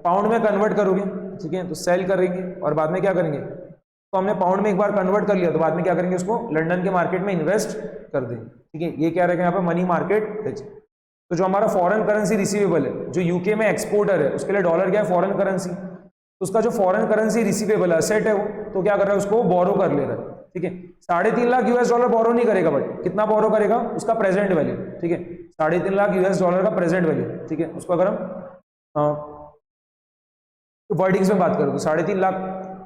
पाउंड में कन्वर्ट करोगे। ठीक है, तो सेल करेंगे और बाद में क्या करेंगे, तो हमने पाउंड में एक बार कन्वर्ट कर लिया तो बाद में क्या करेंगे, उसको लंदन के मार्केट में इन्वेस्ट कर देंगे। ठीक है, ये क्या रहेगा यहाँ पे, मनी मार्केट हेज। तो जो हमारा फॉरेन करेंसी रिसीवेबल है, जो यूके में एक्सपोर्टर है उसके लिए डॉलर क्या है, फॉरेन करेंसी, तो उसका जो फॉरेन करेंसी रिसीवेबल असेट है वो, तो क्या कर रहा है, उसको बोरो कर ले रहा है। ठीक है, 3.5 लाख यूएस डॉलर बोरो नहीं करेगा, बट कितना बोरो करेगा, उसका प्रेजेंट वैल्यू। ठीक है, 3.5 लाख यूएस डॉलर का प्रेजेंट वैल्यू। ठीक है, उसको अगर हम वर्डिंग्स में बात करें तो 3.5 लाख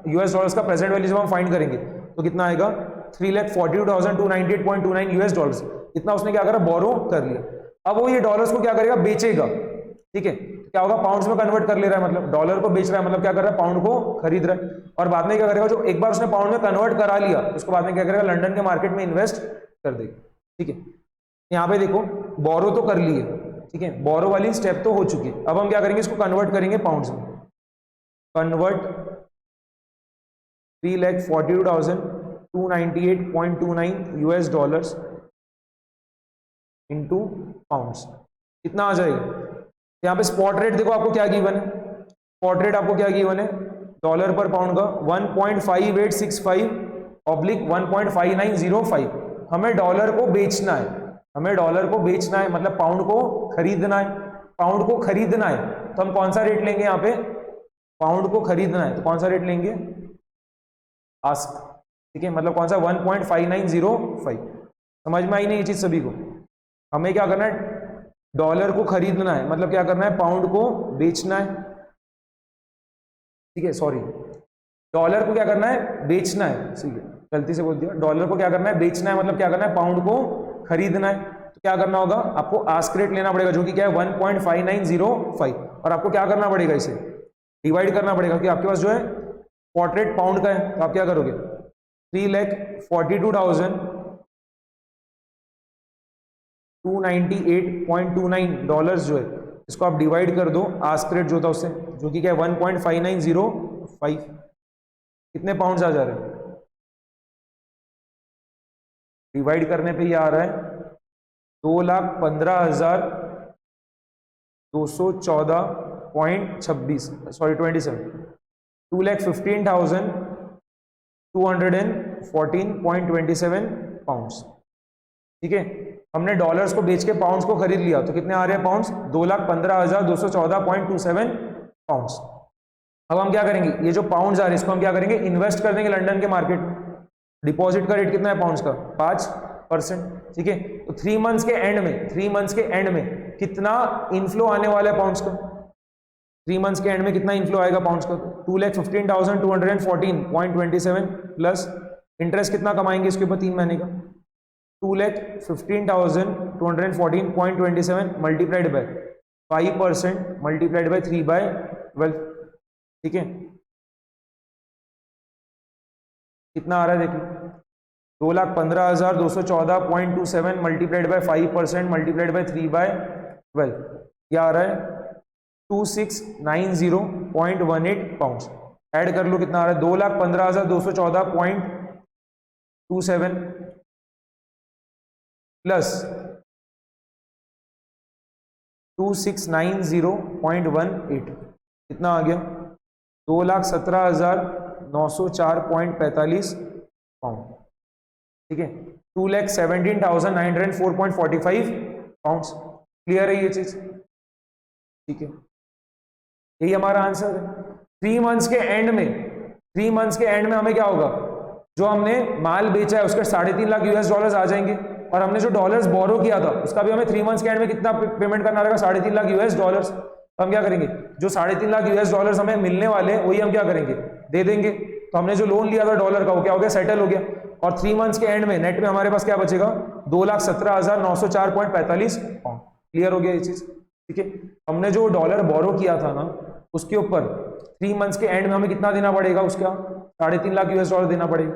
यूएस डॉलर्स का प्रेजेंट वैल्यू जब हम फाइंड करेंगे तो कितना आएगा, 3,42,298.29 यूएस डॉलर्स। इतना उसने क्या करा, बोरो कर लिया। अब वो ये डॉलर्स को क्या करेगा, बेचेगा। ठीक है, क्या होगा, पाउंड्स में कन्वर्ट कर ले रहा है, मतलब डॉलर को बेच रहा है, मतलब क्या कर रहा है, पाउंड को खरीद रहा है। और बाद में क्या करेगा, जो एक बार उसने पाउंड में कन्वर्ट करा लिया उसको बाद में क्या करेगा, लंदन के मार्केट में इन्वेस्ट कर देगा। ठीक है, यहाँ पे देखो बोरो तो कर लिए, ठीक है, बोरो वाली स्टेप तो हो चुकी है। अब हम क्या करेंगे, इसको कन्वर्ट करेंगे पाउंड्स में। Convert 3,42,298.29 US dollars into pounds, कितना आ जाएगा। यहाँ पे स्पॉट रेट देखो आपको क्या गिवन है, स्पॉट रेट आपको क्या गिवन है डॉलर पर पाउंड का 1.5865/1.5905। हमें डॉलर को बेचना है, हमें डॉलर को बेचना है, मतलब पाउंड को खरीदना है, पाउंड को खरीदना है। तो हम कौन सा रेट लेंगे, यहाँ पे पाउंड को खरीदना है तो कौन सा रेट लेंगे, आस्क, ठीक है, मतलब कौन सा 1.5905। समझ में आई नहीं ये चीज सभी को। हमें क्या करना है, डॉलर को खरीदना है, मतलब क्या करना है, पाउंड को बेचना है, ठीक है, सॉरी, डॉलर को क्या करना है, बेचना है, ठीक है, गलती से बोल दिया, डॉलर को क्या करना है, बेचना है, मतलब क्या करना है, पाउंड को खरीदना है। तो क्या करना होगा, आपको आस्क रेट लेना पड़ेगा जो कि क्या है 1.5905, और आपको क्या करना पड़ेगा, इसे डिवाइड करना पड़ेगा कि आपके पास जो है स्पॉट रेट पाउंड का है, तो आप क्या करोगे 3,42,298.29 डॉलर्स जो है, इसको आप डिवाइड कर दो आस्क रेट जो था उससे, जो कि क्या है 1.5905। कितने पाउंड्स आ जा रहे हैं, डिवाइड करने पे ये आ रहा है 2,15,214.26, सॉरी 27, 2,15,214.27 पाउंड्स, ठीक है। हमने डॉलर्स को बेच के पाउंड्स को खरीद लिया, तो कितने आ रहे हैं पाउंड्स, 2,15,214.27 पाउंड्स। अब हम क्या करेंगे, ये जो पाउंड्स आ रहे हैं इसको हम क्या करेंगे, इन्वेस्ट कर देंगे लंदन के मार्केट में। डिपॉजिट का रेट कितना है पाउंड्स का, 5%, ठीक है। तो 3 मंथ्स के एंड में, 3 मंथ्स के एंड में कितना इनफ्लो आने वाला है पाउंड्स का, 3 मंथ्स के एंड में कितना इनफ्लो आएगा पाउंड्स का, 2,15,214.27 प्लस इंटरेस्ट कितना कमाएंगे इसके ऊपर 3 महीने का, 2,15,214.27 मल्टीप्लाइड बाय 5% मल्टीप्लाइड बाय 3/12, ठीक है। कितना आ रहा है देखिए, 2,15,214.27 मल्टीप्लाइड बाय 5% मल्टीप्लाइड बाय 3/12, क्या आ रहा है 2690.18 पाउंड्स। ऐड कर लो कितना आ रहा है, 2,15,214.27 प्लस 2690.18 कितना आ गया, 2,17,904.45 पाउंड, ठीक है। 2,17,904.45 पाउंड्स। क्लियर है ये चीज, ठीक है, यही हमारा आंसर है। 3 मंथ्स के एंड में, 3 मंथ्स के एंड में हमें क्या होगा, जो हमने माल बेचा है उसके 3.5 लाख यूएस डॉलर्स आ जाएंगे, और हमने जो डॉलर्स बोरो किया था उसका भी हमें 3 मंथ्स के एंड में कितना पेमेंट करना रहेगा, 3.5 लाख यूएस डॉलर्स। तो हम क्या करेंगे, जो 3.5 लाख यूएस डॉलर्स हमें मिलने वाले वही हम क्या करेंगे, दे देंगे। तो हमने जो लोन लिया था डॉलर का वो क्या हो गया, सेटल हो गया। और 3 मंथ्स के एंड में नेट में हमारे पास क्या बचेगा, 2,17,904.45 पाउंड। क्लियर हो गया ये चीज, ठीक है। हमने जो डॉलर बोरो किया था ना उसके ऊपर 3 मंथ्स के एंड में हमें कितना देना पड़ेगा, उसका 3.5 लाख यूएस डॉलर देना पड़ेगा।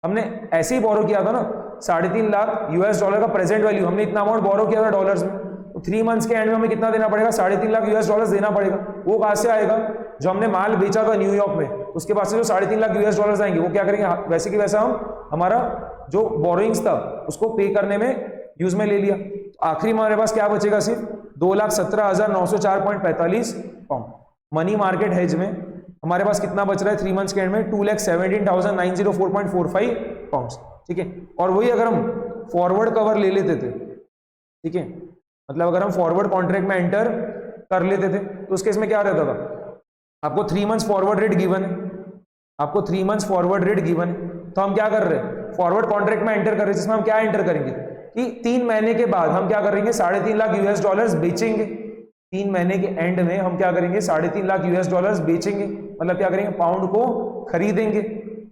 हमने ऐसे ही बोरो किया था ना 3.5 लाख यूएस डॉलर का प्रेजेंट वैल्यू, हमने इतना अमाउंट बोरो किया था डॉलर्स में, तो 3 मंथ्स के एंड में हमें कितना देना पड़ेगा, 3.5 लाख यूएस डॉलर्स देना पड़ेगा। वो कहां से आएगा, जो हमने माल बेचा था न्यूयॉर्क में उसके पास से जो 3.5 लाख यूएस डॉलर्स आएंगे वो क्या करेंगे, वैसे कि वैसा हम हमारा जो बोरोइंग्स था उसको पे करने में यूज में ले लिया। आखिरी हमारे पास क्या बचेगा, सिर्फ 2,17,904.45 पाउंड। मनी मार्केट हेज में हमारे पास कितना बच रहा है 3 मंथ्स के एंड में, 2,17,904.45 पाउंड्स, ठीक है। और वही अगर हम फॉरवर्ड कवर ले लेते थे, ठीक है, मतलब अगर हम फॉरवर्ड कॉन्ट्रैक्ट में एंटर कर लेते थे तो उस केस में क्या रहता था, आपको 3 मंथ्स फॉरवर्ड रेट गिवन है, आपको 3 मंथ्स फॉरवर्ड रेट गिवन है, तो हम क्या कर रहे हैं, फॉरवर्ड कॉन्ट्रैक्ट में एंटर कर रहे हैं, जिसमें हम क्या एंटर करेंगे कि 3 महीने के बाद हम क्या करेंगे, 3.5 लाख यूएस डॉलर्स बेचेंगे। 3 महीने के एंड में हम क्या करेंगे, 3.5 लाख यूएस डॉलर्स बेचेंगे, मतलब क्या करेंगे, पाउंड को खरीदेंगे।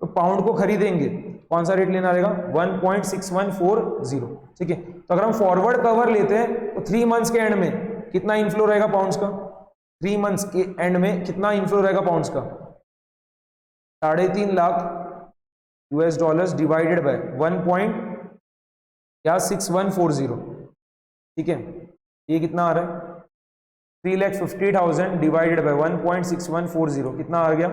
तो पाउंड को खरीदेंगे, कौन सा रेट लेना रहेगा, 1.6140, ठीक है। तो अगर हम फॉरवर्ड कवर लेते हैं तो 3 मंथ्स के एंड में कितना इनफ्लो रहेगा पाउंड्स का, 3 मंथ्स के एंड में कितना इनफ्लो रहेगा पाउंड्स का, 3.5 lakh US dollars divided by 1.6140, ठीक है, ये कितना आ रहा है 3,50,000 डिवाइडेड बाय 1.6140 कितना आ गया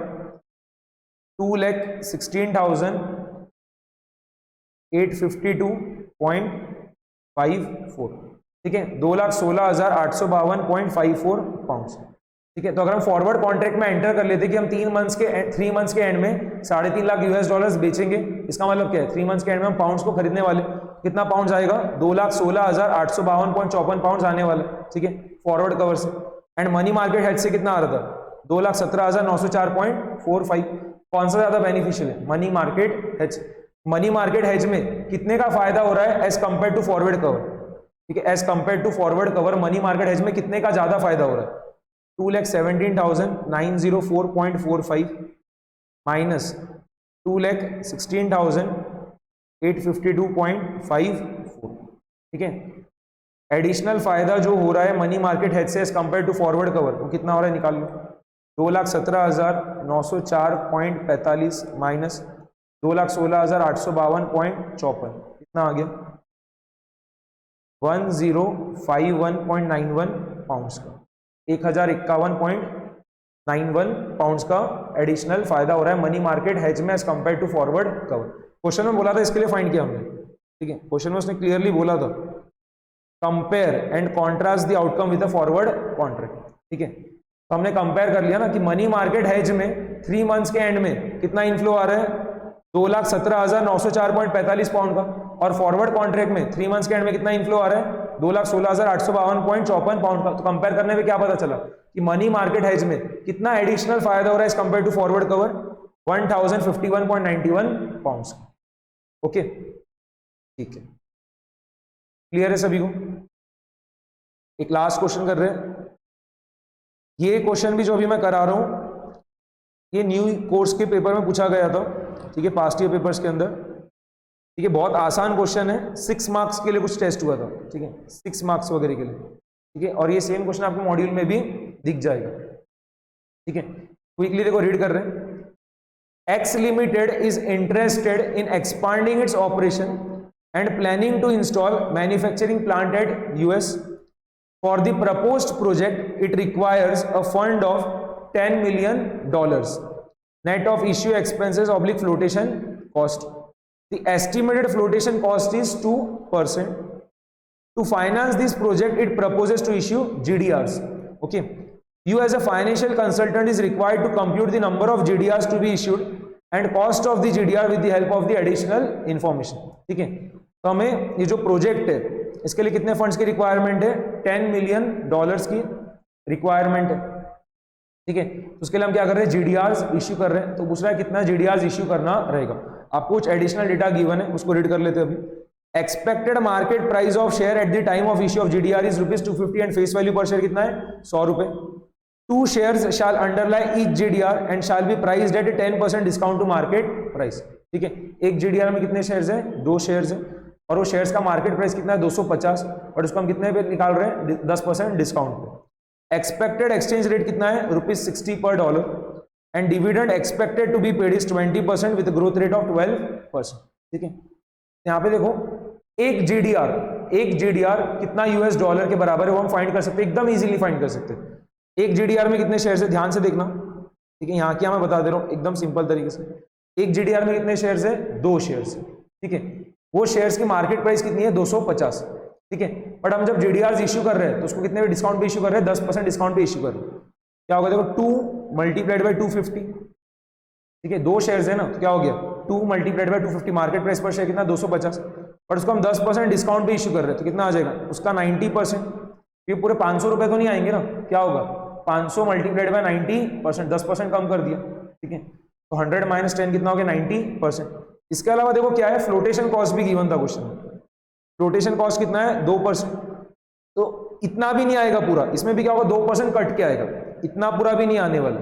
2,16,852.54, ठीक है 2,16,852.54 पाउंड। ठीक है, तो अगर हम फॉरवर्ड कॉन्ट्रैक्ट में एंटर कर लेते कि हम 3 मंथ्स के एंड में $3.5 लाख US बेचेंगे, इसका मतलब क्या है 3 मंथ्स के एंड में हम पाउंड्स को खरीदने वाले, कितना पाउंड्स आएगा 2,16,852.54 पाउंड्स आने वाले, ठीक है फॉरवर्ड कवर से। एंड मनी मार्केट हेज से कितना आ रहा था 2,17,904.45। कौन सा ज्यादा बेनिफिशियल है money market hedge. Money market hedge में कितने का फायदा हो रहा है as compare to forward cover, ठीक है as compare to forward cover money market hedge में कितने का ज्यादा फायदा हो रहा है 2,17,904.45 माइनस 2,16,852.54, ठीक है एडिशनल फायदा जो हो रहा है मनी मार्केट हेज से as compare to forward cover वो कितना हो रहा है निकाल लो 2,17,904.45 माइनस 2,16,852.54 कितना आ गया 1051.91 पाउंड्स का 1051.91 पाउंड्स का एडिशनल फायदा हो रहा है मनी मार्केट हेज में as compare to forward cover. Question में बोला था इसके लिए फाइंड किया हमने, ठीक है क्वेश्चन में उसने क्लियरली बोला था compare and contrast the outcome with the forward contract, ठीक है तो हमने कंपेयर कर लिया ना कि मनी मार्केट हेज में 3 मंथ्स के एंड में कितना इनफ्लो आ रहा है 2,17,904.45 पाउंड का, और फॉरवर्ड कॉन्ट्रैक्ट में 3 मंथ्स के एंड में कितना इनफ्लो आ रहा है 2,16,852.54 पाउंड का। तो कंपेयर करने में क्या पता चला कि मनी मार्केट हेज में कितना एडिशनल फायदा हो रहा है as compare to forward cover 1,051.91 pounds. Okay ठीक है, क्लियर है सभी को। एक लास्ट क्वेश्चन कर रहे हैं, ये क्वेश्चन भी जो अभी मैं करा रहा हूं ये न्यू कोर्स के पेपर में पूछा गया था, ठीक है पास्ट ईयर पेपर्स के अंदर, ठीक है बहुत आसान क्वेश्चन है, 6 मार्क्स के लिए कुछ टेस्ट हुआ था, ठीक है 6 मार्क्स वगैरह के लिए, ठीक है और ये सेम क्वेश्चन आपको मॉड्यूल में भी दिख जाएगा, ठीक है क्विकली देखो रीड कर रहे हैं। X limited is interested in expanding its operation and planning to install manufacturing plant at US. For the proposed project it requires a fund of $10 million net of issue expenses / flotation cost. The estimated flotation cost is 2%. To finance this project it proposes to issue GDRs. Okay, you as a financial consultant is required to compute the number of GDRs to be issued and cost of the GDR with the help of the additional information. ठीक है, तो हमें ये जो project है इसके लिए कितने फंड्स की रिक्वायरमेंट है $10 मिलियन की रिक्वायरमेंट है, ठीक है तो उसके लिए हम क्या कर रहे हैं GDRs इश्यू कर रहे हैं। तो पूछ रहा है कितना GDRs इश्यू करना रहेगा, आपको कुछ एडिशनल डेटा गिवन है उसको रीड कर लेते हैं अभी। Expected market price of share at the time of issue of GDR is ₹250 and face value per share कितना है 100 रुपए। 2 shares shall underlie each GDR and shall be priced at a 10% discount to market price, ठीक है एक GDR में कितने shares हैं 2 shares हैं और वो शेयर्स का मार्केट प्राइस कितना है 250 और उसको हम कितने पे निकाल रहे हैं 10% डिस्काउंट पे। एक्सपेक्टेड एक्सचेंज रेट कितना है ₹60 पर dollar and dividend expected to be paid is 20% with growth rate of 12%, ठीक है यहाँ पे देखो एक GDR कितना $US के बराबर है वो हम फाइंड कर सकते हैं, एकदम इजीली फाइंड कर सकते हैं। एक GDR में कितने शेयर्स है ध्यान से देखना, ठीक है यहाँ क्या मैं बता दे रहा हूँ एकदम सिंपल तरीके से। एक GDR में कितने शेयर्स है 2 शेयर्स है, ठीक है वो शेयर्स की मार्केट प्राइस कितनी है 250, ठीक है बट हम जब GDRs इश्यू कर रहे हैं तो उसको कितने पे डिस्काउंट पे इश्यू कर रहे हैं 10% डिस्काउंट पे इश्यू कर रहे हैं। क्या होगा देखो 2 मल्टीप्लाइड बाय 250, ठीक है 2 शेयर्स है ना तो क्या हो गया 2 मल्टीप्लाइड बाय 250 मार्केट प्राइस पर शेयर कितना 250 बट उसको हम 10% डिस्काउंट पे इश्यू कर रहे हैं तो कितना आ जाएगा उसका 90%, ये पूरे 500 रुपए तो नहीं आएंगे ना, क्या होगा 500 मल्टीप्लाइड बाय 90%, 10% कम कर दिया, ठीक है तो 100 - 10 कितना हो गया 90%। इसके अलावा देखो क्या है फ्लोटेशन कॉस्ट भी गिवन था क्वेश्चन में, फ्लोटेशन कॉस्ट कितना है 2%, तो इतना भी नहीं आएगा पूरा, इसमें भी क्या होगा 2% कट के आएगा, इतना पूरा भी नहीं आने वाला,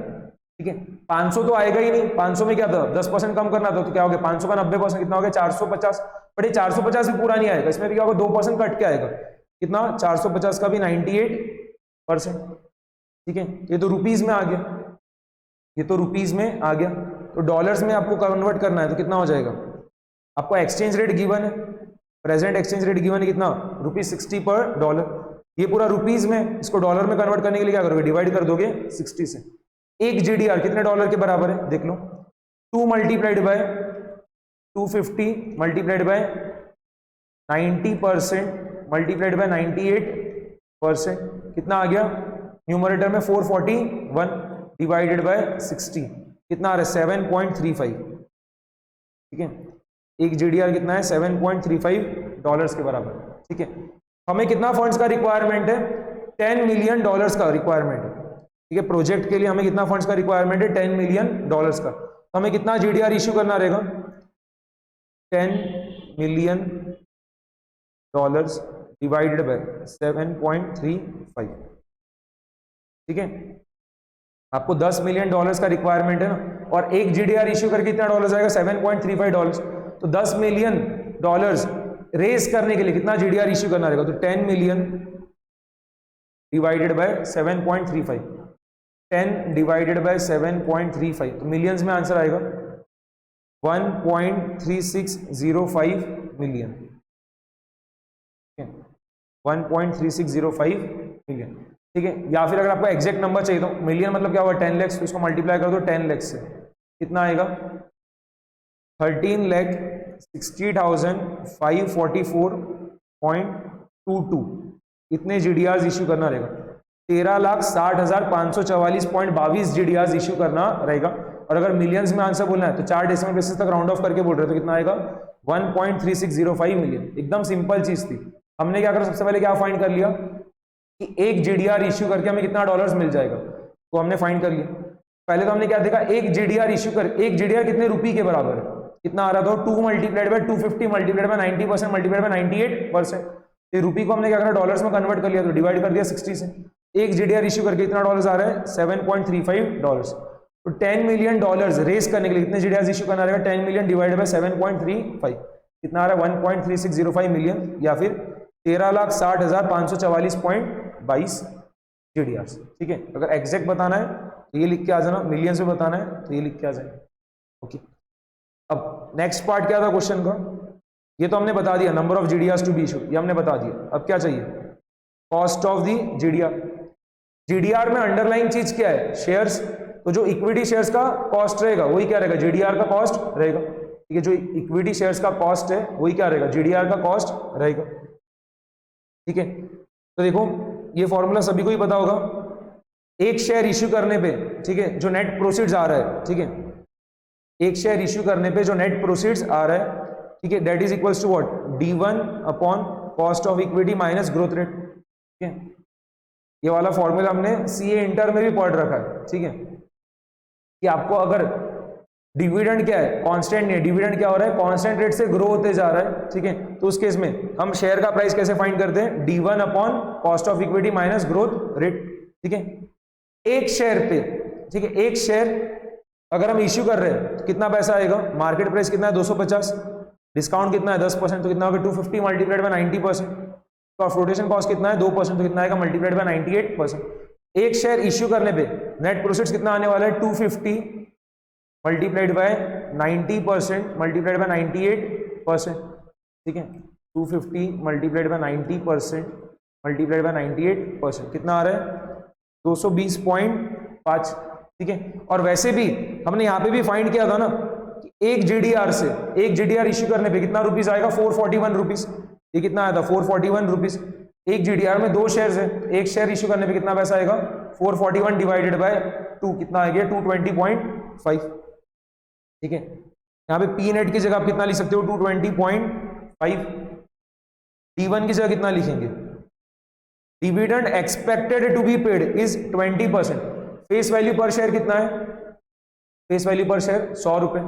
ठीक है 500 तो आएगा ही नहीं, 500 में क्या था 10% कम करना था तो क्या हो गया 500 का 90% कितना हो गया 450, बट ये 450 भी पूरा नहीं आएगा, इसमें भी क्या होगा 2% कट के आएगा कितना 450 का भी 98%, ठीक है ये तो रुपीज में आ गया, ये तो रुपीज में आ गया, तो डॉलर्स में आपको कन्वर्ट करना है तो कितना हो जाएगा, आपको एक्सचेंज रेट गिवन है प्रेजेंट एक्सचेंज रेट गिवन है कितना, ₹60 पर डॉलर। ये पूरा रुपीज में, इसको डॉलर में कन्वर्ट करने के लिए क्या करोगे, डिवाइड कर दोगे 60 से। एक जीडीआर कितने डॉलर के बराबर है, देख लो, 2 multiplied by 250 multiplied by 90% multiplied by 98%, कितना आ गया, न्यूमरेटर में 441 डिवाइडेड बाय 60, कितना आ रहा है 7.35, ठीक है। एक जीडीआर कितना है, $7.35 के बराबर, ठीक है। हमें कितना फंड्स का रिक्वायरमेंट है, $10 मिलियन का रिक्वायरमेंट है, ठीक है। प्रोजेक्ट के लिए हमें कितना फंड्स का रिक्वायरमेंट है, $10 मिलियन का। तो हमें कितना जीडीआर इश्यू करना रहेगा, $10 मिलियन डिवाइडेड बाय 7.35, ठीक है। आपको $10 मिलियन का रिक्वायरमेंट है ना, और एक जीडीआर इश्यू करके कितना डॉलर्स आएगा, $7.35। तो $10 मिलियन रेज करने के लिए कितना जीडीआर इश्यू करना रहेगा, तो 10 million divided by 7.35, 10 divided by 7.35, तो मिलियंस में आंसर आएगा 1.3605 मिलियन, 1.3605 मिलियन, ठीक है। या फिर अगर आपको एग्जैक्ट नंबर चाहिए तो मिलियन मतलब क्या हुआ, 10 लाख, तो इसको मल्टीप्लाई कर दो 10 लाख से, कितना आएगा 13,60,544.22, इतने जीडीआर इश्यू करना रहेगा। 13,60,544.22 जीडीआर इश्यू करना रहेगा। और अगर मिलियंस में आंसर बोलना है तो 4 डेसिमल प्लेसेस तक राउंड ऑफ करके बोल रहे हो, तो कितना आएगा 1.3605 मिलियन। एकदम सिंपल चीज थी। हमने क्या करा, सबसे पहले क्या फाइंड कर लिया कि एक जीडीआर इश्यू करके हमें कितना डॉलर्स मिल जाएगा, तो हमने फाइंड कर लिया। पहले तो हमने क्या देखा, एक जीडीआर इश्यू कर, एक जीडीआर कितने रुपए के बराबर है, कितना आ रहा था, 2 multiplied by 250 multiplied by 90% multiplied by 98%। तो रुपये को हमने क्या करा, डॉलर्स में कन्वर्ट कर लिया, तो डिवाइड कर दिया 60 से। एक जीडीआर इश्यू करके कितना डॉलर्स आ रहा है, $7.35। तो $10 मिलियन रेस करने के लिए कितने जीडीआर इश्यू करना रहेगा, 10 मिलियन डिवाइड बाय 7.35, कितना आ रहा है 1.3605 मिलियन, या फिर 13,60,544.22 जीडीआर, ठीक है। अगर एग्जैक्ट बताना है तो ये लिख के आ जाना, मिलियंस में बताना है तो ये लिख के आ जाए, ओके। अब नेक्स्ट पार्ट क्या था क्वेश्चन का, ये तो हमने बता दिया, number of GDR to be issue, ये हमने बता दिया। अब क्या चाहिए, cost of the GDR. GDR में अंडरलाइन चीज क्या है, शेयर्स। तो जो इक्विटी शेयर्स का कॉस्ट रहेगा वही क्या रहेगा, जीडीआर का कॉस्ट रहेगा, ठीक है। जो इक्विटी शेयर्स का कॉस्ट है वही क्या रहेगा, जीडीआर का कॉस्ट रहेगा, ठीक है। तो देखो ये फॉर्मूला सभी को ही पता होगा, एक शेयर इश्यू करने पे, ठीक है, जो नेट प्रोसीड्स आ रहा है, ठीक है, एक शेयर इश्यू करने पे जो नेट प्रोसीड्स आ रहा है, ठीक है, that is equals to what, D1 upon cost of equity minus growth rate, ठीक है। ये वाला फॉर्मूला हमने सीए इंटर में भी पढ़ रखा है, ठीक है, कि आपको अगर डिविडेंड क्या है, कांस्टेंट नहीं है, डिविडेंड क्या हो रहा है, कांस्टेंट रेट से ग्रो होते जा रहा है, ठीक है। तो उस केस में हम शेयर का प्राइस कैसे फाइंड करते हैं, D1 upon cost of equity minus growth rate, ठीक है। एक शेयर पे, ठीक है, एक शेयर अगर हम इश्यू कर रहे हैं तो कितना पैसा आएगा, मार्केट प्राइस कितना है 250, डिस्काउंट कितना है 10%, तो कितना होगा 250 मल्टीप्लाइड बाय 90%, तो फ्लोटेशन कॉस्ट कितना है 2%, तो कितना आएगा मल्टीप्लाइड बाय 98%। एक शेयर इश्यू करने पे नेट प्रोसीड्स कितना आने वाला है, 250 मल्टीप्लाइड बाय 90% मल्टीप्लाइड बाय 98%, ठीक है। 250 मल्टीप्लाइड बाय 90% मल्टीप्लाइड बाय 98%, कितना आ रहा है 220.5, ठीक है। और वैसे भी हमने यहाँ पे भी फाइंड किया था ना कि एक जीडीआर से, एक जीडीआर इश्यू करने पे कितना रुपीस आएगा, 441 रुपीस। ये कितना आया था 441 रुपीस। एक जीडीआर में 2 शेयर्स है, एक शेयर इश्यू करने पे कितना पैसा आएगा, 441 डिवाइडेड बाय 2, कितना आ गया 220.5, ठीक है। यहाँ पे पी नेट की जगह आप कितना लिख सकते हो, 220.5। D1 की जगह कितना लिखेंगे, dividend expected to be paid is 20%। Face value per share कितना है, फेस वैल्यू पर शेयर 100 रुपए।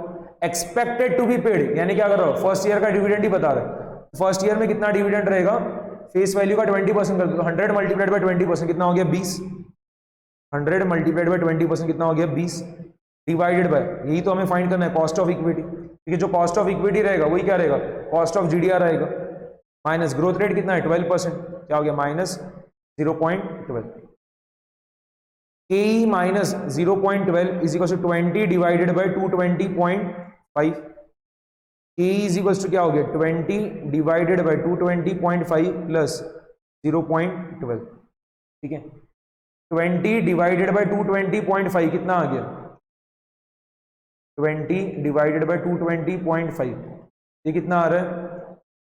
एक्सपेक्टेड टू बी पेड यानी क्या कर रहा हो, फर्स्ट ईयर का डिविडेंड ही बता रहा है। फर्स्ट ईयर में कितना डिविडेंड रहेगा, फेस वैल्यू का 20% कर दो, 100 मल्टीप्लाइड बाय 20% कितना हो गया 20, 100 मल्टीप्लाइड बाय 20% कितना हो गया 20, डिवाइडेड बाय, यही तो हमें फाइंड करना है कॉस्ट ऑफ इक्विटी, ठीक है। जो कॉस्ट ऑफ इक्विटी रहेगा वही क्या रहेगा, कॉस्ट ऑफ जीडीआर रहेगा, माइनस ग्रोथ रेट कितना है 12%, क्या हो गया minus 0.12। KE minus 0.12 is equal to 20 divided by 220.5, A is equals to क्या हो गया 20 डिवाइडेड बाई 220.5 प्लस 0.12, ठीक है। 20 डिवाइडेड बाई 220.5 कितना आ गया 20 डिवाइडेड बाई 220.5, ये कितना आ रहा है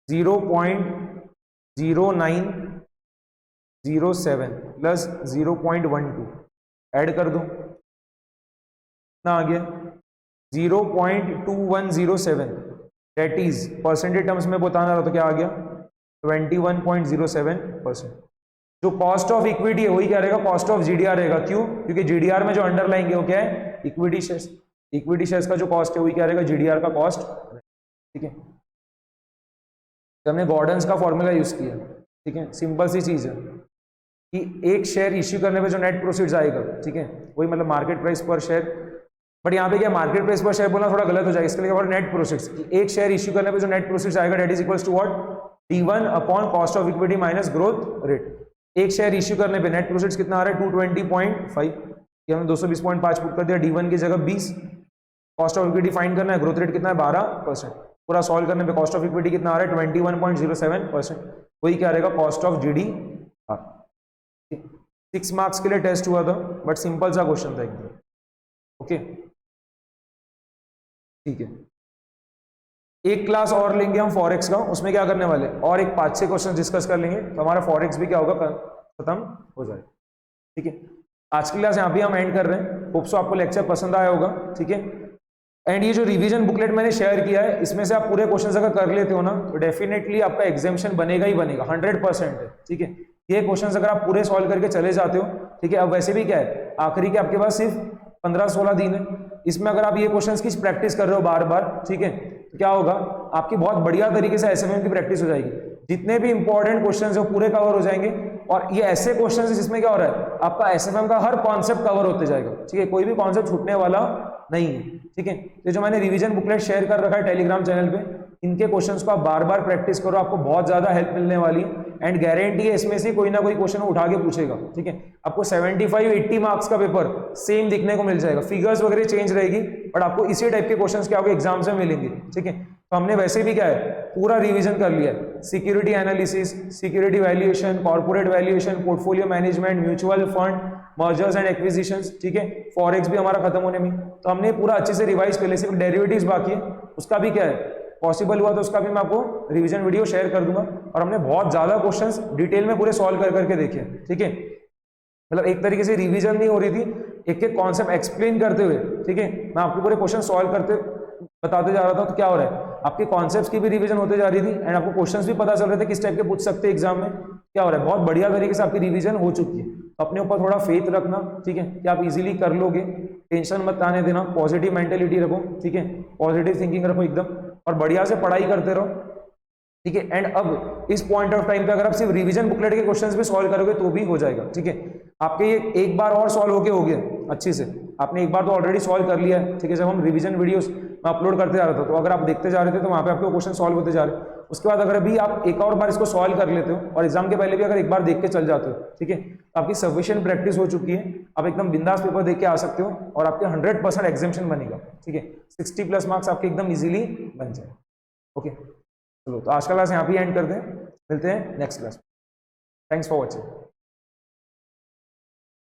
0.0907 प्लस 0.12, ऐड कर दो, कितना आ गया 0.2107, दैट इज परसेंटेज टर्म्स में बताना रहा तो क्या आ गया 21.07%। जो कॉस्ट ऑफ इक्विटी है वही क्या रहेगा कॉस्ट ऑफ जीडीआर रहेगा, क्यों, क्योंकि जीडीआर में जो अंडरलाइंग है वो क्या है इक्विटी शेयर्स, इक्विटी शेयर्स का जो कॉस्ट है वही क्या रहेगा जीडीआर का कॉस्ट, ठीक है। तो हमने गॉर्डन्स का फॉर्मूला यूज किया, ठीक है, सिंपल सी चीज है कि एक शेयर इश्यू करने पे जो नेट प्रोसीड्स आएगा, ठीक है, वही मतलब मार्केट प्राइस पर शेयर, बट यहाँ पे क्या मार्केट प्राइस पर शेयर बोलना थोड़ा गलत हो जाएगा, इसके लिए नेट प्रोसीड्स, एक शेयर इश्यू करने पे जो नेट प्रोसीड्स आएगा that is equals to what T1 upon cost of equity minus growth rate. एक शेयर इश्यू करने पे नेट प्रोसीड्स कितना आ रहा है 220.5, ये हमने 220.5 पुट कर दिया, D1 की जगह 20, कॉस्ट ऑफ इक्विटी फाइंड करना है, ग्रोथ रेट कितना है 12%, पूरा सॉल्व करने पे कॉस्ट ऑफ इक्विटी कितना आ रहा है 21.07%, वही क्या रहेगा कॉस्ट ऑफ जीडीआर। 6 मार्क्स के लिए टेस्ट हुआ था, बट सिंपल सा क्वेश्चन था एकदम, ओके, ठीक है। एक क्लास और लेंगे हम फॉरेक्स का, उसमें क्या करने वाले और एक 5-6 क्वेश्चन डिस्कस कर लेंगे, तो हमारा फॉरेक्स भी क्या होगा खत्म हो जाएगा, ठीक है। आज की क्लास यहाँ पे हम एंड कर रहे हैं, होप सो आपको लेक्चर पसंद आया होगा, ठीक है। एंड ये जो रिवीजन बुकलेट मैंने शेयर किया है, इसमें से आप पूरे क्वेश्चन अगर कर लेते हो ना तो डेफिनेटली आपका एग्जामिनेशन बनेगा ही बनेगा, 100% है, ठीक है। ये क्वेश्चन अगर आप पूरे सॉल्व करके चले जाते हो, ठीक है। अब वैसे भी क्या है आखिरी के आपके पास सिर्फ 15-16 दिन है, इसमें अगर आप ये क्वेश्चंस की प्रैक्टिस कर रहे हो बार बार, ठीक है, तो क्या होगा आपकी बहुत बढ़िया तरीके से एसएफएम की प्रैक्टिस हो जाएगी, जितने भी इंपॉर्टेंट क्वेश्चंस है वो पूरे कवर हो जाएंगे, और ये ऐसे क्वेश्चंस है जिसमें क्या हो रहा है आपका एसएफएम का हर कॉन्सेप्ट कवर होते जाएगा, ठीक है, कोई भी कॉन्सेप्ट छूटने वाला नहीं है, ठीक है। तो जो मैंने रिवीजन बुकलेट शेयर कर रखा है टेलीग्राम चैनल पे, इनके क्वेश्चंस को आप बार बार प्रैक्टिस करो, आपको बहुत ज्यादा हेल्प मिलने वाली है, एंड गारंटी है इसमें से कोई ना कोई क्वेश्चन उठा के पूछेगा, ठीक है। आपको 75-80 मार्क्स का पेपर सेम दिखने को मिल जाएगा, फिगर्स वगैरह चेंज रहेगी, बट आपको इसी टाइप के क्वेश्चंस के आपको एग्जाम से मिलेंगे, ठीक है। तो हमने वैसे भी क्या है पूरा रिवीजन कर लिया है, security analysis, security valuation, corporate valuation, portfolio management, mutual fund, mergers and acquisitions, ठीक है। फॉरेक्स भी हमारा खत्म होने में, तो हमने पूरा अच्छे से रिवाइज कर लिया, सिर्फ डेरिवेटिव्स बाकी है, उसका भी क्या है पॉसिबल हुआ तो उसका भी मैं आपको रिवीजन वीडियो शेयर कर दूंगा, और हमने बहुत ज्यादा क्वेश्चंस डिटेल में पूरे सॉल्व कर करके देखे, ठीक है। मतलब एक तरीके से रिवीजन नहीं हो रही थी, एक एक कॉन्सेप्ट एक्सप्लेन करते हुए, ठीक है, मैं आपको पूरे क्वेश्चन सॉल्व करते बताते जा रहा था, तो क्या हो रहा है आपके कॉन्सेप्ट्स की भी रिवीजन होते जा रही थी, एंड आपको क्वेश्चंस भी पता चल रहे थे किस टाइप के पूछ सकते हैं एग्जाम में, क्या हो रहा है बहुत बढ़िया तरीके से आपकी रिवीजन हो चुकी है। तो अपने ऊपर थोड़ा फेथ रखना, ठीक है, कि आप इजीली कर लोगे, टेंशन मत आने देना, पॉजिटिव मेंटेलिटी रखो, ठीक है, पॉजिटिव थिंकिंग रखो एकदम, और बढ़िया से पढ़ाई करते रहो, ठीक है। एंड अब इस पॉइंट ऑफ टाइम पे अगर आप सिर्फ रिवीजन बुकलेट के क्वेश्चंस भी सॉल्व करोगे तो भी हो जाएगा, ठीक है। आपके ये एक बार और सॉल्व होके हो गया अच्छे से, आपने एक बार तो ऑलरेडी सॉल्व कर लिया है, ठीक है। जब हम रिवीजन वीडियोस में अपलोड करते जा रहे थे तो अगर आप देखते जा रहे थे तो वहां पे आपके क्वेश्चन सॉल्व होते जा रहे हैं, उसके बाद अगर अभी आप एक और बार इसको सॉल्व कर लेते हो और एग्जाम के पहले भी अगर एक बार देख के चल जाते हो, ठीक है, तो आपकी सफिशिएंट प्रैक्टिस हो चुकी है, आप एकदम बिंदास पेपर देख के आ सकते हो, और आपके 100% एग्जामिनेशन बनेगा, ठीक है, 60+ मार्क्स आपके एकदम इजीली बन जाए, ओके। चलो तो आज का क्लास यहाँ पे एंड करते हैं, मिलते हैं next class. Thanks for watching.